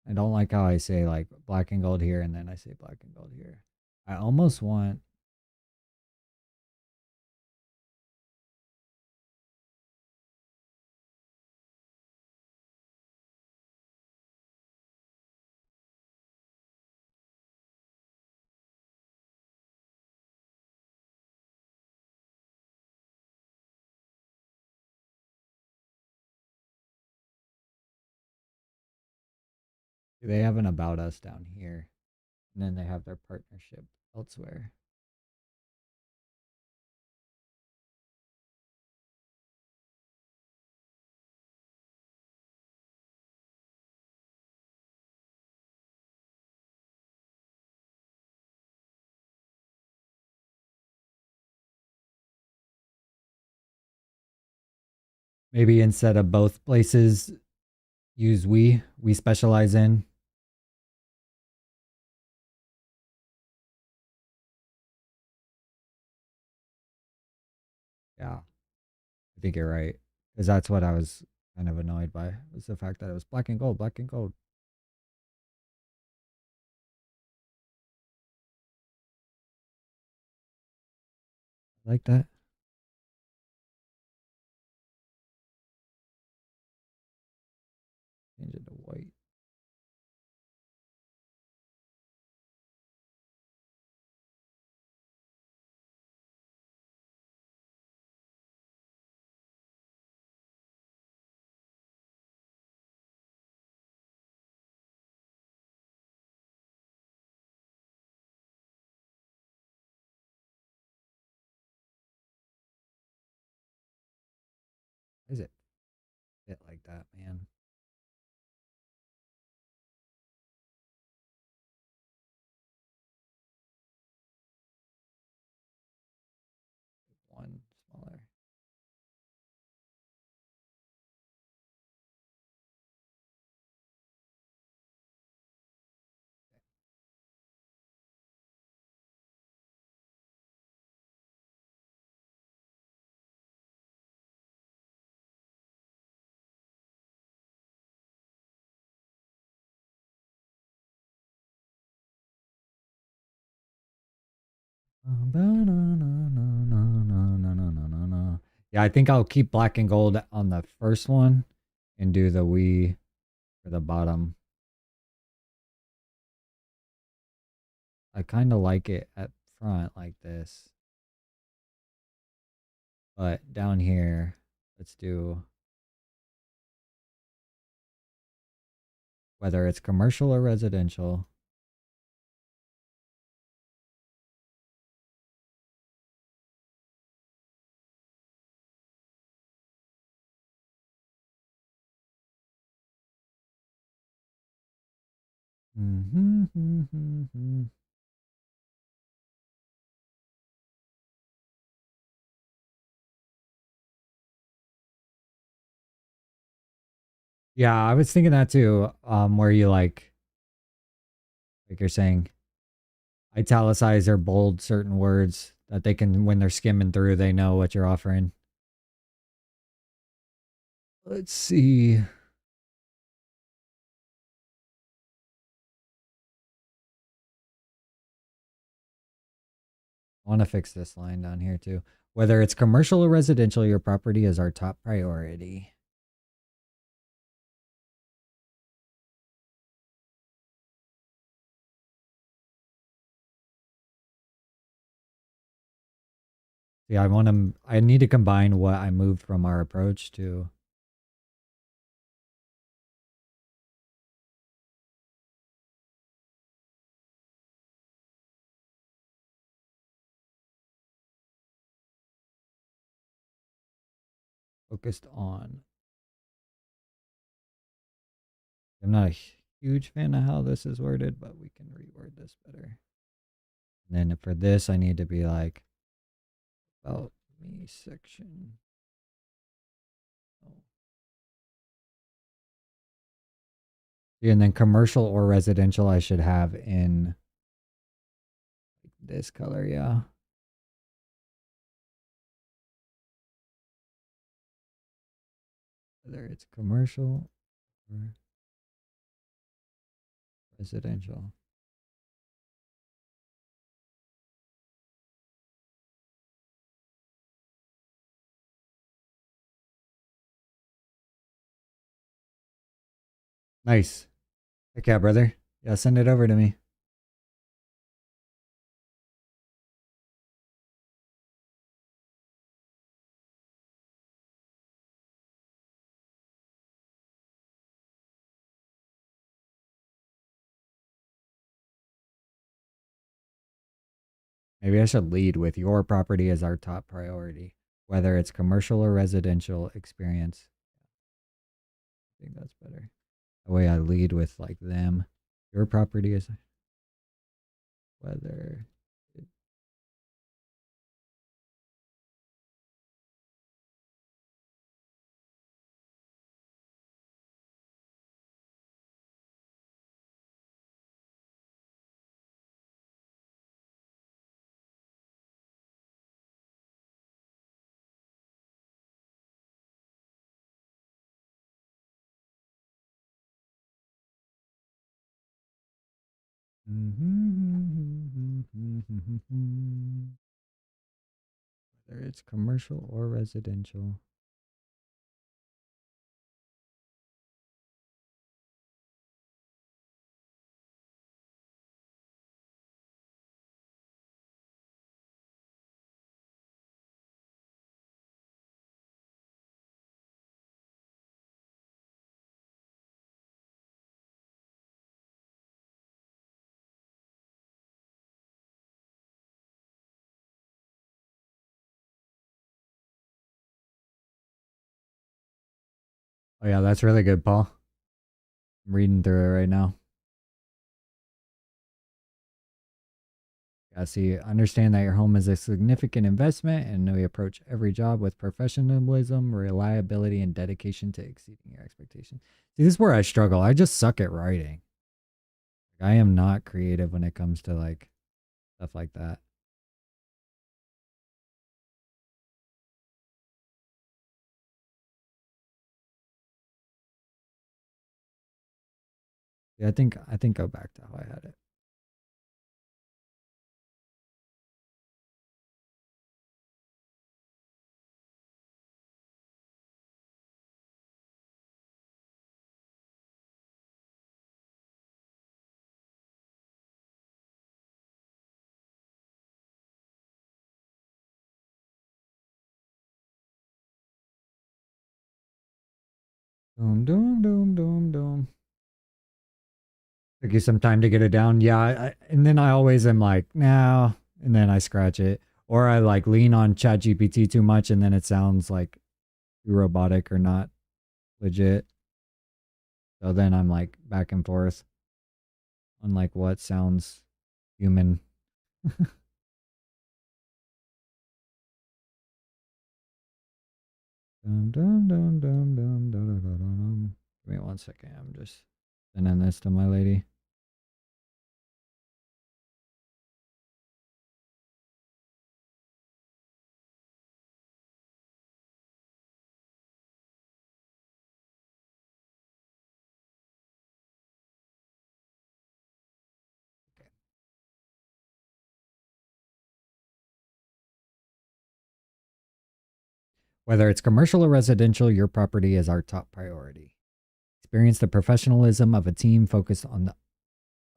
I don't like how I say like black and gold here and then I say black and gold here. I almost want they have an about us down here and then they have their partnership elsewhere. Maybe instead of both places, use we specialize in. Yeah, I think you're right. Because that's what I was kind of annoyed by, was the fact that it was black and gold, black and gold. Like that. Change it to white. Is it fit like that, man? One smaller. Yeah, I think I'll keep black and gold on the first one and do the we for the bottom. I kind of like it at front like this. But down here, let's do whether it's commercial or residential. Yeah, I was thinking that too. Where you like you're saying, italicize or bold certain words that they can, when they're skimming through, they know what you're offering. Let's see. I want to fix this line down here too. Whether it's commercial or residential, your property is our top priority. Yeah, I need to combine what I moved from our approach to. Focused on. I'm not a huge fan of how this is worded, but we can reword this better. And then for this, I need to be like, about me section. Oh. Yeah, and then commercial or residential, I should have in this color. Yeah. Whether it's commercial or residential. Nice. Heck yeah, brother. Yeah, send it over to me. Maybe I should lead with your property as our top priority, whether it's commercial or residential experience. I think that's better. The way I lead with like them. Your property is whether it, Whether it's commercial or residential. Oh yeah, that's really good, Paul. I'm reading through it right now. Yeah, see, understand that your home is a significant investment and we approach every job with professionalism, reliability, and dedication to exceeding your expectations. See, this is where I struggle. I just suck at writing. I am not creative when it comes to like stuff like that. Yeah, I think go back to how I had it. Doom, doom, doom, doom, doom. Took you some time to get it down. Yeah, and then I always am like, nah, and then I scratch it. Or I like lean on ChatGPT too much and then it sounds like too robotic or not legit. So then I'm like back and forth on like what sounds human. Dum, dum, dum, dum, dum, dum, dum, dum, dum. Give me 1 second. I'm just sending this to my lady. Whether it's commercial or residential, your property is our top priority. Experience the professionalism of a team focused on the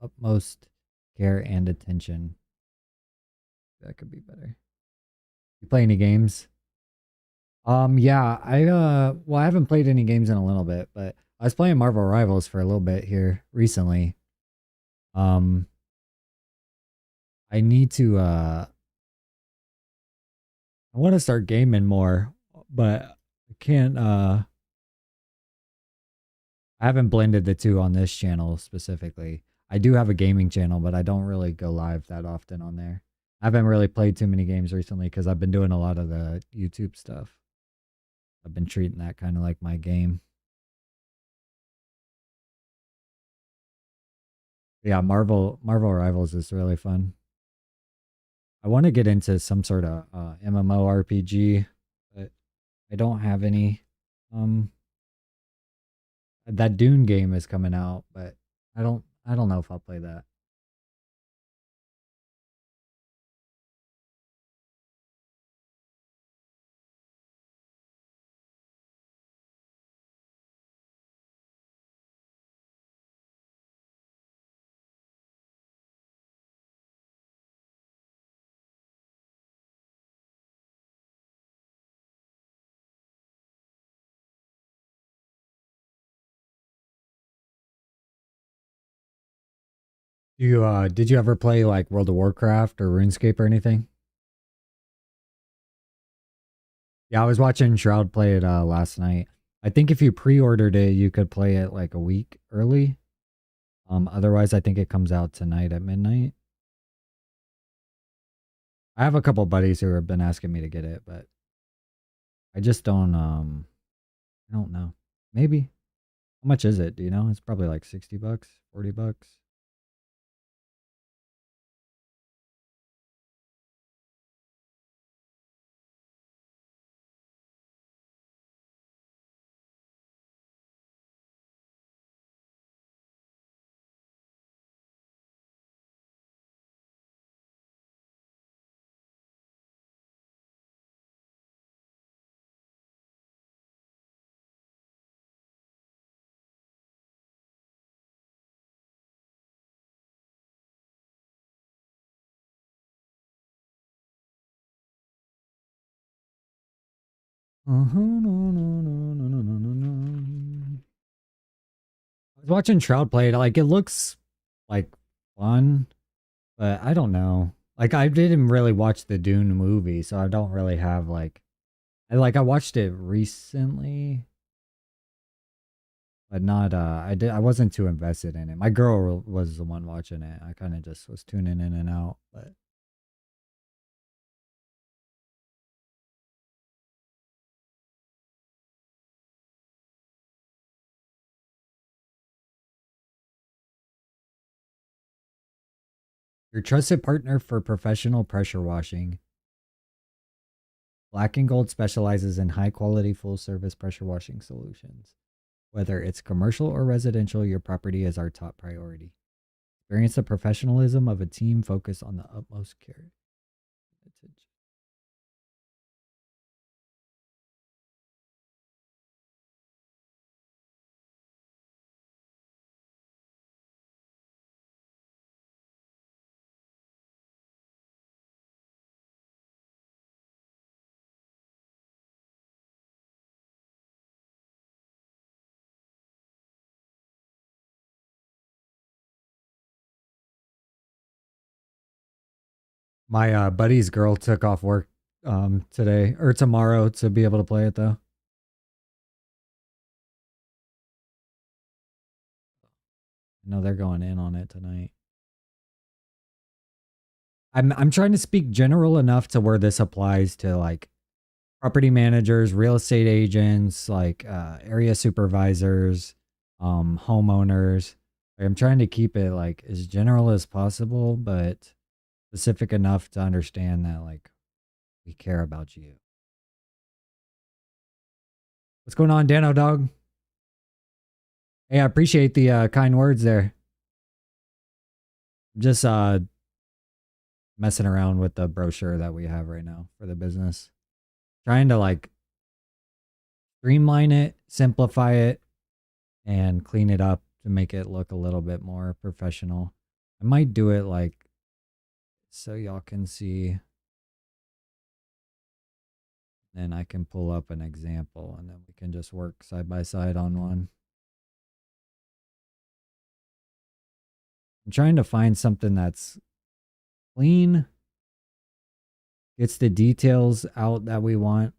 utmost care and attention. That could be better. You play any games? Yeah, I haven't played any games in a little bit, but I was playing Marvel Rivals for a little bit here recently. Um, I need to I want to start gaming more, but I can't I haven't blended the two on this channel specifically. I do have a gaming channel, but I don't really go live that often on there. I haven't really played too many games recently because I've been doing a lot of the YouTube stuff. I've been treating that kind of like my game. Yeah, Marvel Rivals is really fun. I want to get into some sort of MMORPG, but I don't have any. Um, that Dune game is coming out, but I don't know if I'll play that. You did you ever play like World of Warcraft or RuneScape or anything? Yeah, I was watching Shroud play it last night. I think if you pre-ordered it, you could play it like a week early. Otherwise I think it comes out tonight at midnight. I have a couple buddies who have been asking me to get it, but I just I don't know. Maybe. How much is it? Do you know? It's probably like 60 bucks, 40 bucks. No, no, no, no, no, no, no. I was watching Shroud play it. Like, it looks like fun, but I don't know. Like, I didn't really watch the Dune movie, so I don't really have like. I watched it recently, but not. I wasn't too invested in it. My girl was the one watching it. I kind of just was tuning in and out. But your trusted partner for professional pressure washing. Black and Gold specializes in high quality full service pressure washing solutions. Whether it's commercial or residential, your property is our top priority. Experience the professionalism of a team focused on the utmost care. My buddy's girl took off work today or tomorrow to be able to play it though. I know they're going in on it tonight. I'm trying to speak general enough to where this applies to like property managers, real estate agents, like area supervisors, homeowners. Like, I'm trying to keep it like as general as possible, but specific enough to understand that like we care about you. What's going on, Dano dog? Hey, I appreciate the kind words there. I'm just messing around with the brochure that we have right now for the business. Trying to like streamline it, simplify it, and clean it up to make it look a little bit more professional. I might do it like so y'all can see. Then I can pull up an example and then we can just work side by side on one. I'm trying to find something that's clean, gets the details out that we want,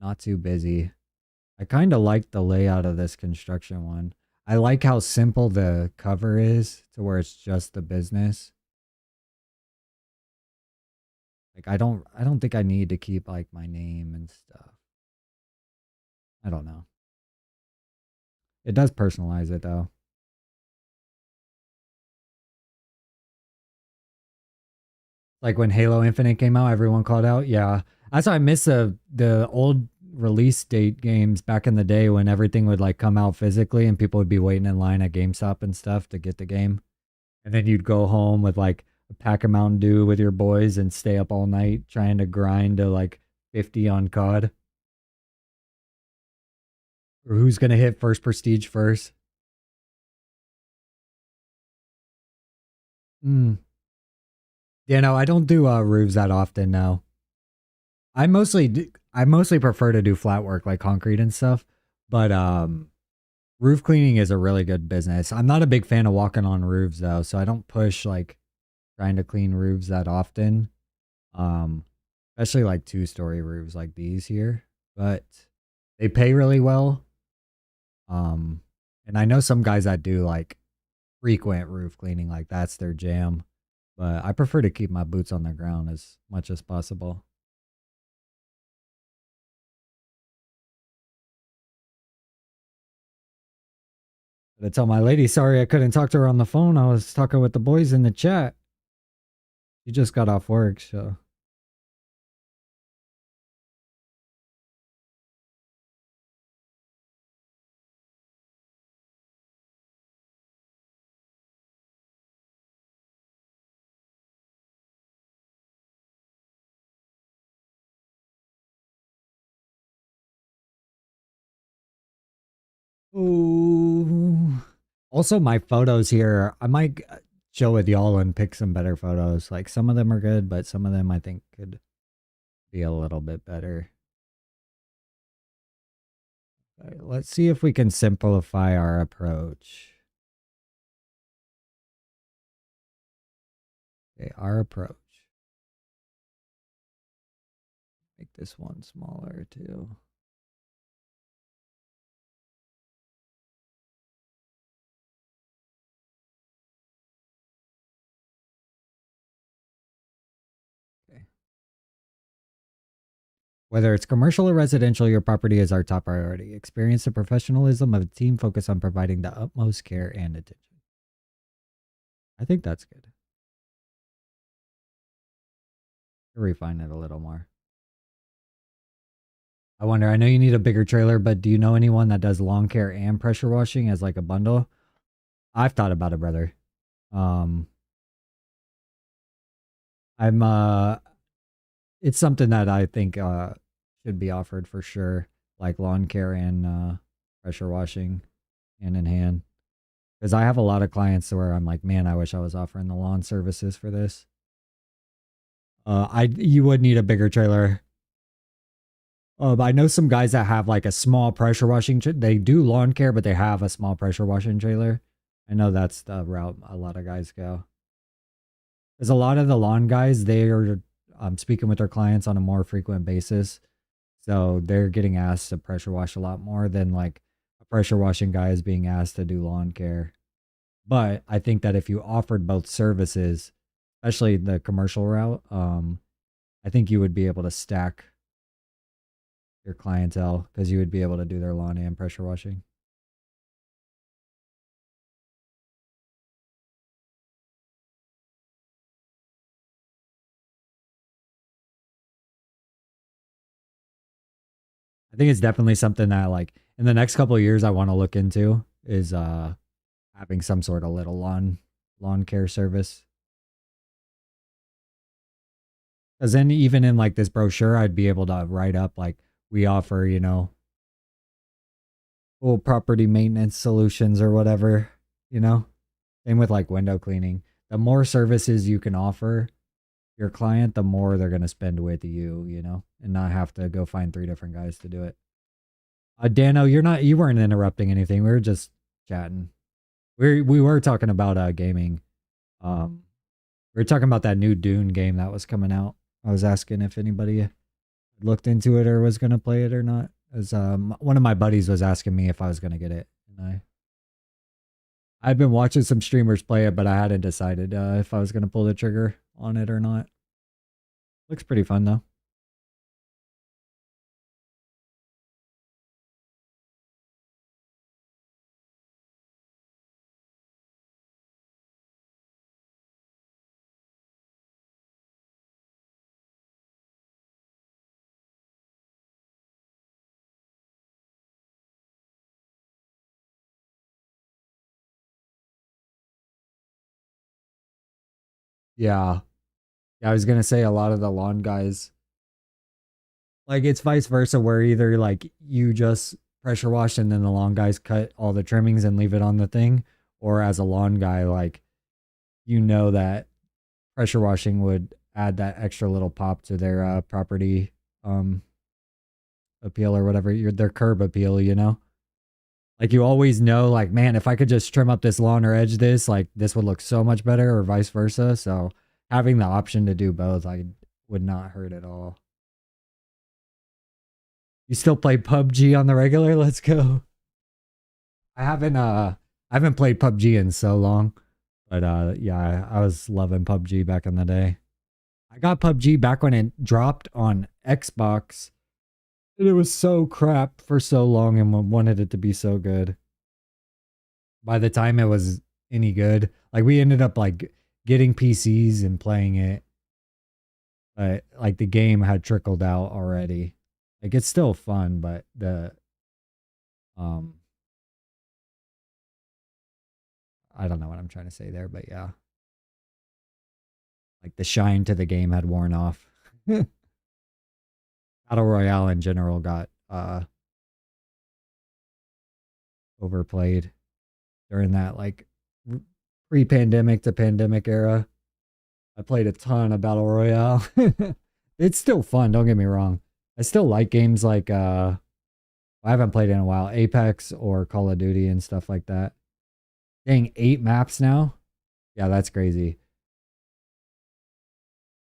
not too busy. I kind of like the layout of this construction one. I like how simple the cover is to where it's just the business. Like I don't think I need to keep like my name and stuff. I don't know. It does personalize it though. Like when Halo Infinite came out, everyone called out. Yeah, that's why I miss the old release date games back in the day when everything would like come out physically and people would be waiting in line at GameStop and stuff to get the game. And then you'd go home with like a pack of Mountain Dew with your boys and stay up all night trying to grind to like 50 on COD. Or who's gonna hit first prestige first? Mm. Yeah, no, I don't do roofs that often now. I mostly prefer to do flat work like concrete and stuff. But roof cleaning is a really good business. I'm not a big fan of walking on roofs though, so I don't push like trying to clean roofs that often. Um Especially like two-story roofs like these here. But they pay really well. Um and I know some guys that do like frequent roof cleaning, like that's their jam. But I prefer to keep my boots on the ground as much as possible. But I tell my lady, sorry I couldn't talk to her on the phone. I was talking with the boys in the chat. She just got off work, so. Ooh. Also, my photos here, I might chill with y'all and pick some better photos. Like some of them are good, but some of them I think could be a little bit better. Okay, let's see if we can simplify our approach. Okay, our approach. Make this one smaller too. Okay. Whether it's commercial or residential, your property is our top priority. Experience the professionalism of a team focused on providing the utmost care and attention. I think that's good. Refine it a little more. I wonder, I know you need a bigger trailer, but do you know anyone that does lawn care and pressure washing as like a bundle? I've thought about it, brother. Um, I'm it's something that I think should be offered for sure, like lawn care and pressure washing hand in hand. Because I have a lot of clients where I'm like, man, I wish I was offering the lawn services for this. You would need a bigger trailer. I know some guys that have like a small pressure washing. They do lawn care, but they have a small pressure washing trailer. I know that's the route a lot of guys go. Because a lot of the lawn guys, they are speaking with their clients on a more frequent basis, so they're getting asked to pressure wash a lot more than like a pressure washing guy is being asked to do lawn care. But I think that if you offered both services, especially the commercial route, I think you would be able to stack your clientele because you would be able to do their lawn and pressure washing. I think it's definitely something that like in the next couple of years I want to look into is having some sort of little lawn care service. Because then even in like this brochure, I'd be able to write up like we offer, full property maintenance solutions or whatever, you know. Same with like window cleaning. The more services you can offer your client, the more they're gonna spend with you, and not have to go find three different guys to do it. Dano, you weren't interrupting anything. We were just chatting. We were talking about gaming. Um, we were talking about that new Dune game that was coming out. I was asking if anybody looked into it or was gonna play it or not. As one of my buddies was asking me if I was gonna get it, and I've been watching some streamers play it, but I hadn't decided if I was gonna pull the trigger on it or not. Looks pretty fun though. Yeah, yeah. I was gonna say a lot of the lawn guys, like it's vice versa, where either like you just pressure wash and then the lawn guys cut all the trimmings and leave it on the thing, or as a lawn guy, like that pressure washing would add that extra little pop to their property um appeal or whatever, their curb appeal, Like you always know, like, man, if I could just trim up this lawn or edge this, like this would look so much better, or vice versa. So having the option to do both, I would not hurt at all. You still play PUBG on the regular? Let's go. I haven't played PUBG in so long. But yeah, I was loving PUBG back in the day. I got PUBG back when it dropped on Xbox. And it was so crap for so long and wanted it to be so good. By the time it was any good, like we ended up like getting PCs and playing it, but like the game had trickled out already. Like it's still fun, but the um I don't know what I'm trying to say there, but yeah, like the shine to the game had worn off. Battle Royale in general got overplayed during that like pre-pandemic to pandemic era. I played a ton of Battle Royale. It's still fun, don't get me wrong. I still like games like I haven't played in a while, Apex or Call of Duty and stuff like that. Dang, 8 maps now? Yeah, that's crazy.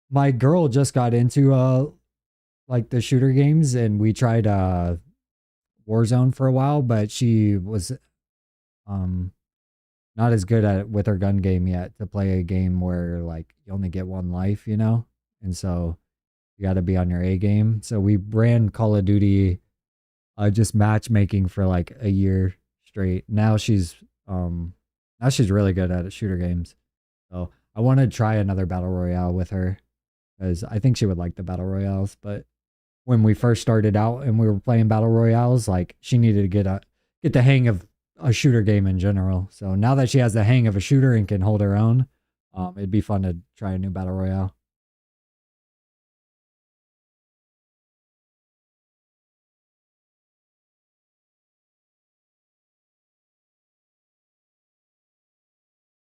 My girl just got into like the shooter games and we tried Warzone for a while, but she was um not as good at with her gun game yet to play a game where like you only get one life, you know? And so you got to be on your A game. So we ran Call of Duty just matchmaking for like a year straight. Now she's really good at shooter games. So I want to try another battle royale with her because I think she would like the battle royales. But when we first started out and we were playing battle royales, like she needed to get the hang of a shooter game in general. So now that she has the hang of a shooter and can hold her own, it'd be fun to try a new battle royale.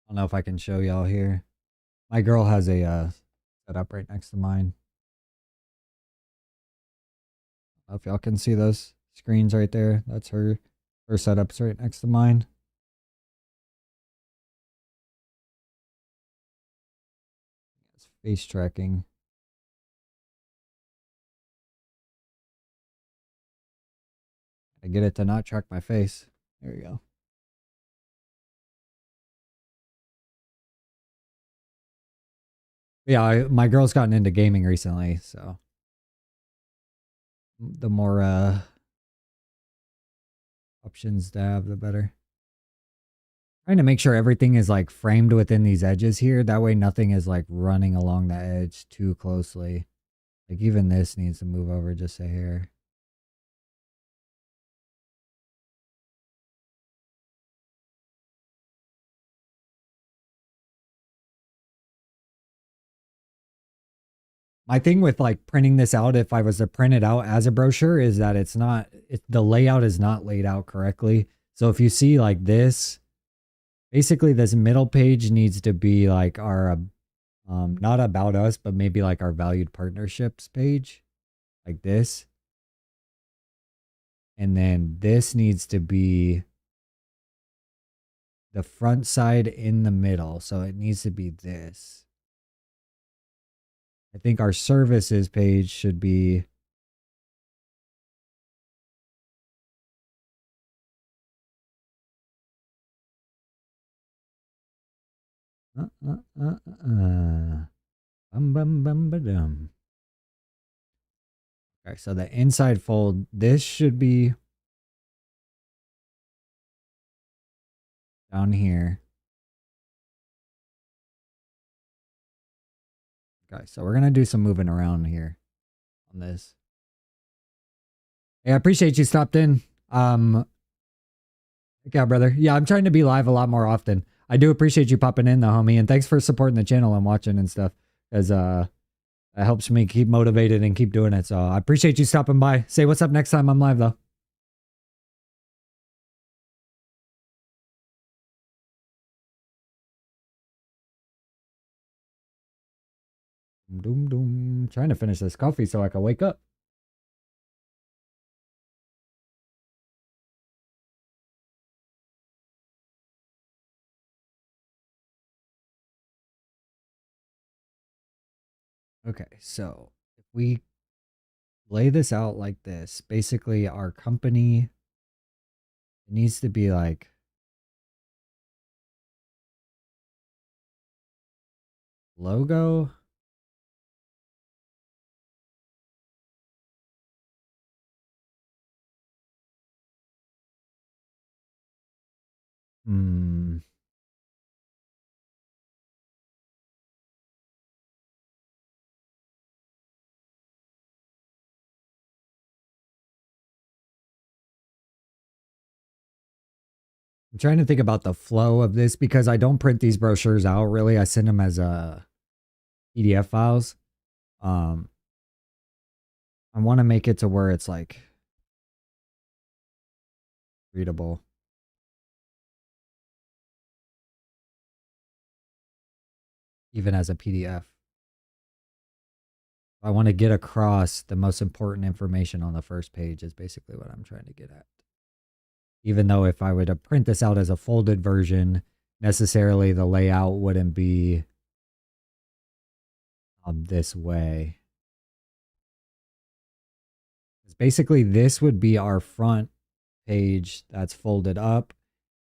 I don't know if I can show y'all here. My girl has a setup right next to mine. If y'all can see those screens right there, that's her setup's right next to mine. It's face tracking. I get it to not track my face. There you go. Yeah, my girl's gotten into gaming recently, so the more options to have, the better. Trying to make sure everything is like framed within these edges here. That way nothing is like running along the edge too closely. Like even this needs to move over just a hair. My thing with like printing this out, if I was to print it out as a brochure, is that the layout is not laid out correctly. So if you see like this, basically this middle page needs to be like our, not about us, but maybe like our valued partnerships page, like this. And then this needs to be the front side in the middle. So it needs to be this. I think our services page should be uh, uh, uh, uh, bum, bum, ba-dum. Okay, so the inside fold, this should be down here. Okay, so we're gonna do some moving around here on this. Hey, I appreciate you stopped in. Yeah, brother. Yeah, I'm trying to be live a lot more often. I do appreciate you popping in though, homie, and thanks for supporting the channel and watching and stuff. As it helps me keep motivated and keep doing it. So I appreciate you stopping by. Say what's up next time I'm live though. Doom doom. Trying to finish this coffee so I can wake up. Okay, so if we lay this out like this, basically our company needs to be like logo. Hmm. I'm trying to think about the flow of this because I don't print these brochures out really. I send them as PDF files. Um, I want to make it to where it's like readable, even as a PDF. I want to get across the most important information on the first page is basically what I'm trying to get at. Even though if I were to print this out as a folded version, necessarily the layout wouldn't be this way. Basically, this would be our front page that's folded up.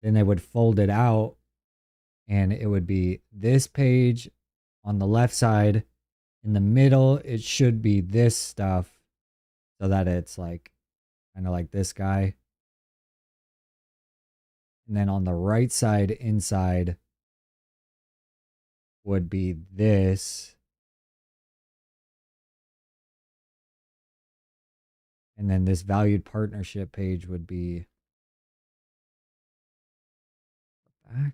Then they would fold it out, and it would be this page on the left side. In the middle, it should be this stuff so that it's like kind of like this guy. And then on the right side inside would be this. And then this valued partnership page would be back.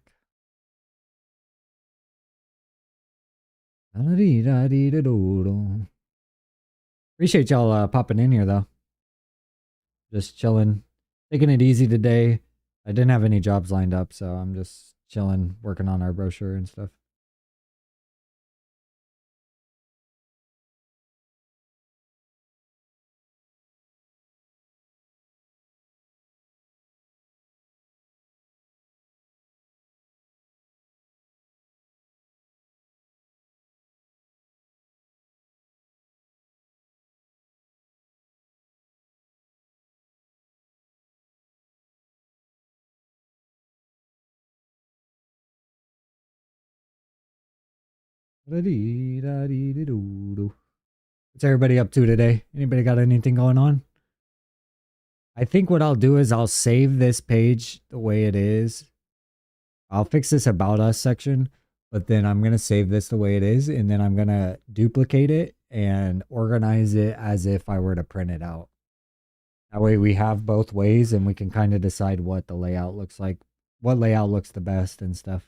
Appreciate y'all popping in here though. Just chilling, taking it easy today. I didn't have any jobs lined up, so I'm just chilling, working on our brochure and stuff. What's everybody up to today? Anybody got anything going on? I think what I'll do is I'll save this page the way it is. I'll fix this about us section, but then I'm going to save this the way it is. And then I'm going to duplicate it and organize it as if I were to print it out. That way we have both ways and we can kind of decide what the layout looks like, what layout looks the best and stuff.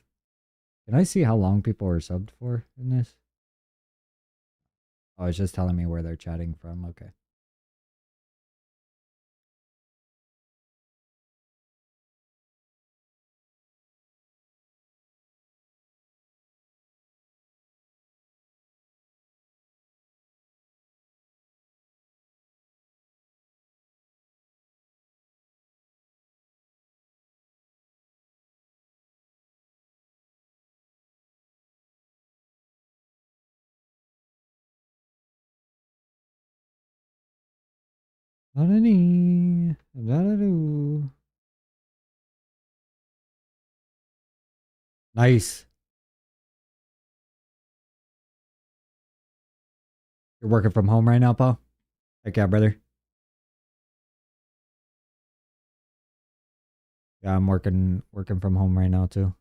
Can I see how long people are subbed for in this? Oh, it's just telling me where they're chatting from. Okay. Nice. You're working from home right now, Paul? Heck yeah, brother. Yeah, I'm working from home right now too.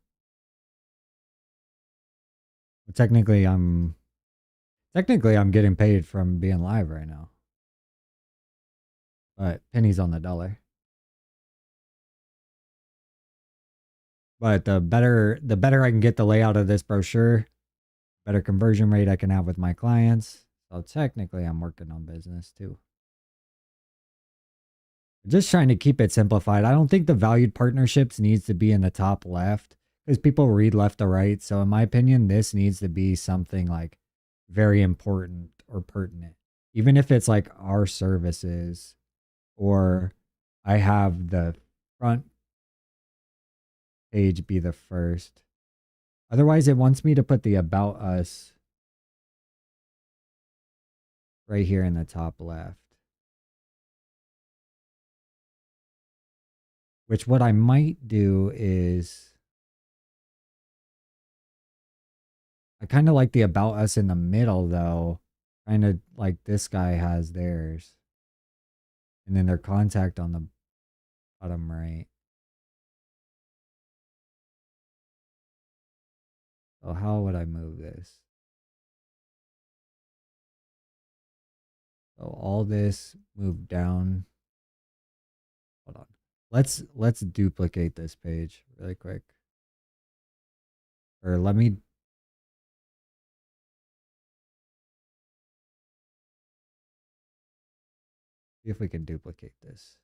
But technically I'm getting paid from being live right now. But pennies on the dollar. But the better I can get the layout of this brochure, better conversion rate I can have with my clients. So technically I'm working on business too. Just trying to keep it simplified. I don't think the valued partnerships needs to be in the top left because people read left to right. So in my opinion, this needs to be something like very important or pertinent. Even if it's like our services or I have the front page be the first. Otherwise, it wants me to put the about us right here in the top left. Which what I might do is I kind of like the about us in the middle though. Kind of like this guy has theirs. And then their contact on the bottom right. So how would I move this? So all this move down. Hold on. Let's duplicate this page really quick. Or let me see if we can duplicate this.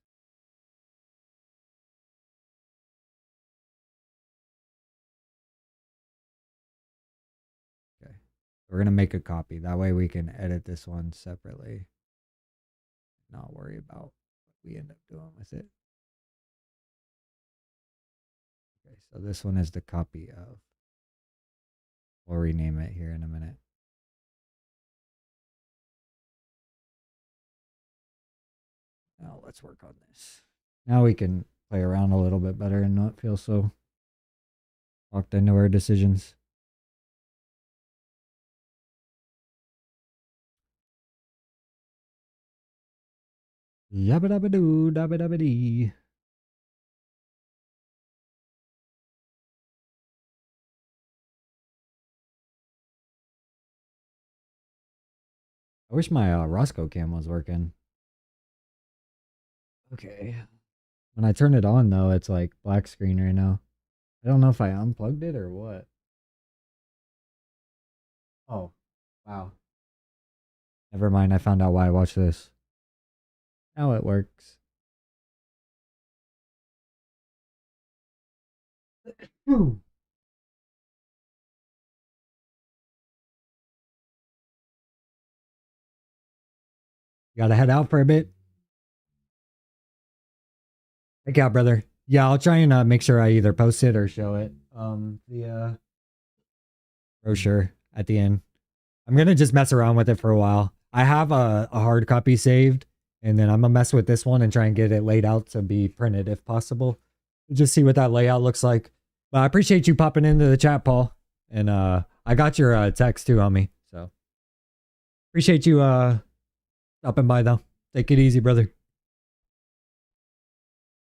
Okay. We're gonna make a copy. That way we can edit this one separately. Not worry about what we end up doing with it. Okay, so this one is the copy of. We'll rename it here in a minute. Now let's work on this. Now we can play around a little bit better and not feel so locked into our decisions. Yabba dabba doo, dabba dabba dee. I wish my Roscoe cam was working. Okay. When I turn it on, though, it's like black screen right now. I don't know if I unplugged it or what. Oh, wow. Never mind. I found out why I watched this. Now it works. You gotta head out for a bit. Heck out, brother. Yeah, I'll try and make sure I either post it or show it. The brochure at the end. I'm gonna just mess around with it for a while. I have a hard copy saved, and then I'm gonna mess with this one and try and get it laid out to be printed if possible. Just see what that layout looks like. But I appreciate you popping into the chat, Paul. And I got your text too, homie. So appreciate you stopping by though. Take it easy, brother.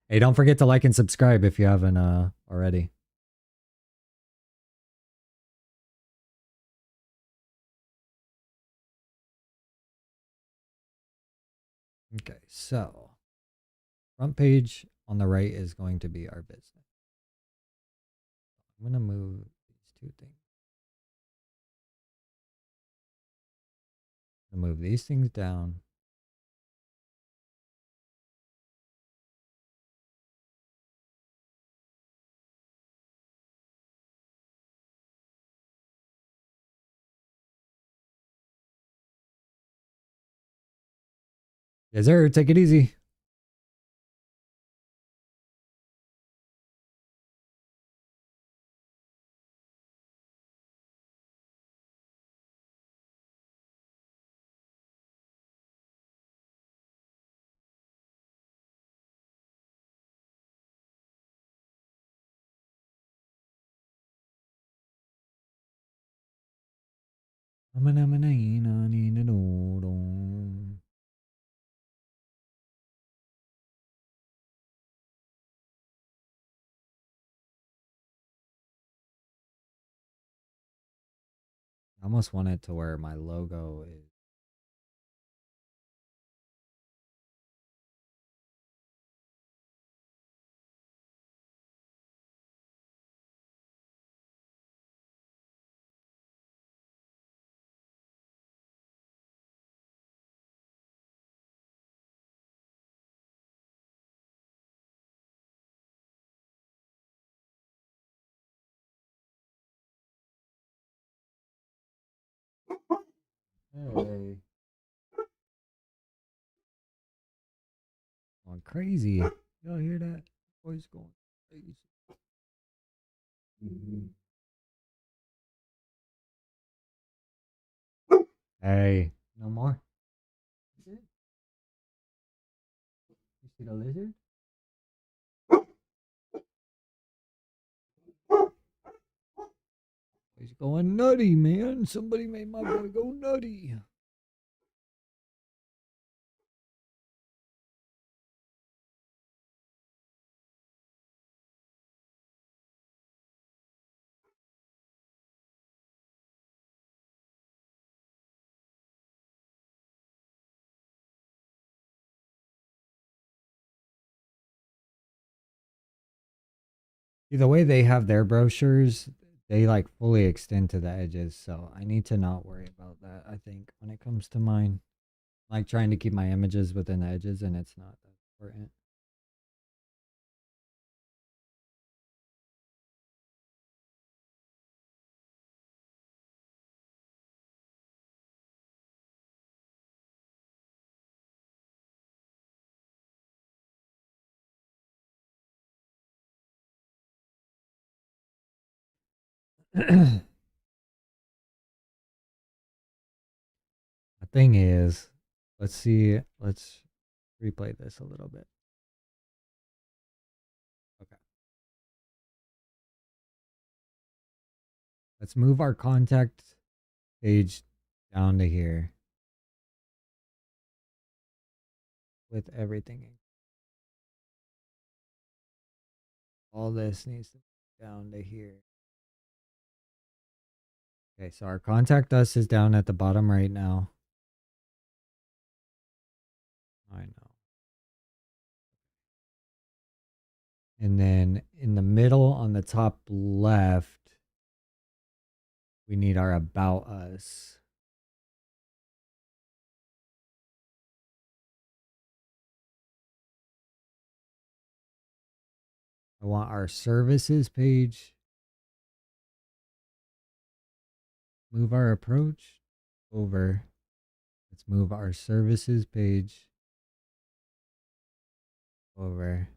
Hey, don't forget to like and subscribe if you haven't already. Okay, so front page on the right is going to be our business. I'm gonna move these two things. I'm gonna move these things down. Yes, sir. Take it easy. I almost want it to where my logo is. Hey. Going crazy. Y'all hear that? Boy's going crazy. Mhm. Hey, no more. You see the lizard? He's going nutty, man. Somebody made my boy go nutty. The way they have their brochures, they like fully extend to the edges. So I need to not worry about that, I think, when it comes to mine. Like trying to keep my images within the edges, and it's not that important. The thing is, let's see, let's replay this a little bit. Okay. Let's move our contact page down to here with everything. All this needs to be down to here. Okay, so our contact us is down at the bottom right now. I know. And then in the middle on the top left, we need our about us. I want our services page. Move our approach over. Let's move our services page over.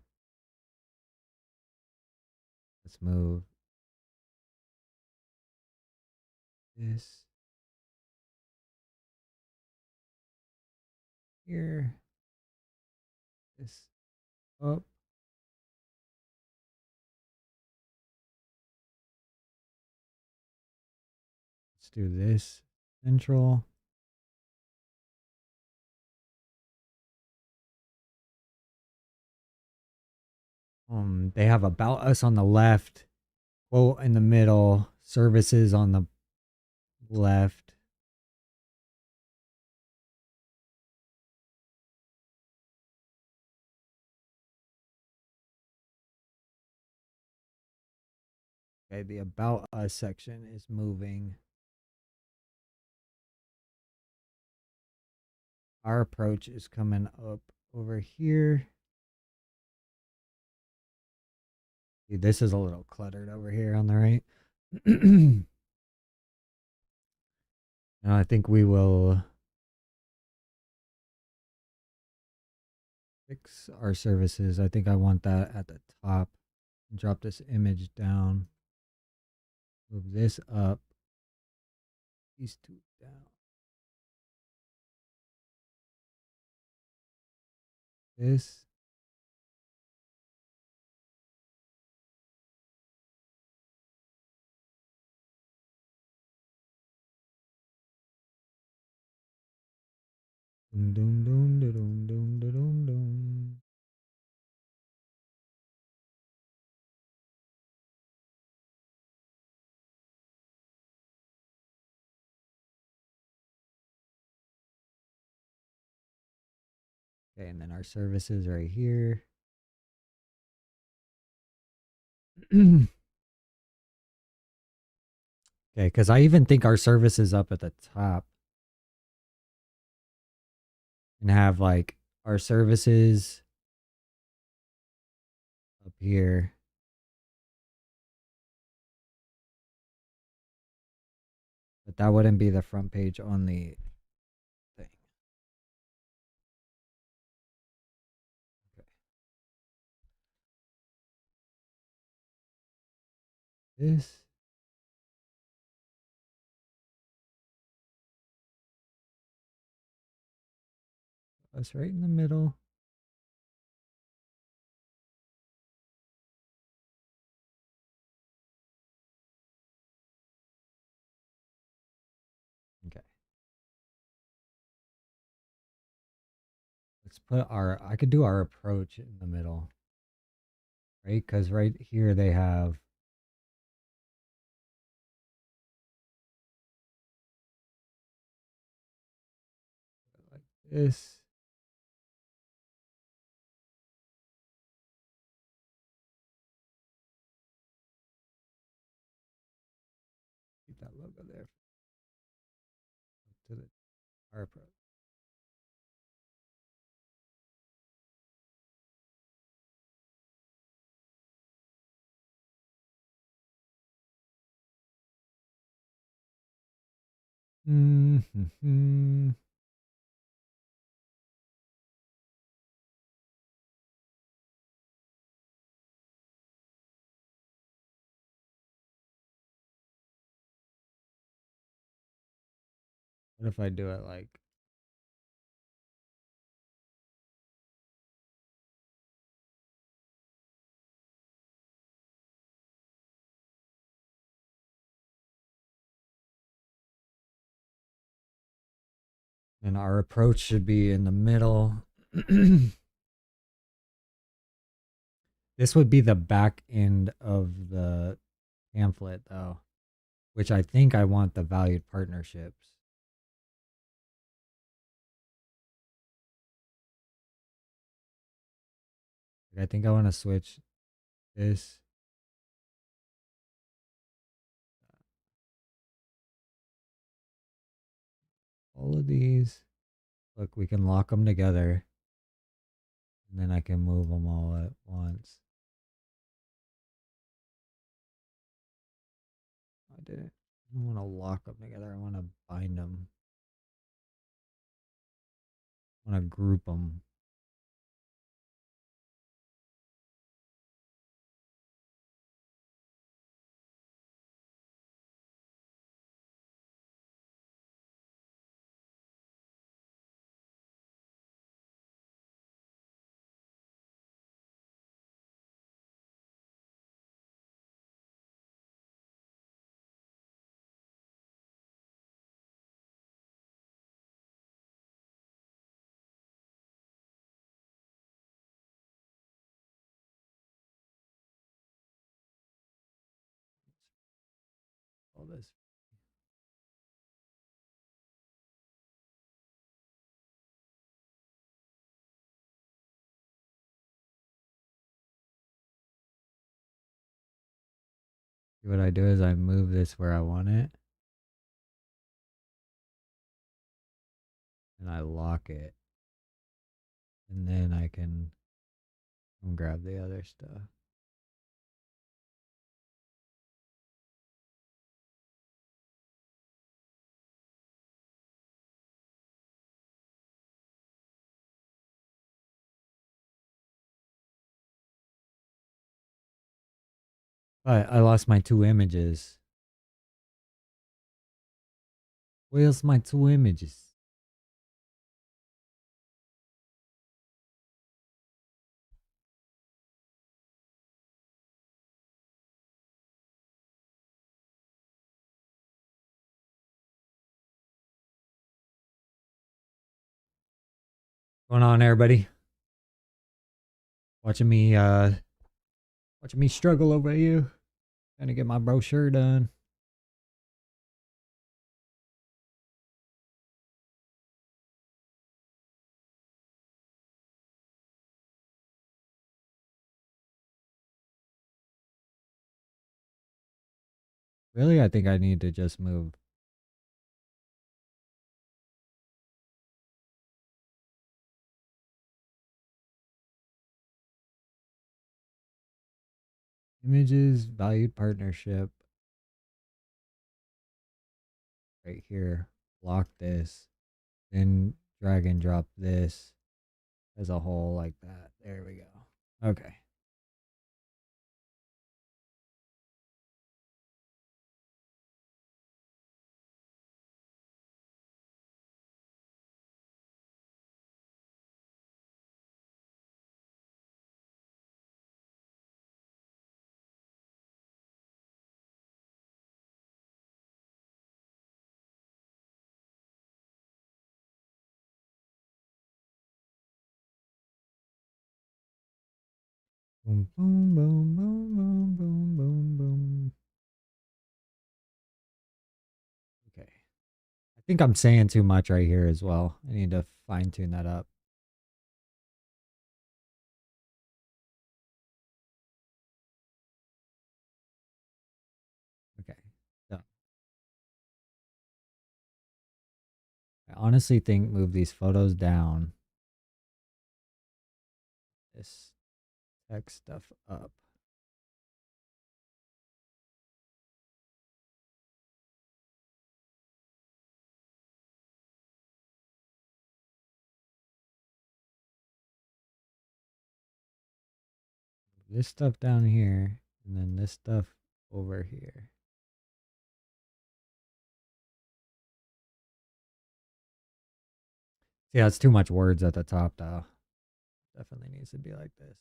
Let's move this here. This up. Let's do this central. They have about us on the left, quote in the middle, services on the left. Okay, the about us section is moving. Our approach is coming up over here. See, this is a little cluttered over here on the right. Now I think we will fix our services. I think I want that at the top. Drop this image down. Move this up. These two down. This. Doom, doom, doom, doom, doom, doom, doom. Okay, and then our services right here. Okay, because I even think our service is up at the top and have like our services up here. But that wouldn't be the front page on the thing. Okay. This. Us right in the middle. Okay. Let's put our, I could do our approach in the middle, right? Because right here they have like this. Keep that logo there to the our approach. Mm-hmm. What if I do it like and our approach should be in the middle. This would be the back end of the pamphlet though, which I think I want the valued partnerships. Like, I think I want to switch this. All of these. Look, we can lock them together. And then I can move them all at once. I didn't. I don't want to lock them together. I want to bind them. I want to group them. All this. What I do is I move this where I want it. And I lock it. And then I can grab the other stuff. But I lost my two images. Where's my two images? What's going on, everybody? Watching me struggle over here. Trying to get my brochure done. Really? I think I need to just move images, valued partnership. Right here. Lock this. Then drag and drop this as a whole like that. There we go. Okay. Boom, boom, boom, boom, boom, boom, boom, boom. Okay. I think I'm saying too much right here as well. I need to fine tune that up. Okay. So I honestly think move these photos down. This text stuff up. This stuff down here. And then this stuff over here. See, that's too much words at the top, though. Definitely needs to be like this.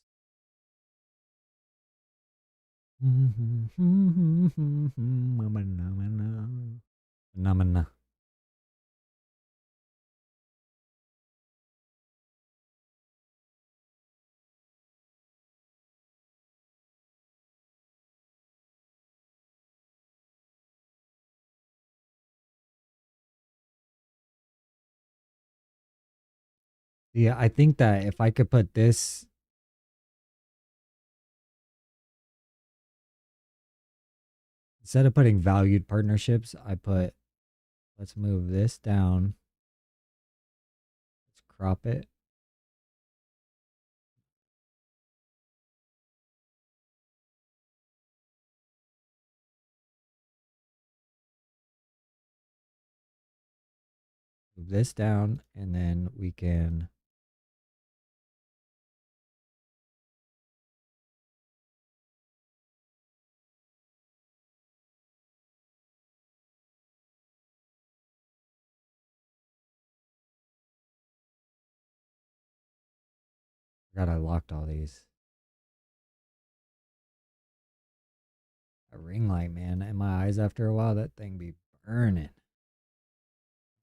Phenomena. Yeah, I think that if I could put this, instead of putting valued partnerships, I put, let's move this down. Let's crop it. Move this down, and then we can forgot I locked all these. A ring light, man, in my eyes after a while, that thing be burning.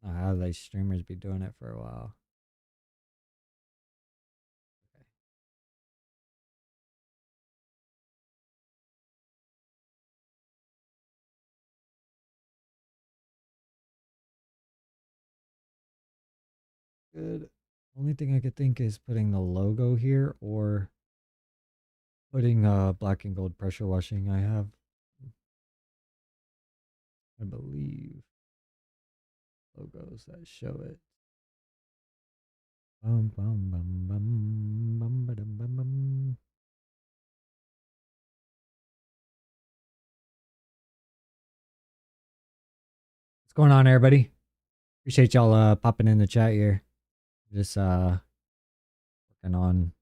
I don't know how these streamers be doing it for a while. Okay. Good. Only thing I could think is putting the logo here or putting black and gold pressure washing I have. I believe logos that show it. Bum, bum, bum, bum, bum, ba-dum, bum, bum. What's going on, everybody? Appreciate y'all popping in the chat here. Just working on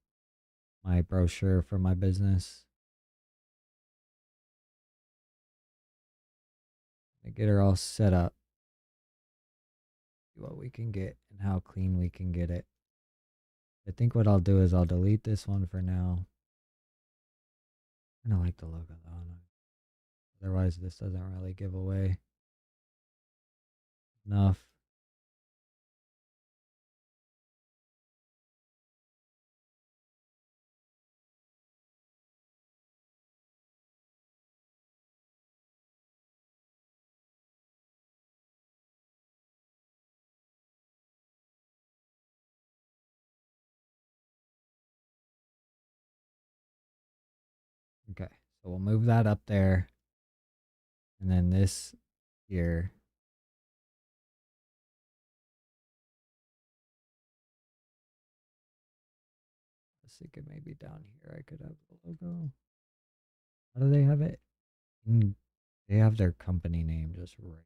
my brochure for my business. I get her all set up. See what we can get and how clean we can get it. I think what I'll do is I'll delete this one for now. I kind of like the logo though. Otherwise, this doesn't really give away enough. Okay, so we'll move that up there. And then this here. I was thinking maybe down here I could have the logo. How do they have it? They have their company name just right.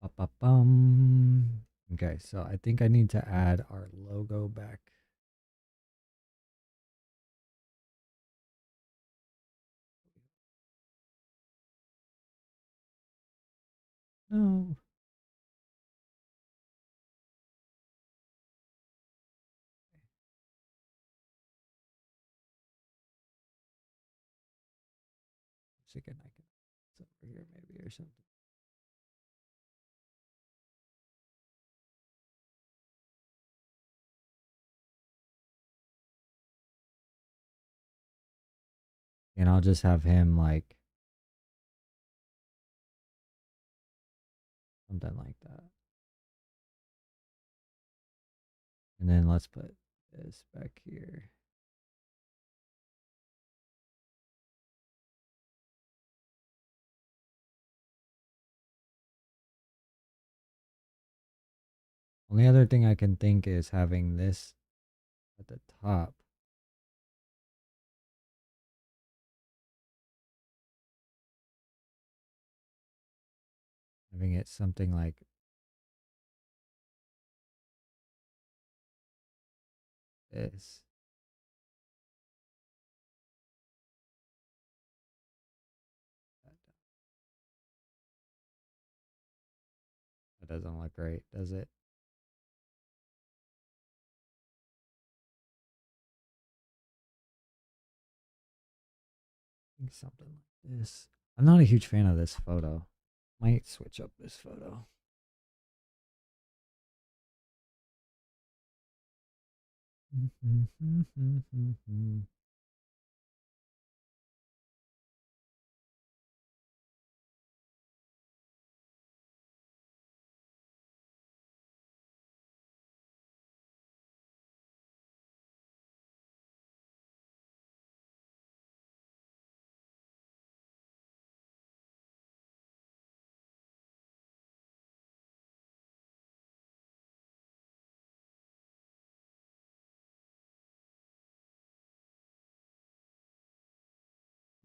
Ba-ba-bum. Okay, so I think I need to add our logo back. No. Second, I can. It's over here maybe or something. And I'll just have him like something like that. And then let's put this back here. Only other thing I can think is having this at the top. Having it something like this. That doesn't look great, does it? I think something like this. I'm not a huge fan of this photo. Might switch up this photo.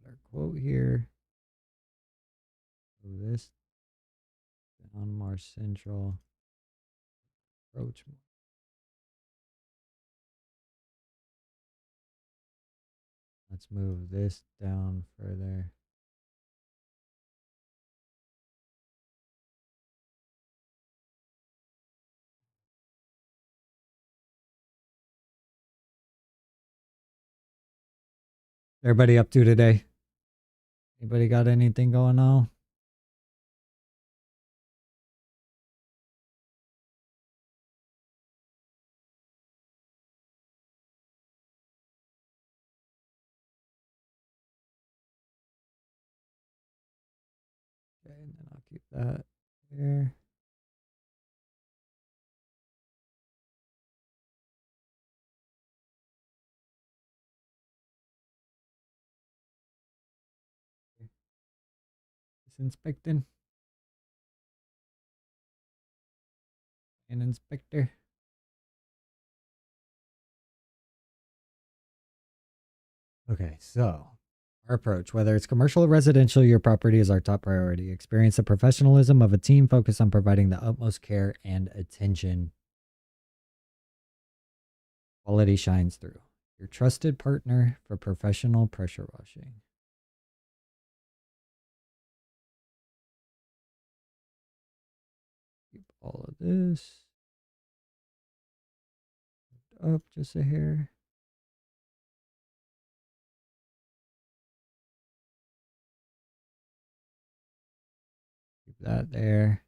Our quote here. Move this down more central. Approach. Let's move this down further. Everybody up to today? Anybody got anything going on? Okay, and then I'll keep that there. It's inspecting. An inspector. Okay, so our approach, whether it's commercial or residential, your property is our top priority. Experience the professionalism of a team focused on providing the utmost care and attention. Quality shines through. Your trusted partner for professional pressure washing. Keep all of this up just a hair. Keep that there.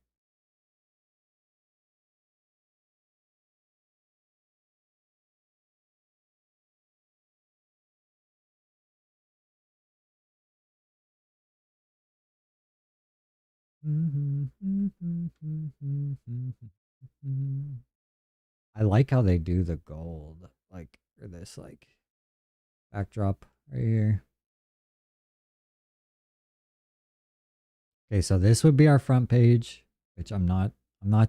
I like how they do the gold, like, or this, like, backdrop right here. Okay, so this would be our front page, which I'm not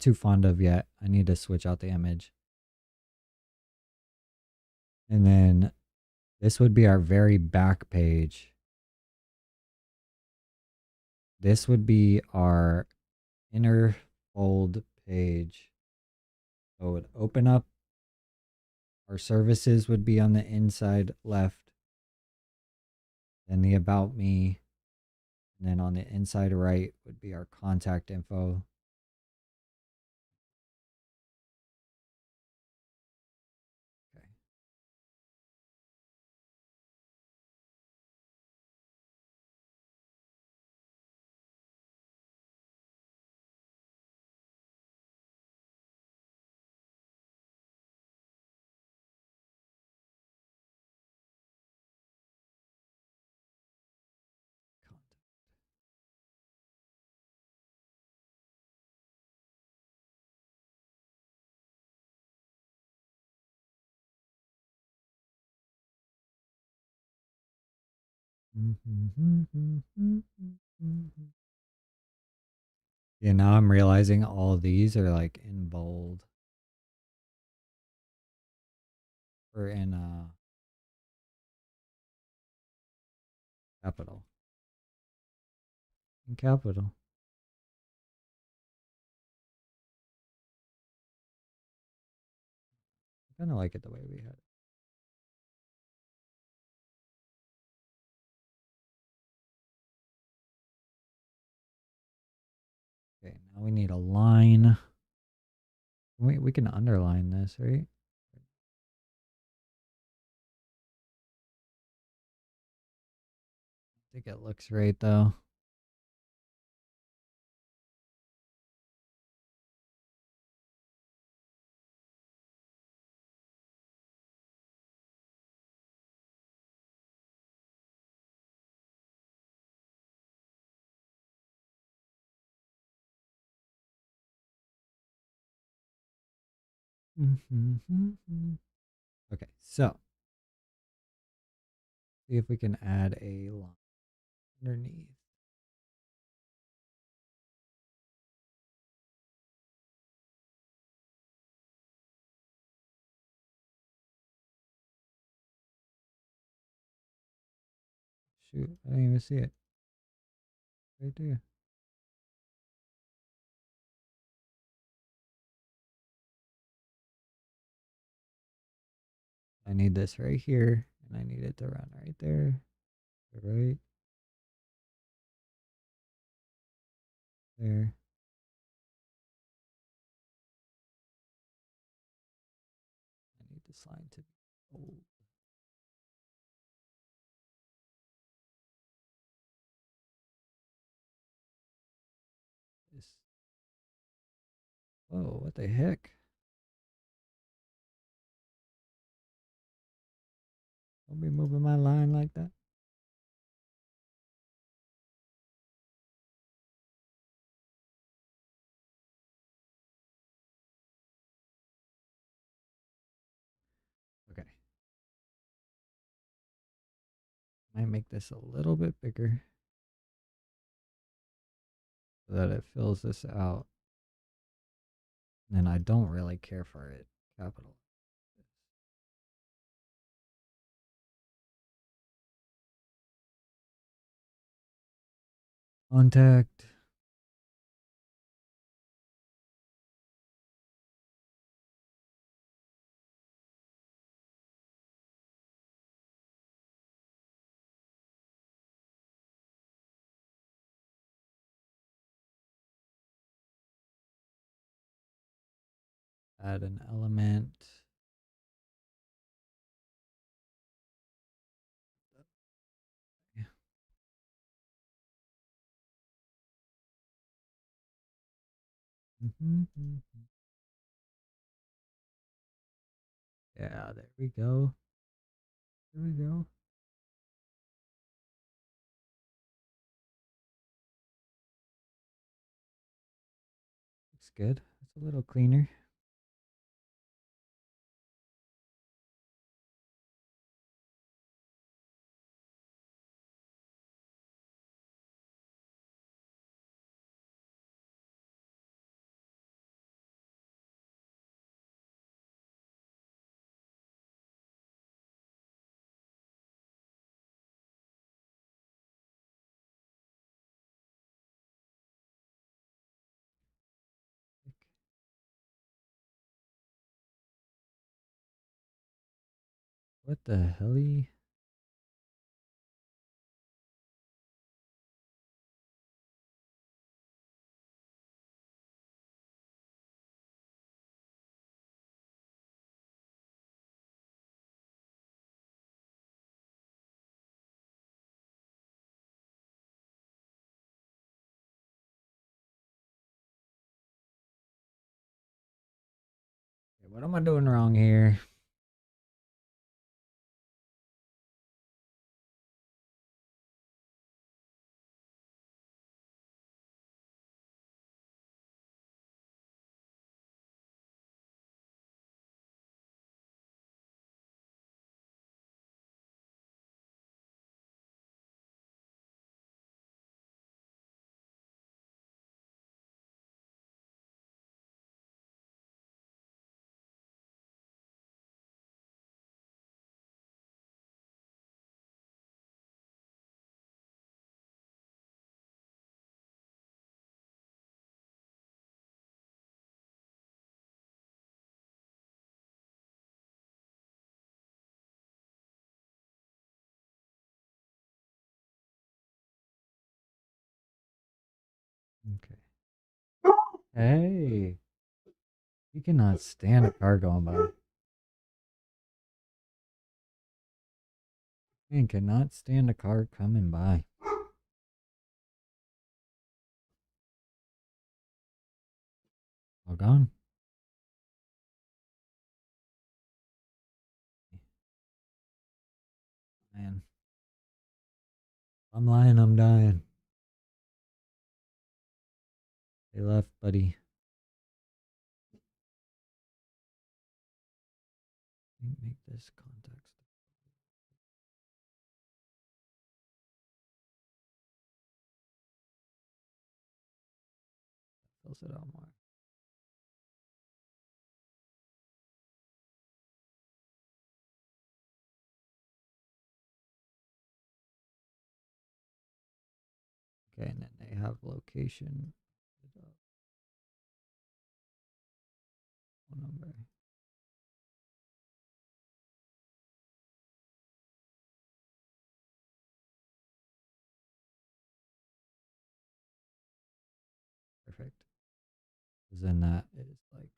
too fond of yet. I need to switch out the image. And then this would be our very back page. This would be our inner fold page. So it would open up. Our services would be on the inside left. Then the about me. And then on the inside right would be our contact info. Okay. Yeah, now I'm realizing all of these are like in bold. We're in capital. In capital. I kind of like it the way we had it. Okay, now we need a line. We can underline this, right? I think it looks right though. Okay, so see if we can add a line underneath. Shoot, I didn't even see it. Right there. I need this right here, and I need it to run right there. Right there. I need this line to be bold. This. Whoa, what the heck? Don't be moving my line like that. Okay. Might make this a little bit bigger so that it fills this out. And I don't really care for it. Capital. Contact. Add an element. Yeah, there we go. There we go. Looks good. It's a little cleaner. What the hell? What am I doing wrong here? Okay. Hey, you cannot stand a car going by. Man cannot stand a car coming by. All gone. Man, I'm lying, I'm dying. They left, buddy. Make this context. Fills it out more. Okay, and then they have location. Phone number. Perfect. Because then that is like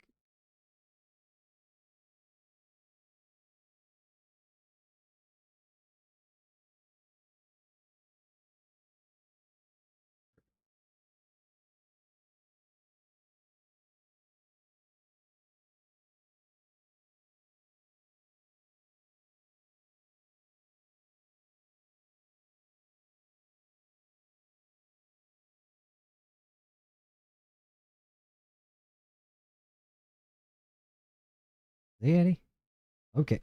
hey Eddie. Okay.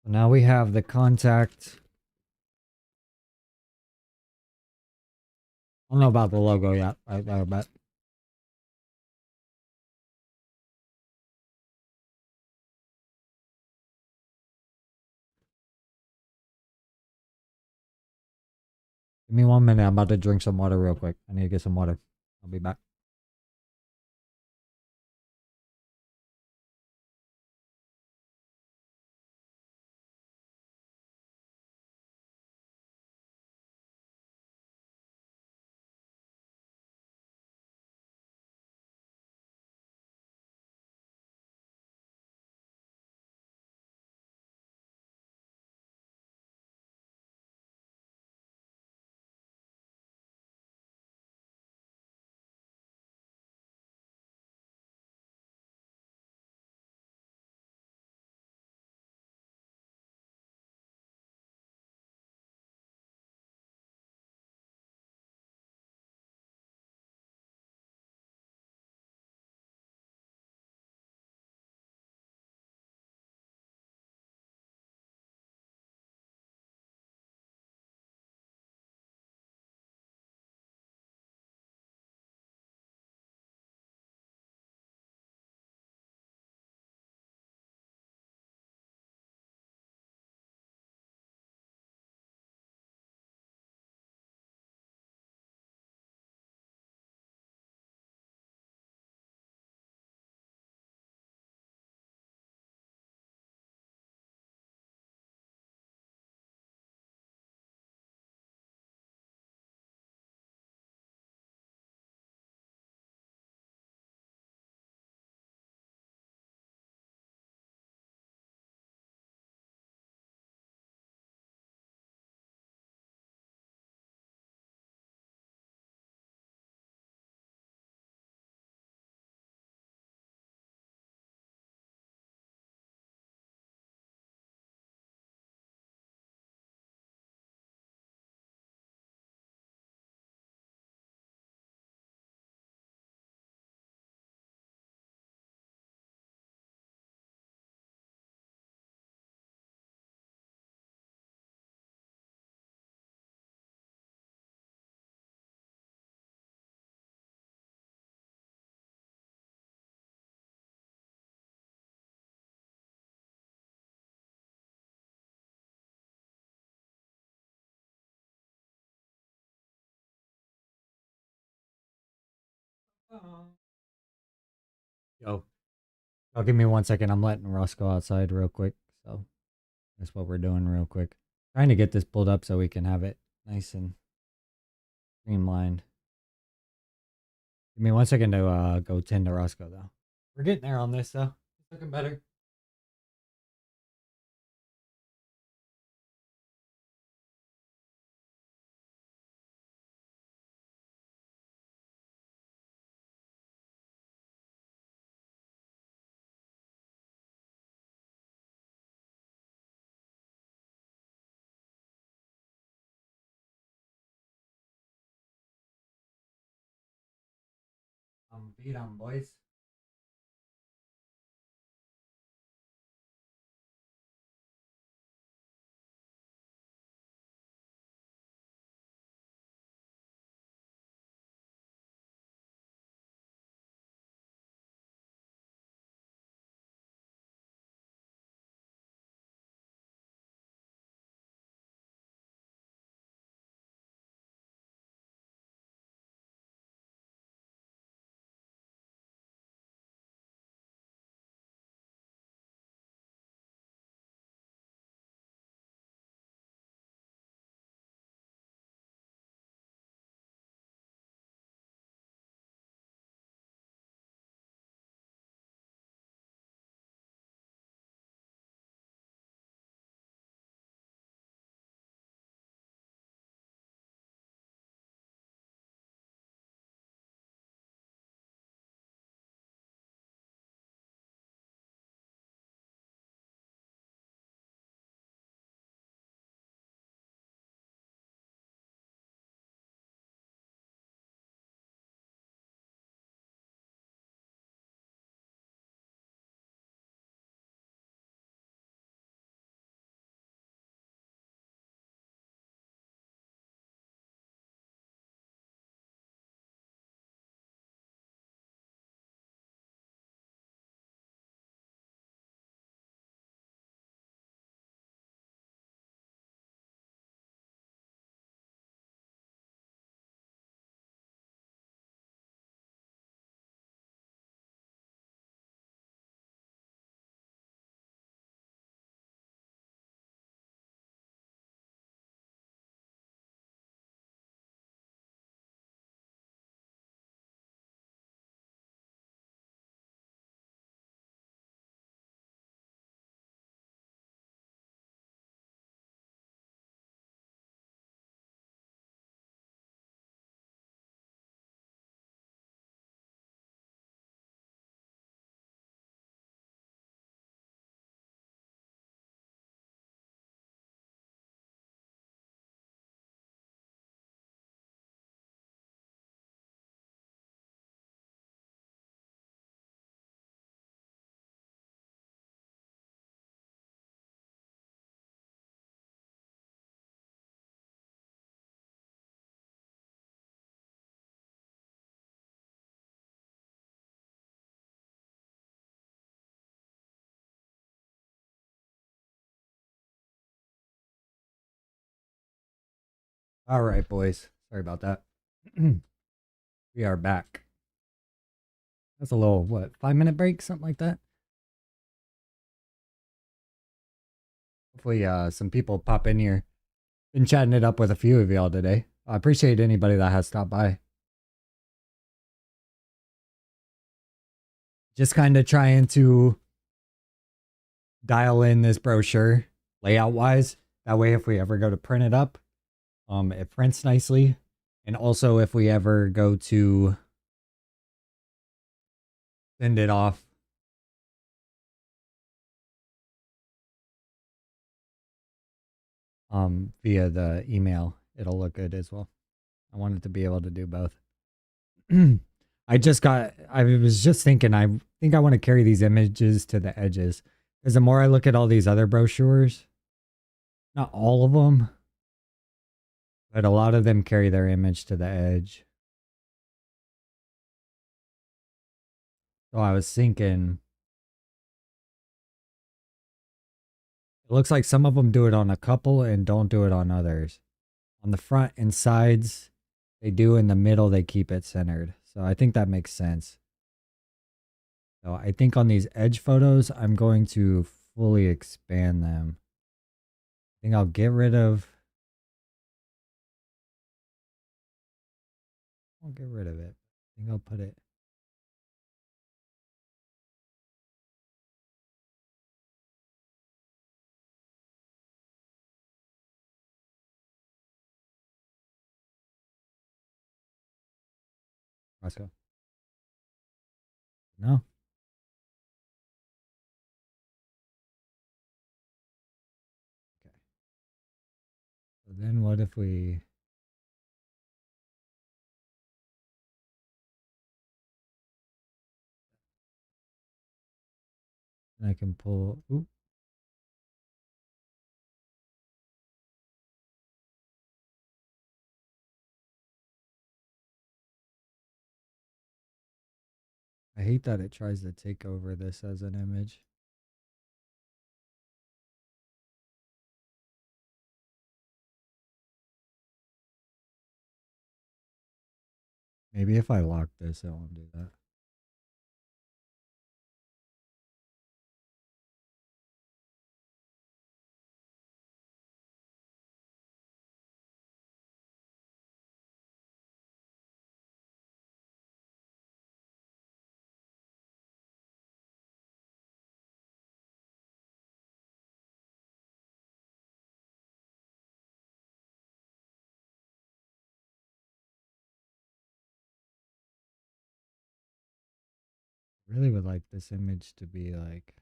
So now we have the contact. I don't know about the logo yet. I bet. Give me 1 minute. I'm about to drink some water real quick. I need to get some water. I'll be back. Yo. Oh, give me 1 second. I'm letting Russ go outside real quick. So that's what we're doing real quick. Trying to get this pulled up so we can have it nice and streamlined. Give me 1 second to go tend to Roscoe though. We're getting there on this though. It's looking better. Beat 'em, boys. All right, boys. Sorry about that. We are back. That's a little, what, 5 minute break? Something like that. Hopefully, some people pop in here. Been chatting it up with a few of y'all today. I appreciate anybody that has stopped by. Just kind of trying to dial in this brochure layout wise. That way, if we ever go to print it up, it prints nicely. And also, if we ever go to send it off via the email, it'll look good as well. I wanted to be able to do both. I was just thinking, I think I want to carry these images to the edges. Because the more I look at all these other brochures, not all of them, but a lot of them carry their image to the edge. So I was thinking, it looks like some of them do it on a couple and don't do it on others. On the front and sides, they do. In the middle, they keep it centered. So I think that makes sense. So I think on these edge photos, I'm going to fully expand them. I think I'll get rid of I'll get rid of it. I think I'll put it. Roscoe. No. Okay. So then what if we I can pull oop, I hate that it tries to take over this as an image. Maybe if I lock this, it won't do that. Really would like this image to be like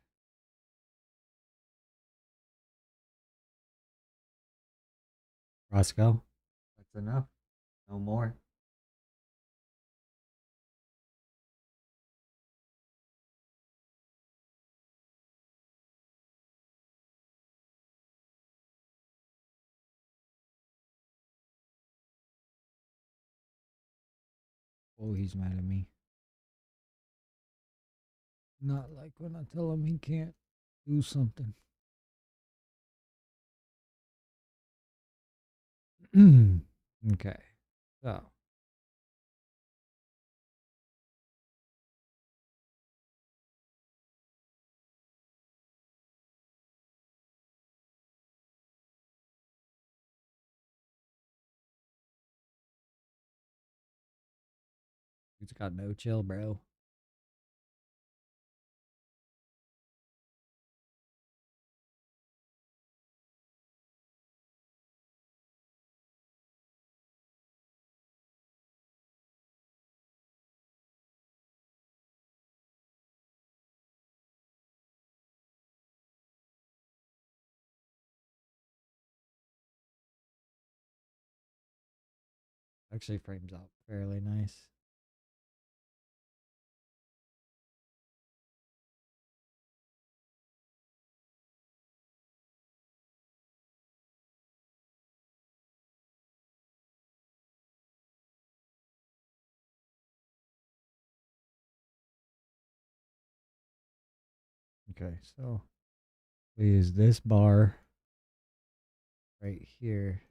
Roscoe. That's enough. No more. Oh, he's mad at me. Not like when I tell him he can't do something. Okay. So he's got no chill, bro. Actually frames out fairly nice. Okay, so we use this bar right here.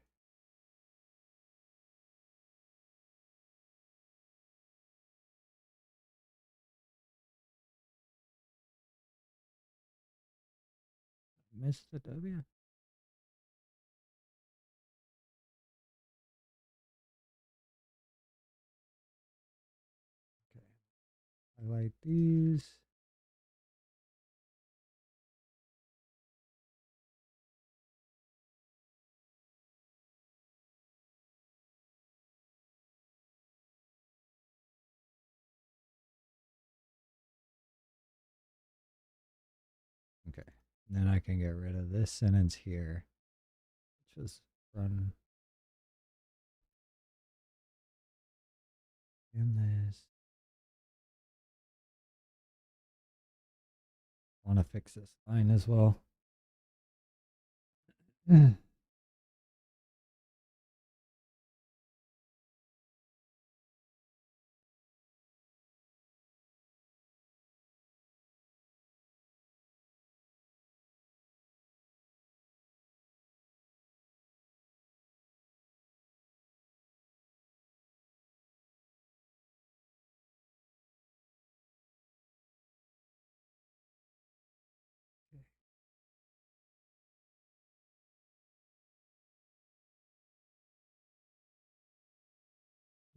Missed the W. Okay. Highlight these. Okay. And then I can get rid of this sentence here. Just run in this. I want to fix this line as well. Okay.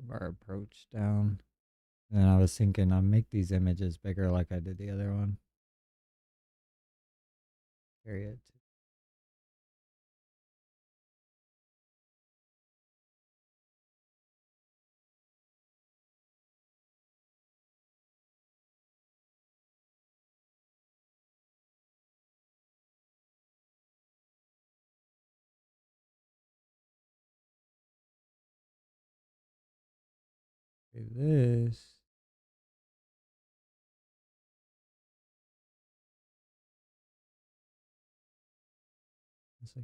Move our approach down. And then I was thinking I'll make these images bigger like I did the other one. Carry it. Okay, this. Let's see.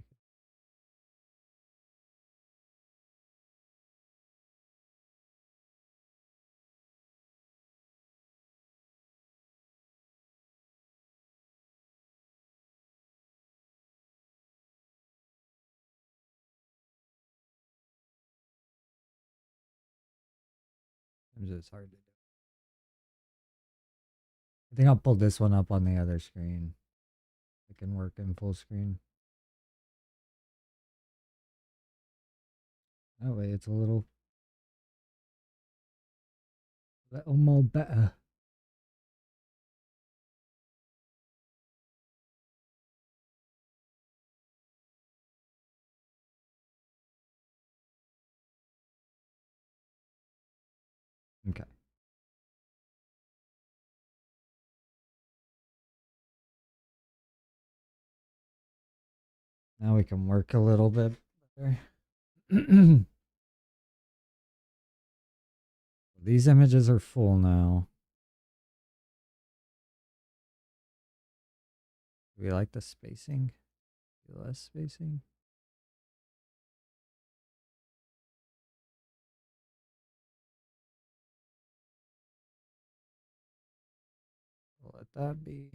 Sometimes it's hard to do. I think I'll pull this one up on the other screen. It can work in full screen. That way it's a little more better. Okay. Now we can work a little bit better. These images are full now. Do we like the spacing? Less spacing? We'll let that be.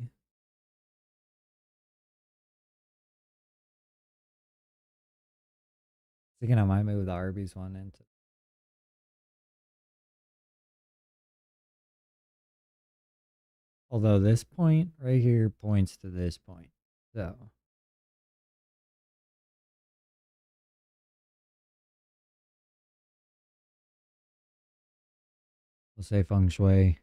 Thinking I might move the Arby's one into. Although this point right here points to this point. So we'll say feng shui.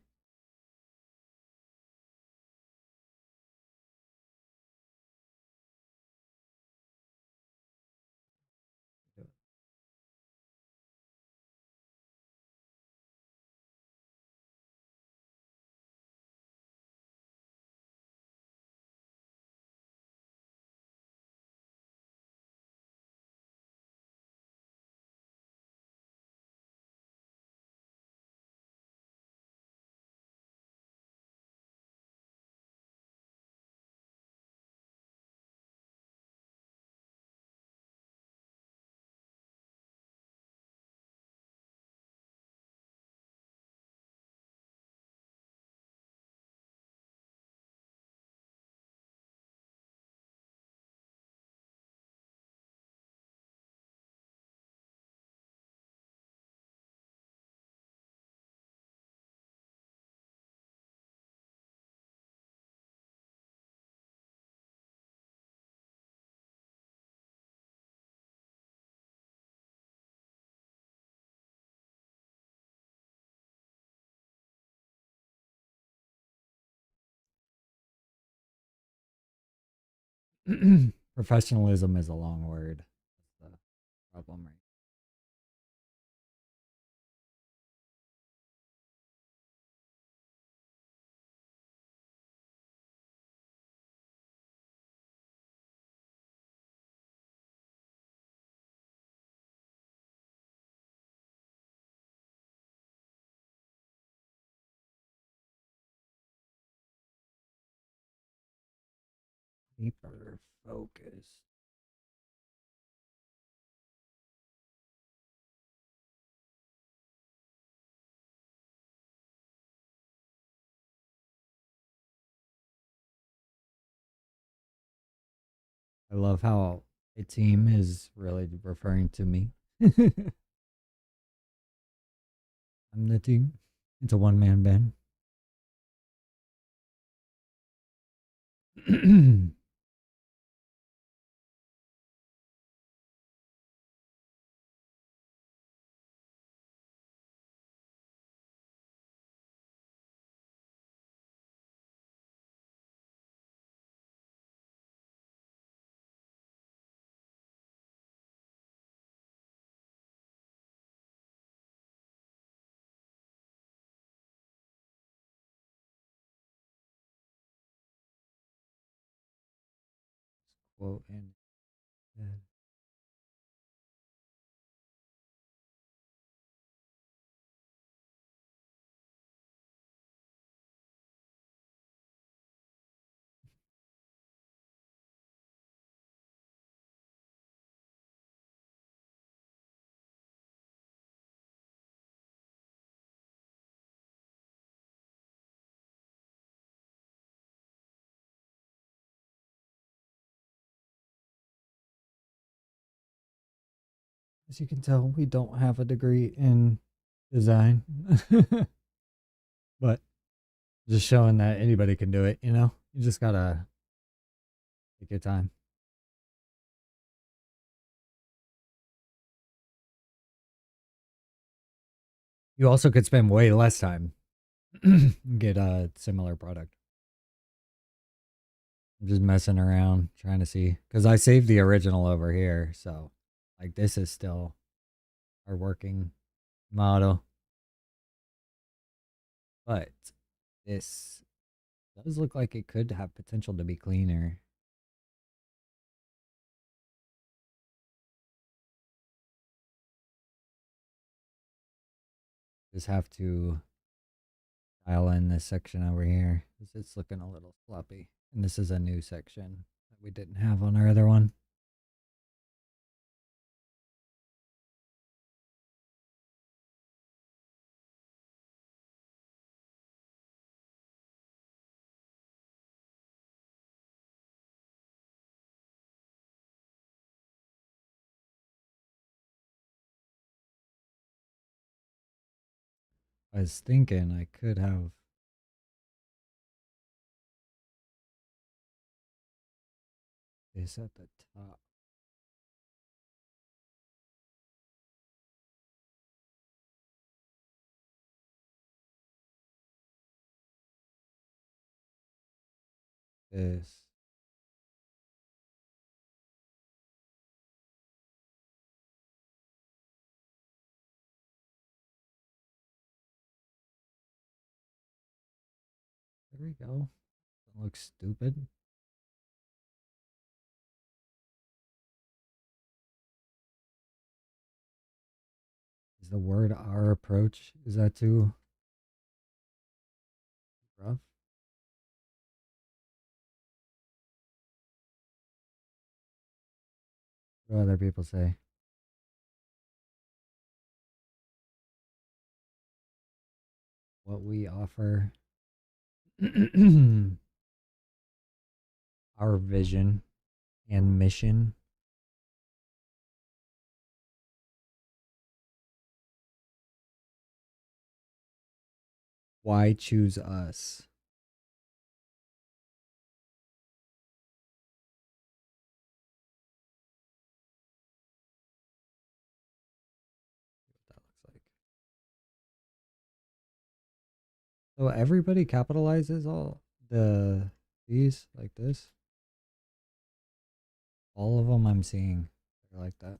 Professionalism is a long word. That's the problem, right? Hyper focus. I love how a team is really referring to me. I'm the team. It's a one man band. quote in. Yeah. As you can tell, we don't have a degree in design, but just showing that anybody can do it, you know? You just gotta take your time. You also could spend way less time and get a similar product. I'm just messing around trying to see because I saved the original over here, so like this is still our working model, but this does look like it could have potential to be cleaner. Just have to dial in this section over here because it's looking a little sloppy. And this is a new section that we didn't have on our other one. I was thinking I could have this at the top. This. There we go. That looks stupid. Is the word our approach? Is that too rough? What do other people say? What we offer, our vision and mission. Why choose us? What that looks like. So everybody capitalizes all these like this. All of them I'm seeing they're like that.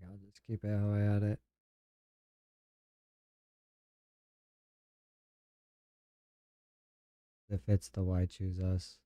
I'll just keep it how I had it. If it's the why choose us.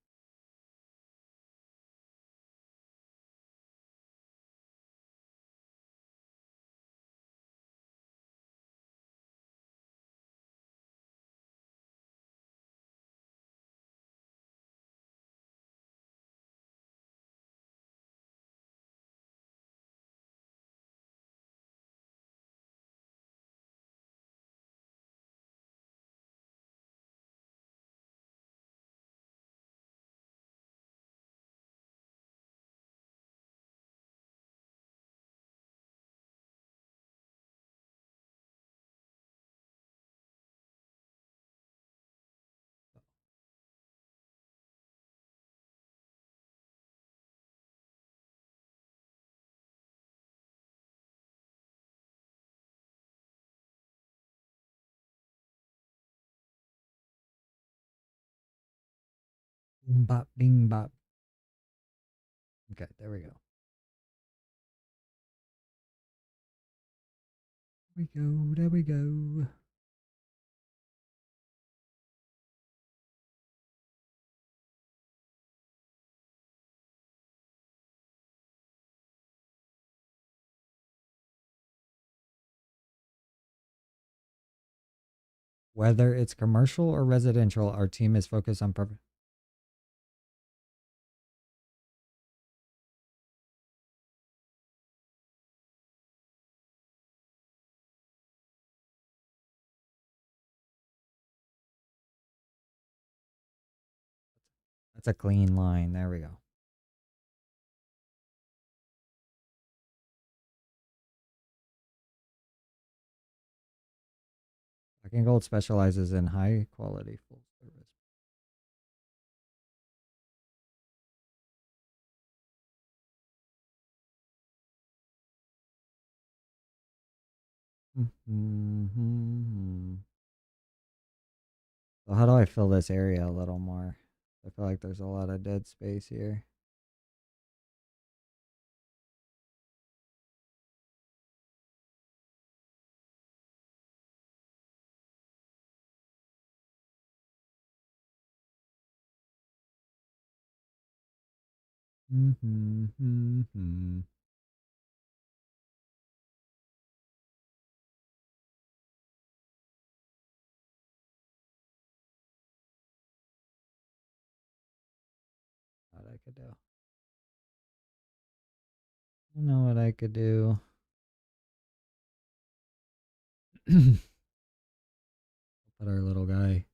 Boom bop bing bop. Okay, there we go. There we go. Whether it's commercial or residential, our team is focused on perfect. That's a clean line. There we go. Black and Gold specializes in high quality full service. Mm-hmm. So how do I fill this area a little more? I feel like there's a lot of dead space here. Mm-hmm. What I could do. I know what I could do. Put our little guy.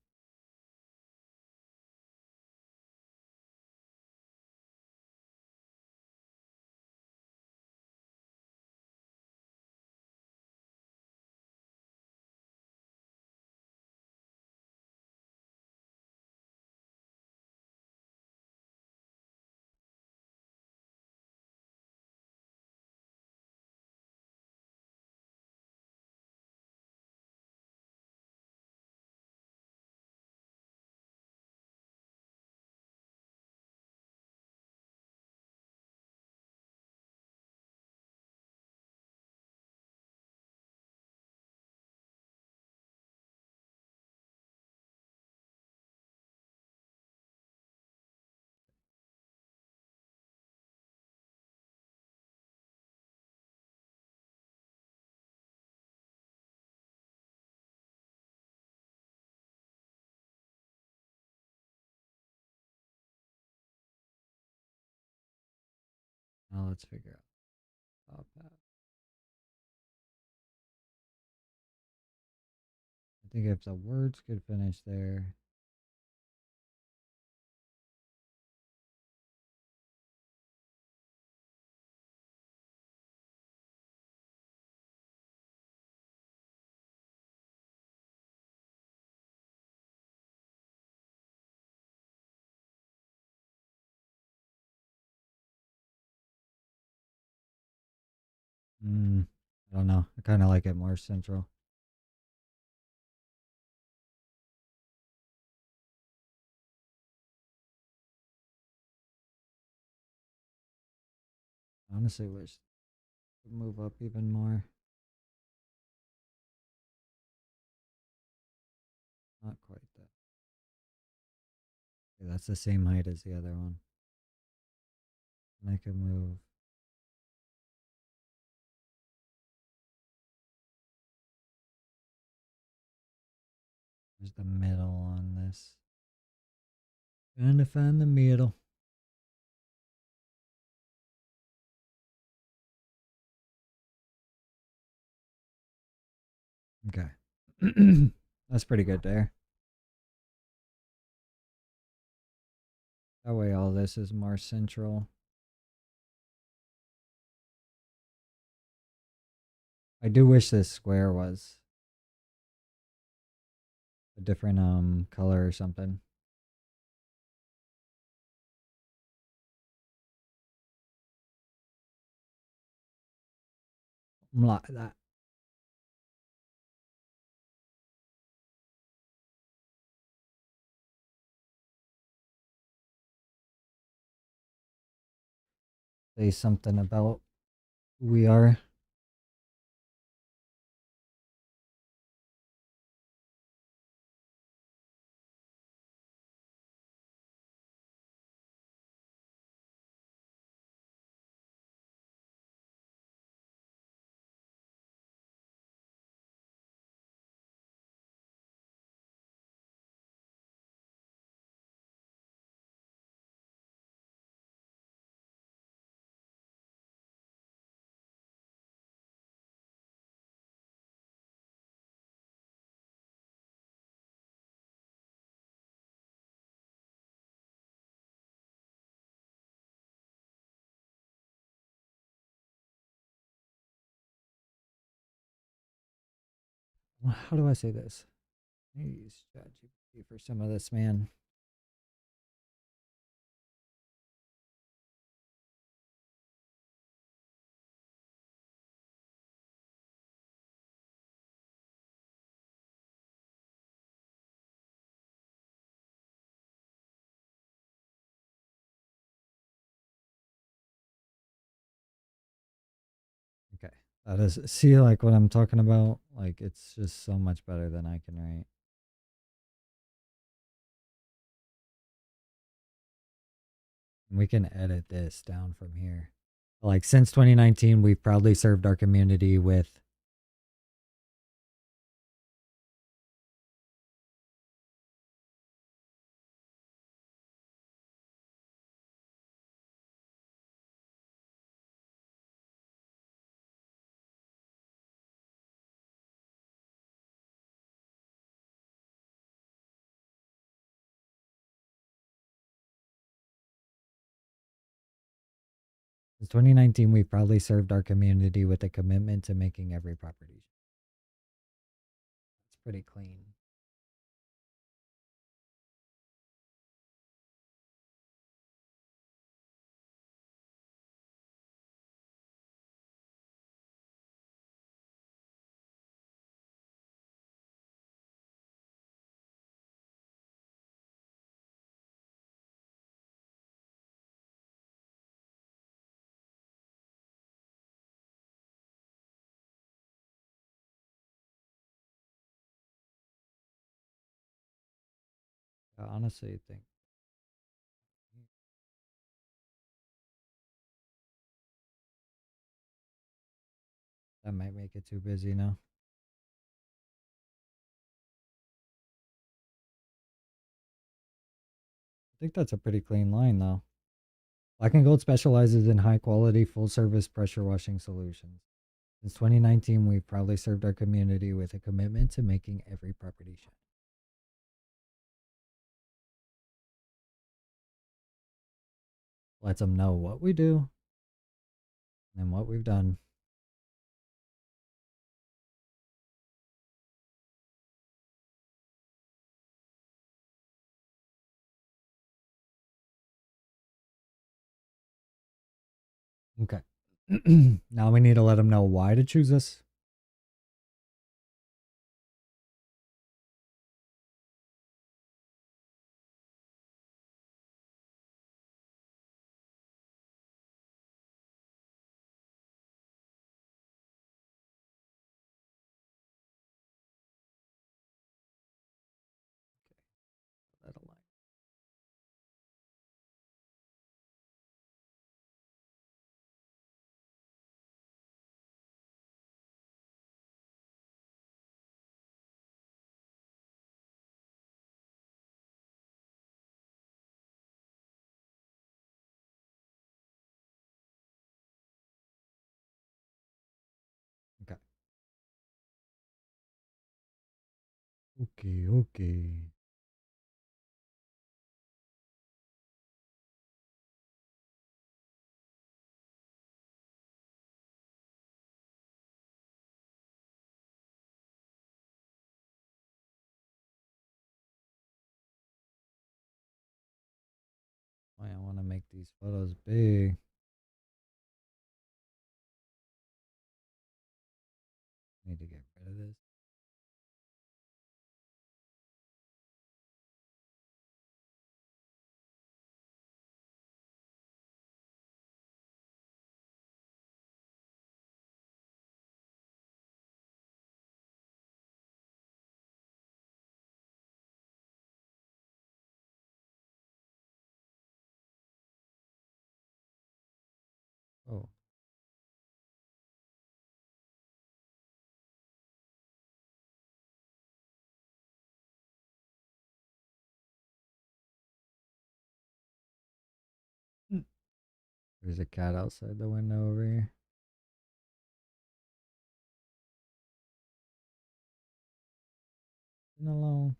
Now let's figure out top hat. I think if the words could finish there. I don't know. I kind of like it more central. Honestly, wish to move up even more. Not quite that. Okay, that's the same height as the other one. And I can move. There's the middle on this. Trying to find the middle. Okay. That's pretty good there. That way all this is more central. I do wish this square was a different color or something. Like that. say something about who we are. How do I say this? Use ChatGPT for some of this, man. Okay. That is, see, like what I'm talking about? Like, it's just so much better than I can write. And we can edit this down from here. Like, since 2019, we've proudly served our community with. Since 2019, we've proudly served our community with a commitment to making every property. It's pretty clean. I honestly think that might make it too busy now. I think that's a pretty clean line, though. Black and Gold specializes in high quality, full service pressure washing solutions. Since 2019, we've proudly served our community with a commitment to making every property shine. Lets them know what we do and what we've done. Okay. Now we need to let them know why to choose us. That'll lie. Okay. Okay. Okay. I want to make these photos big. Need to get rid of this. There's a cat outside the window over here. Leave it alone.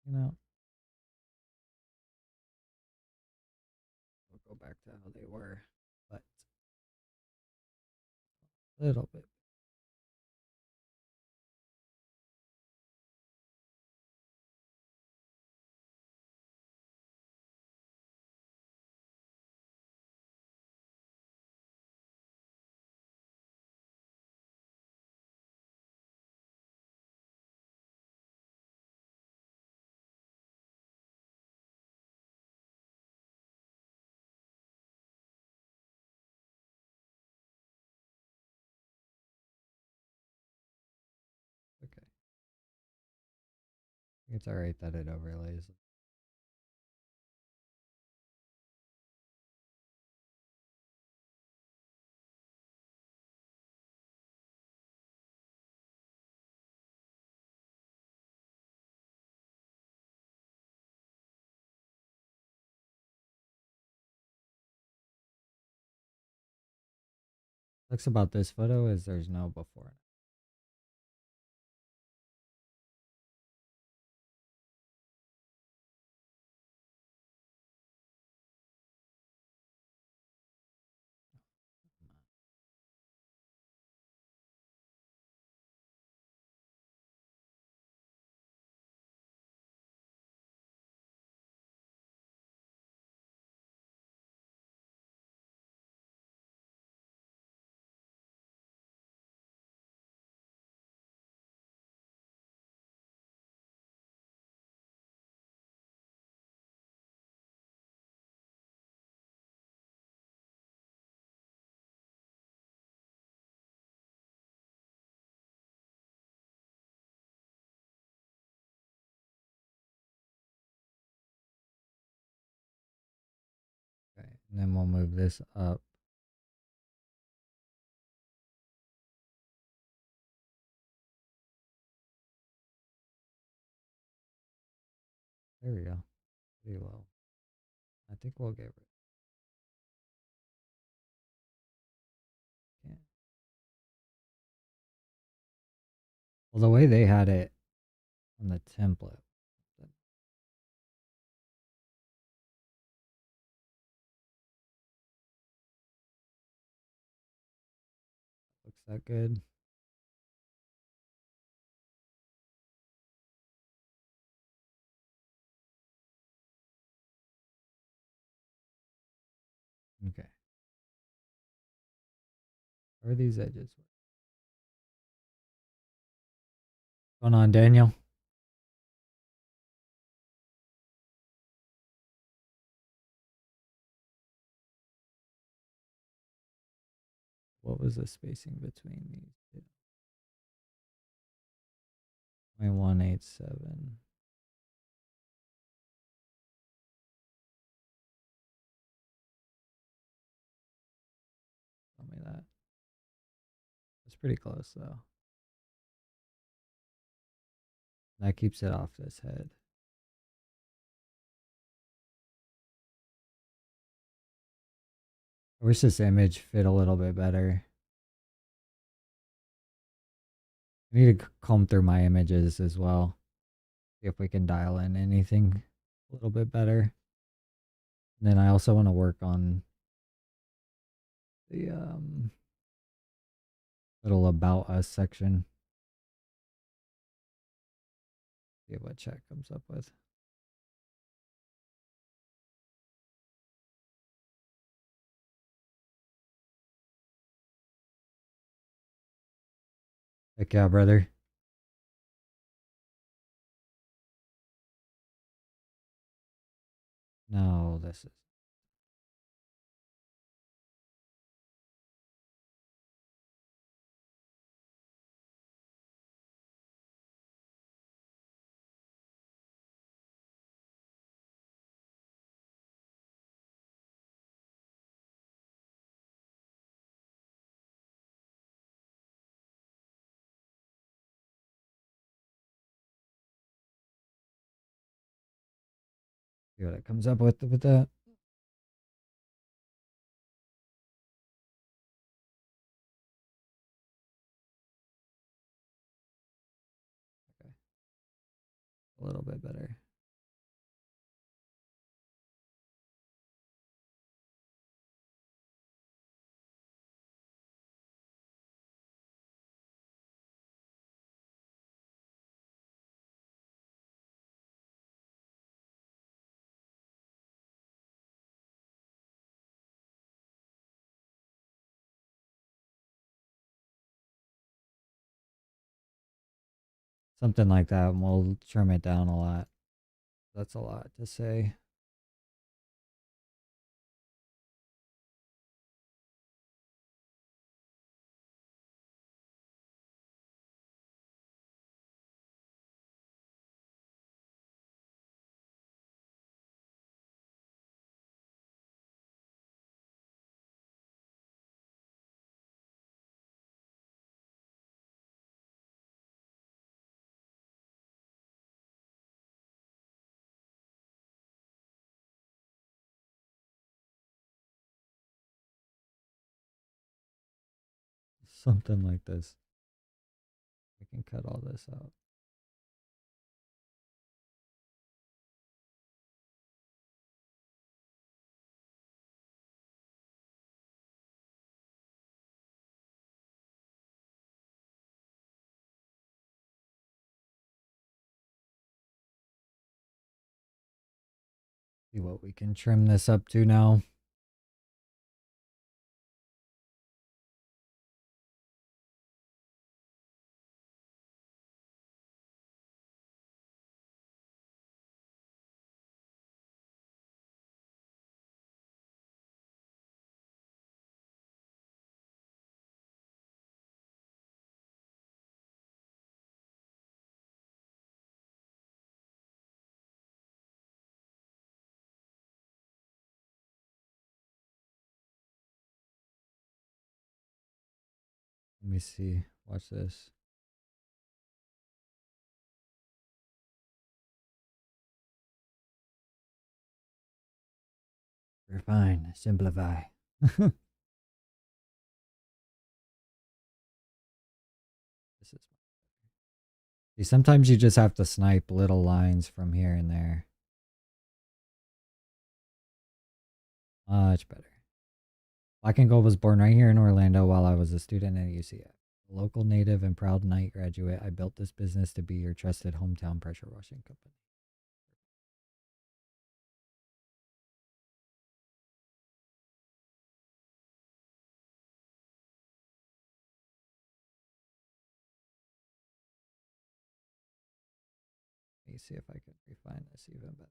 You know. We'll go back to how they were, but a little bit. Okay. It's alright that it overlays. Sucks about this photo is there's no before. Okay, and then we'll move this up. There we go. Pretty low. I think we'll get rid. Can't. Well, the way they had it on the template. Looks that good. Okay. Where are these edges? What's going on, Daniel? What was the spacing between these two? 0.187. Tell me that. That's pretty close though. That keeps it off this head. I wish this image fit a little bit better. I need to comb through my images as well. See if we can dial in anything a little bit better. And then I also want to work on the little about us section. See what chat comes up with. Heck yeah, brother. No, this is. See what it comes up with that. A little bit better. Something like that, and we'll trim it down a lot. That's a lot to say. Something like this. We can cut all this out. See what we can trim this up to now. Let me see. Watch this. Refine, simplify. This is. See, sometimes you just have to snipe little lines from here and there. Much better. Black and Gold was born right here in Orlando while I was a student at UCF. A local native and proud Knight graduate, I built this business to be your trusted hometown pressure washing company. Let me see if I can refine this even better.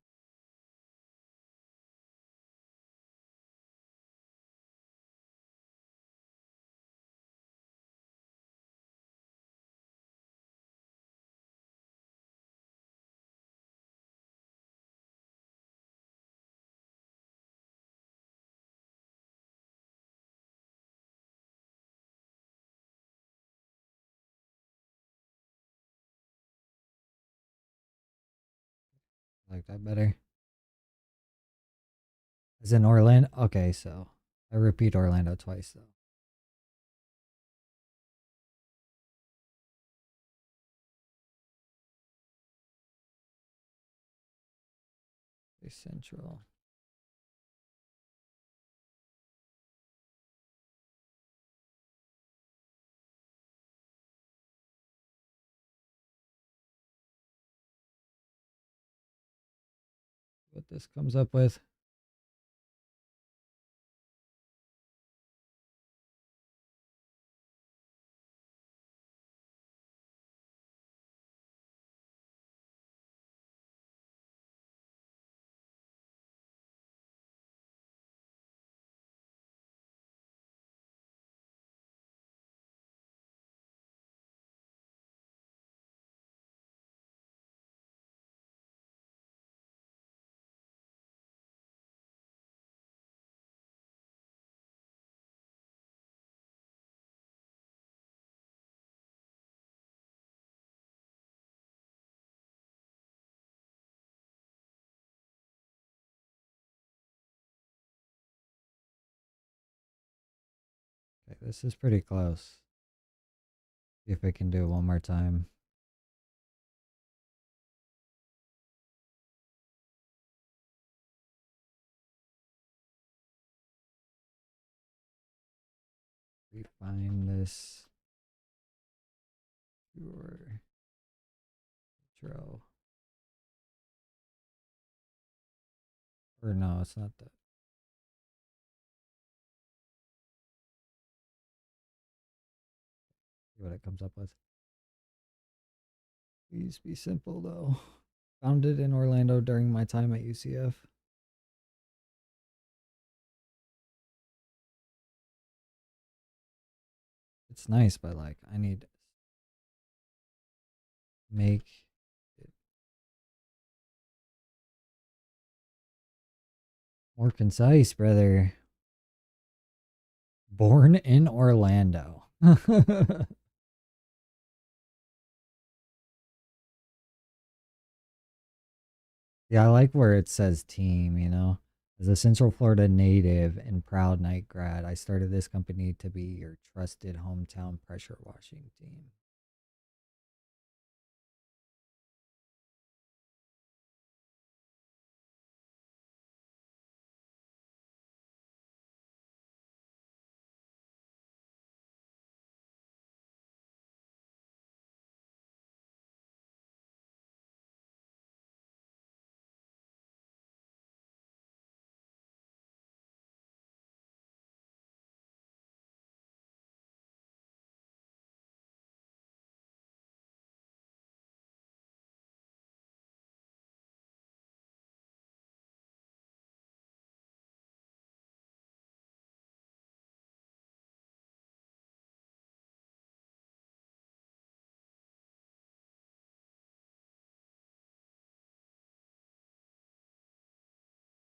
Like that better? As in Orlando? Okay, so I repeat Orlando twice though. Central. What this comes up with. Okay, this is pretty close. See if I can do it one more time. We find this your intro. Or no, it's not that. See what it comes up with. Please be simple though. Founded in Orlando during my time at UCF. It's nice, but like I need to make it more concise, brother. Born in Orlando. Yeah, I like where it says team, you know. As a Central Florida native and proud night grad, I started this company to be your trusted hometown pressure washing team.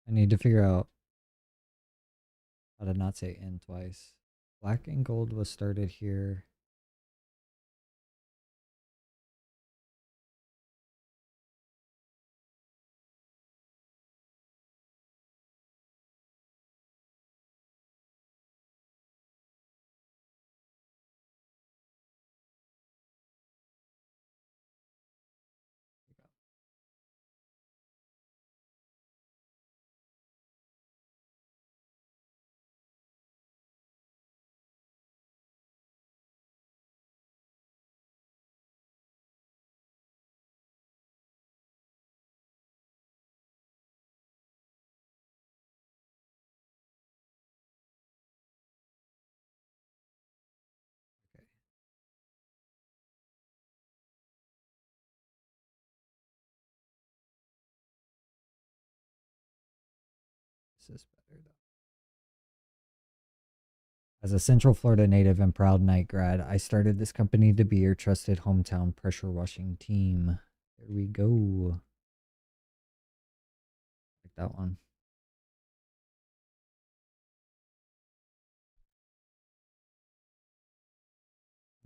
I need to figure out how to not say N twice. Black and gold was started here. Okay, this is better though. As a Central Florida native and proud night grad, I started this company to be your trusted hometown pressure washing team. There we go. Like that one.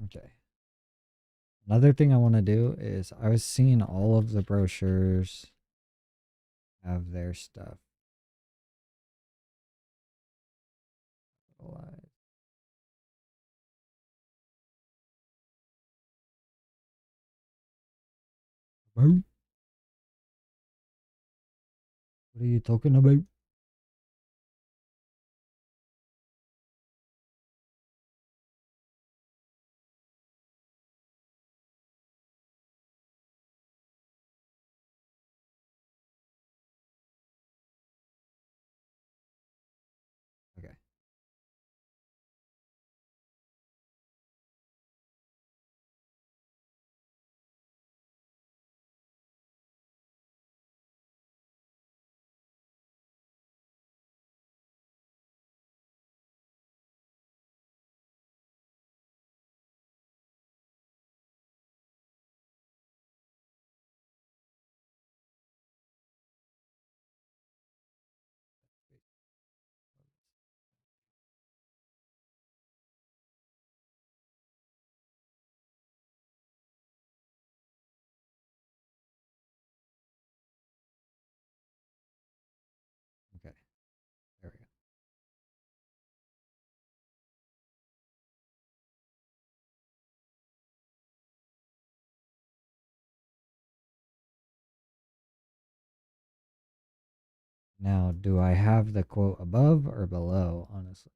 Okay. Another thing I want to do is I was seeing all of the brochures have their stuff. What are you talking about? Okay. Okay. There we go. Now, do I have the quote above or below, honestly?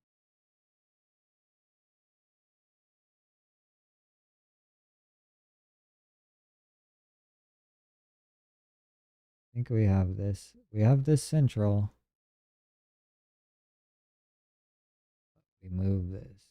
I think we have this. We have this central. We move this.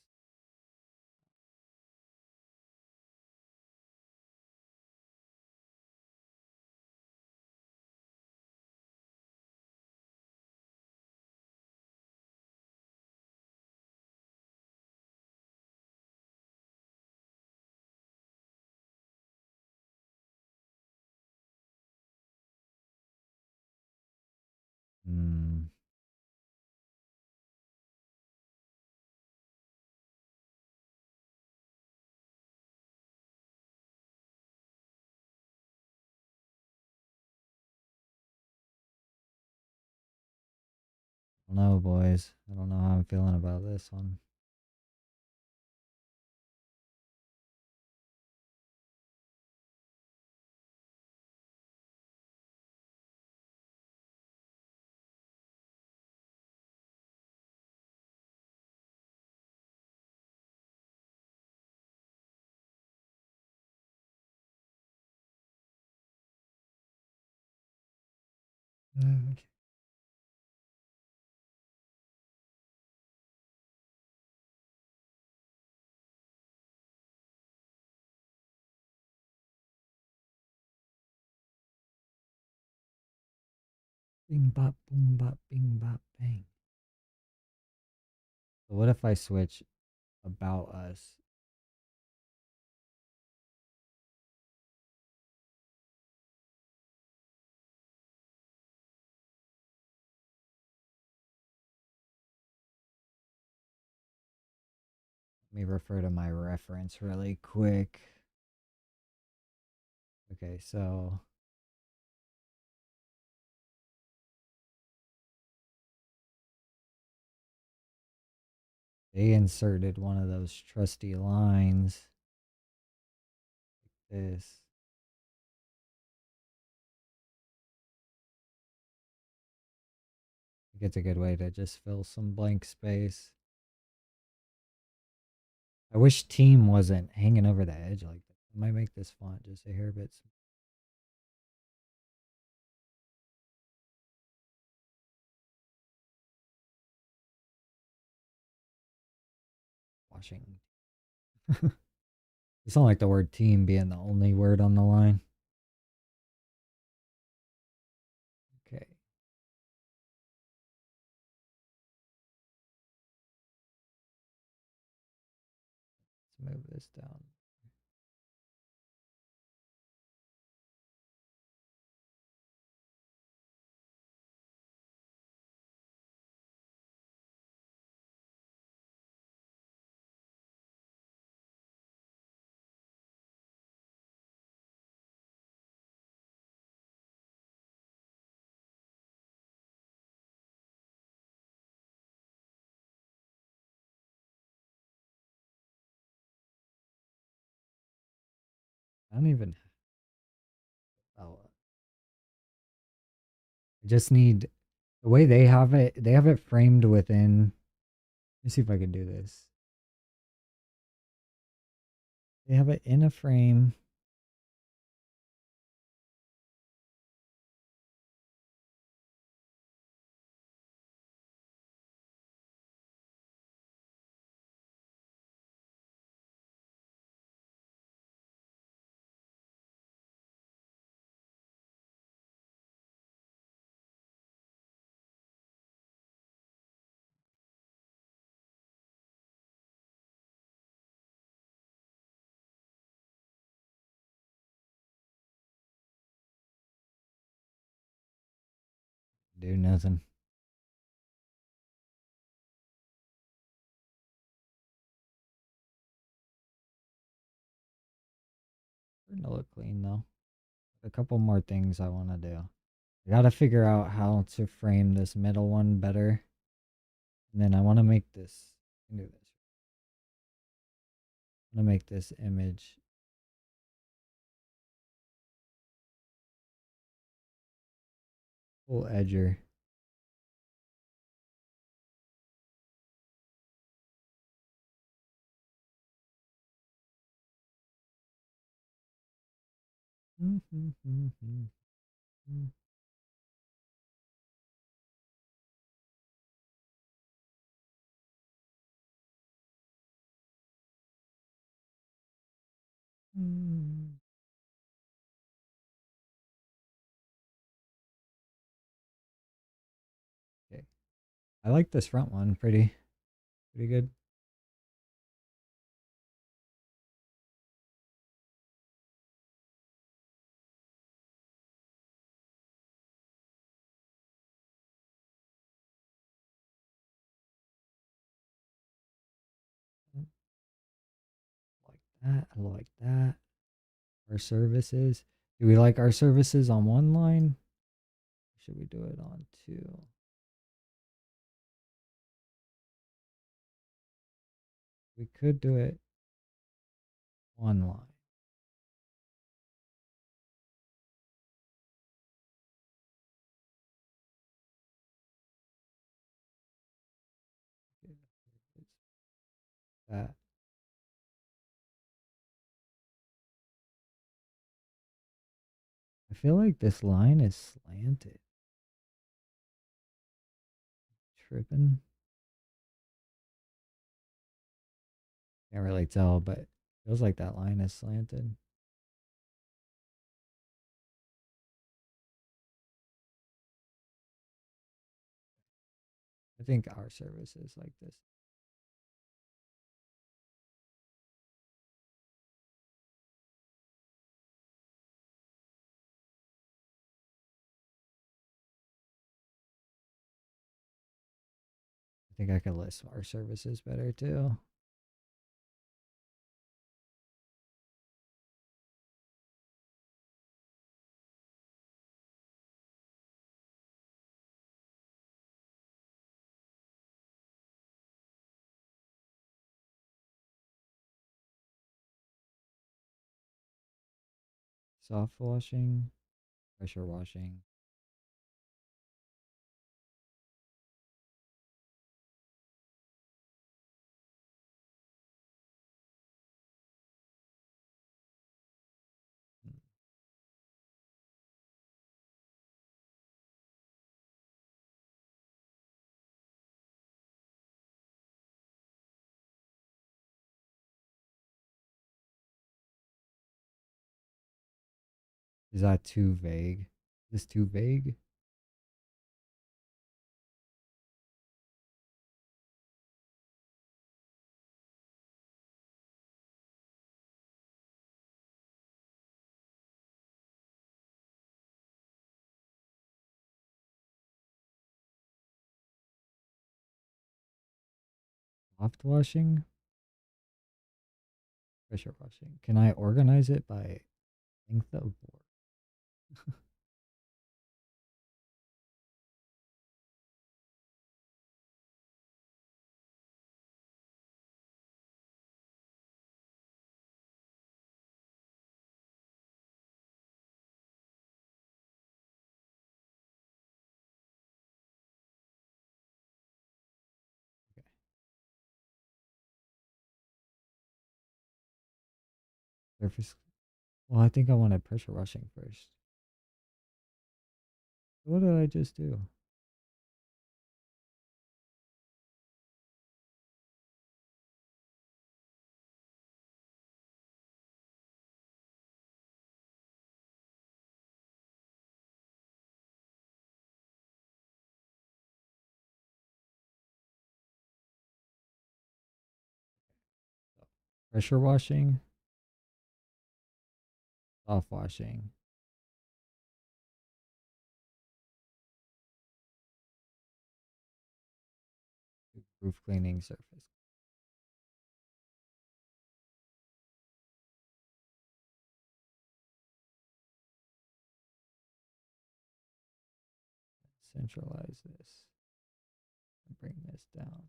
Hmm. I don't know, boys. I don't know how I'm feeling about this one. Okay. Bing bop boom bop bing bop bang. So what if I switch about us? Let me refer to my reference really quick. Okay, so they inserted one of those trusty lines like this. I think it's a good way to just fill some blank space. I wish team wasn't hanging over the edge like that. I might make this font just a hair bit washing. It's not like the word team being the only word on the line. Okay, let's move this down. I don't even. Oh, I just need the way they have it. They have it framed within. Let me see if I can do this. They have it in a frame. Do nothing. Starting to look clean though. A couple more things I want to do. I gotta figure out how to frame this middle one better. And then I want to make this. I can do this. I want to make this image full edger. Okay. I like this front one pretty good. Like that. I like that. Our services. Do we like our services on one line? Should we do it on two? We could do it one line. That. I feel like this line is slanted. Tripping. Can't really tell, but feels like that line is slanted. I think our service is like this. I think I could list our services better too. Soft washing, pressure washing. Is that too vague? Is this too vague? Soft washing, pressure washing. Can I organize it by length of work? Okay. Surface. Well, I think I wanted pressure washing first. What did I just do? Pressure washing, soft washing, roof cleaning surface. Centralize this and bring this down.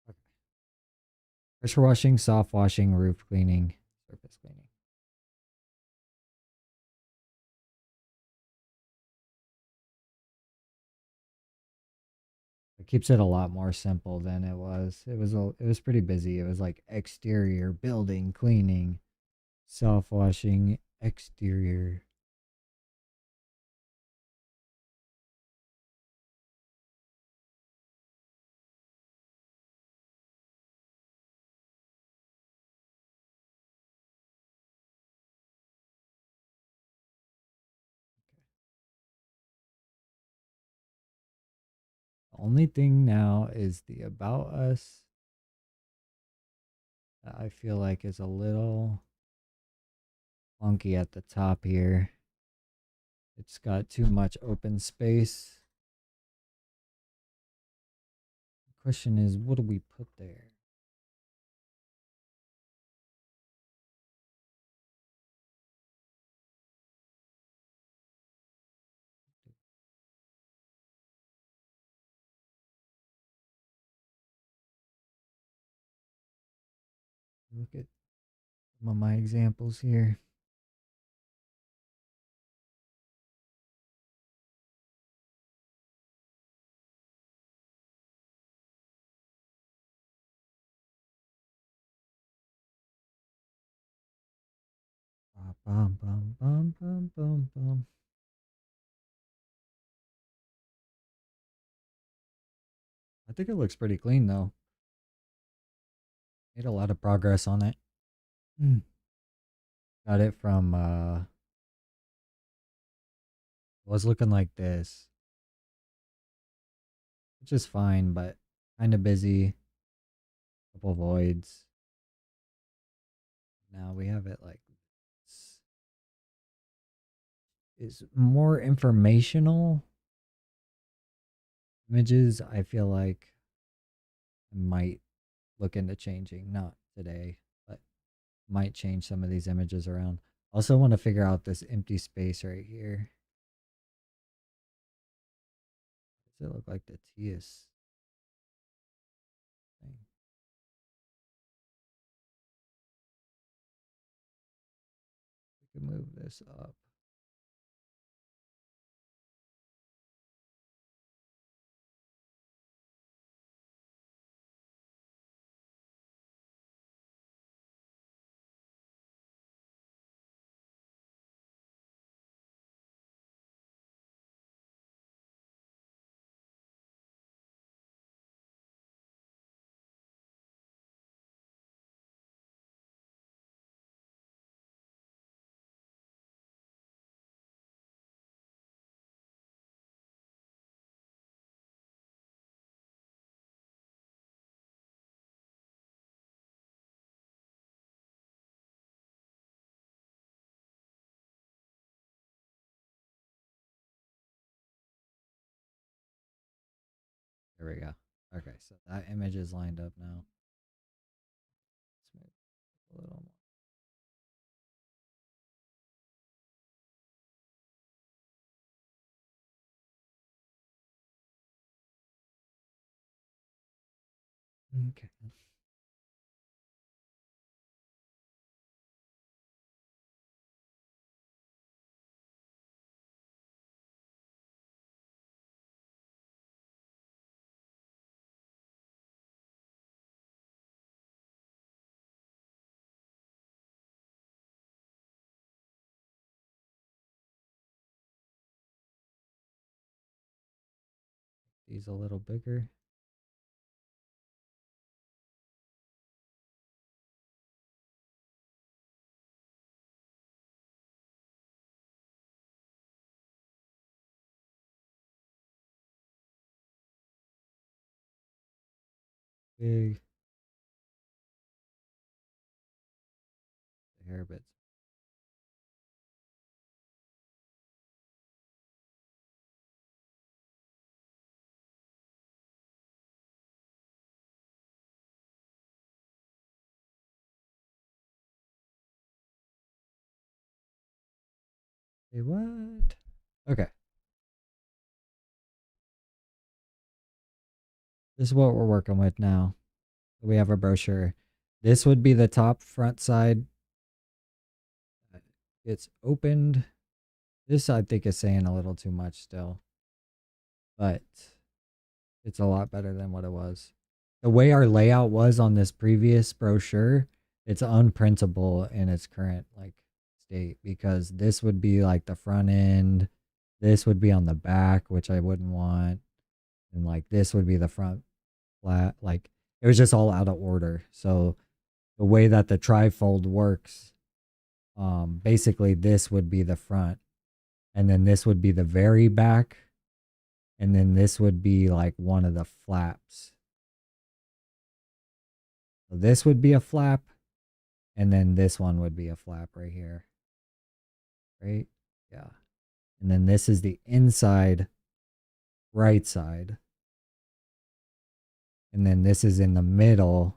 Okay. Pressure washing, soft washing, roof cleaning, surface cleaning. It keeps it a lot more simple than it was. It was pretty busy. It was like exterior building cleaning, soft washing, exterior Only thing now is the About Us that I feel like is a little funky at the top here. It's got too much open space. The question is, what do we put there? Look at some of my examples here. Bum, bum, bum, bum, bum, bum. I think it looks pretty clean though. Made a lot of progress on it. Got it from was looking like this, which is fine, but kind of busy. Couple voids. Now we have it like this. Is more informational images. I feel like I might look into changing. Not today, but might change some of these images around. Also want to figure out this empty space right here. Does it look like the TS thing? We can move this up. There we go. Okay, so that image is lined up now. Let's move a little more. Okay. These a little bigger. Big. The hair bits. Hey, what? Okay. This is what we're working with now. We have a brochure. This would be the top front side. It's opened. This I think is saying a little too much still, but it's a lot better than what it was. The way our layout was on this previous brochure, it's unprintable in its current like state because this would be like the front end, this would be on the back, which I wouldn't want, and like this would be the front flat. Like it was just all out of order. So the way that the trifold works, basically this would be the front, and then this would be the very back, And then this would be like one of the flaps. So this would be a flap. And then this one would be a flap right here. Right? Yeah. And then this is the inside right side. And then this is in the middle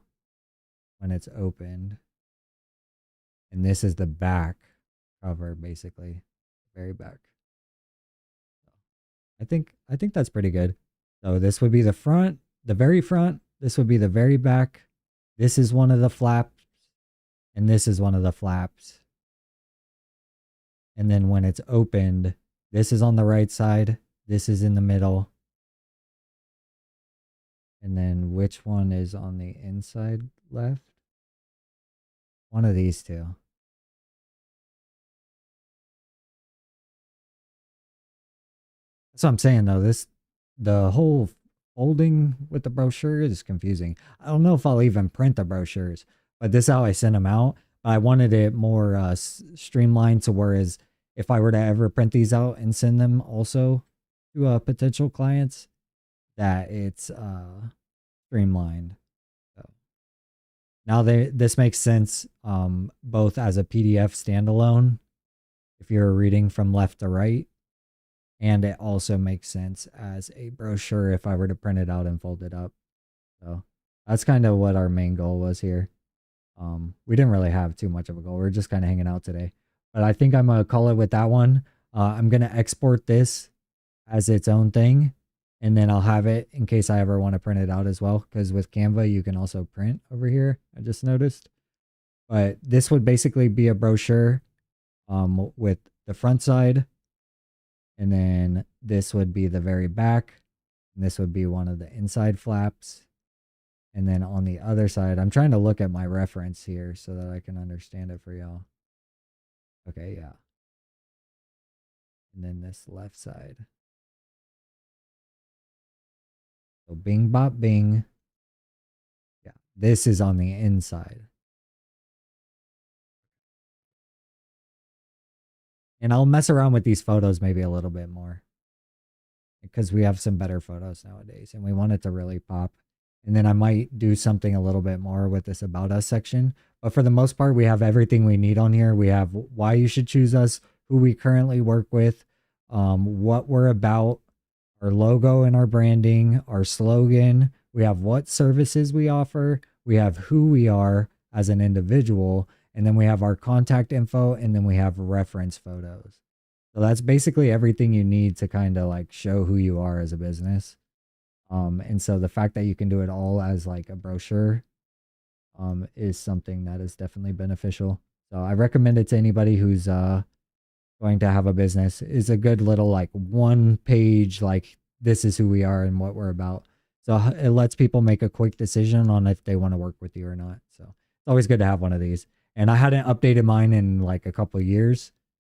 when it's opened. And this is the back cover, basically. Very back. I think that's pretty good. So this would be the front, the very front. This would be the very back. This is one of the flaps. And this is one of the flaps. And then when it's opened, this is on the right side. This is in the middle. And then which one is on the inside left? One of these two. That's what I'm saying though. The whole folding with the brochure is confusing. I don't know if I'll even print the brochures, but this is how I sent them out. I wanted it more streamlined to whereas if I were to ever print these out and send them also to potential clients, that it's streamlined. So now this makes sense both as a PDF standalone if you're reading from left to right, and it also makes sense as a brochure if I were to print it out and fold it up. So that's kind of what our main goal was here. We didn't really have too much of a goal. We're just kind of hanging out today. But I think I'm going to call it with that one. I'm going to export this as its own thing. And then I'll have it in case I ever want to print it out as well. Because with Canva, you can also print over here. I just noticed. But this would basically be a brochure with the front side. And then this would be the very back. And this would be one of the inside flaps. And then on the other side, I'm trying to look at my reference here so that I can understand it for y'all. Okay, yeah. And then this left side. So bing bop bing. Yeah, this is on the inside. And I'll mess around with these photos maybe a little bit more. Because we have some better photos nowadays and we want it to really pop. And then I might do something a little bit more with this About Us section. But for the most part, we have everything we need on here. We have why you should choose us, who we currently work with, what we're about, our logo and our branding, our slogan. We have what services we offer. We have who we are as an individual. And then we have our contact info. And then we have reference photos. So that's basically everything you need to kind of like show who you are as a business. And so the fact that you can do it all as like a brochure is something that is definitely beneficial. So I recommend it to anybody who's going to have a business. Is a good little like one page, like this is who we are and what we're about. So it lets people make a quick decision on if they want to work with you or not. So it's always good to have one of these. And I hadn't updated mine in like a couple of years.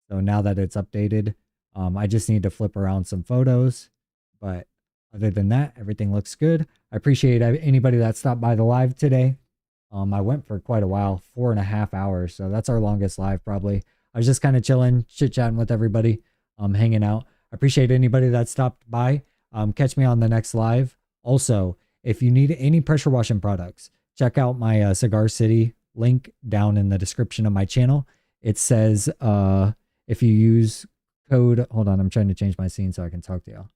So now that it's updated, I just need to flip around some photos. But other than that, everything looks good. I appreciate anybody that stopped by the live today. I went for quite a while, 4.5 hours. So that's our longest live probably. I was just kind of chilling, chit-chatting with everybody, hanging out. I appreciate anybody that stopped by. Catch me on the next live. Also, if you need any pressure washing products, check out my Cigar City link down in the description of my channel. It says if you use code, hold on, I'm trying to change my scene so I can talk to y'all.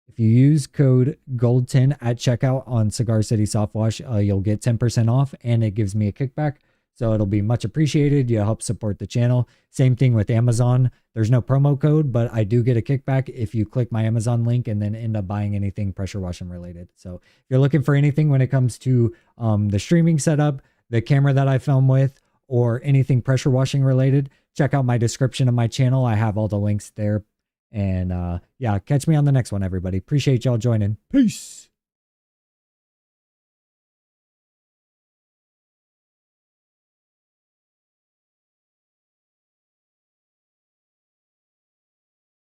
If you use code GOLD10 at checkout on Cigar City Soft Wash, you'll get 10% off and it gives me a kickback. So it'll be much appreciated. You help support the channel. Same thing with Amazon. There's no promo code, but I do get a kickback if you click my Amazon link and then end up buying anything pressure washing related. So if you're looking for anything when it comes to the streaming setup, the camera that I film with, or anything pressure washing related, check out my description of my channel. I have all the links there. And yeah, catch me on the next one, everybody. Appreciate y'all joining. Peace.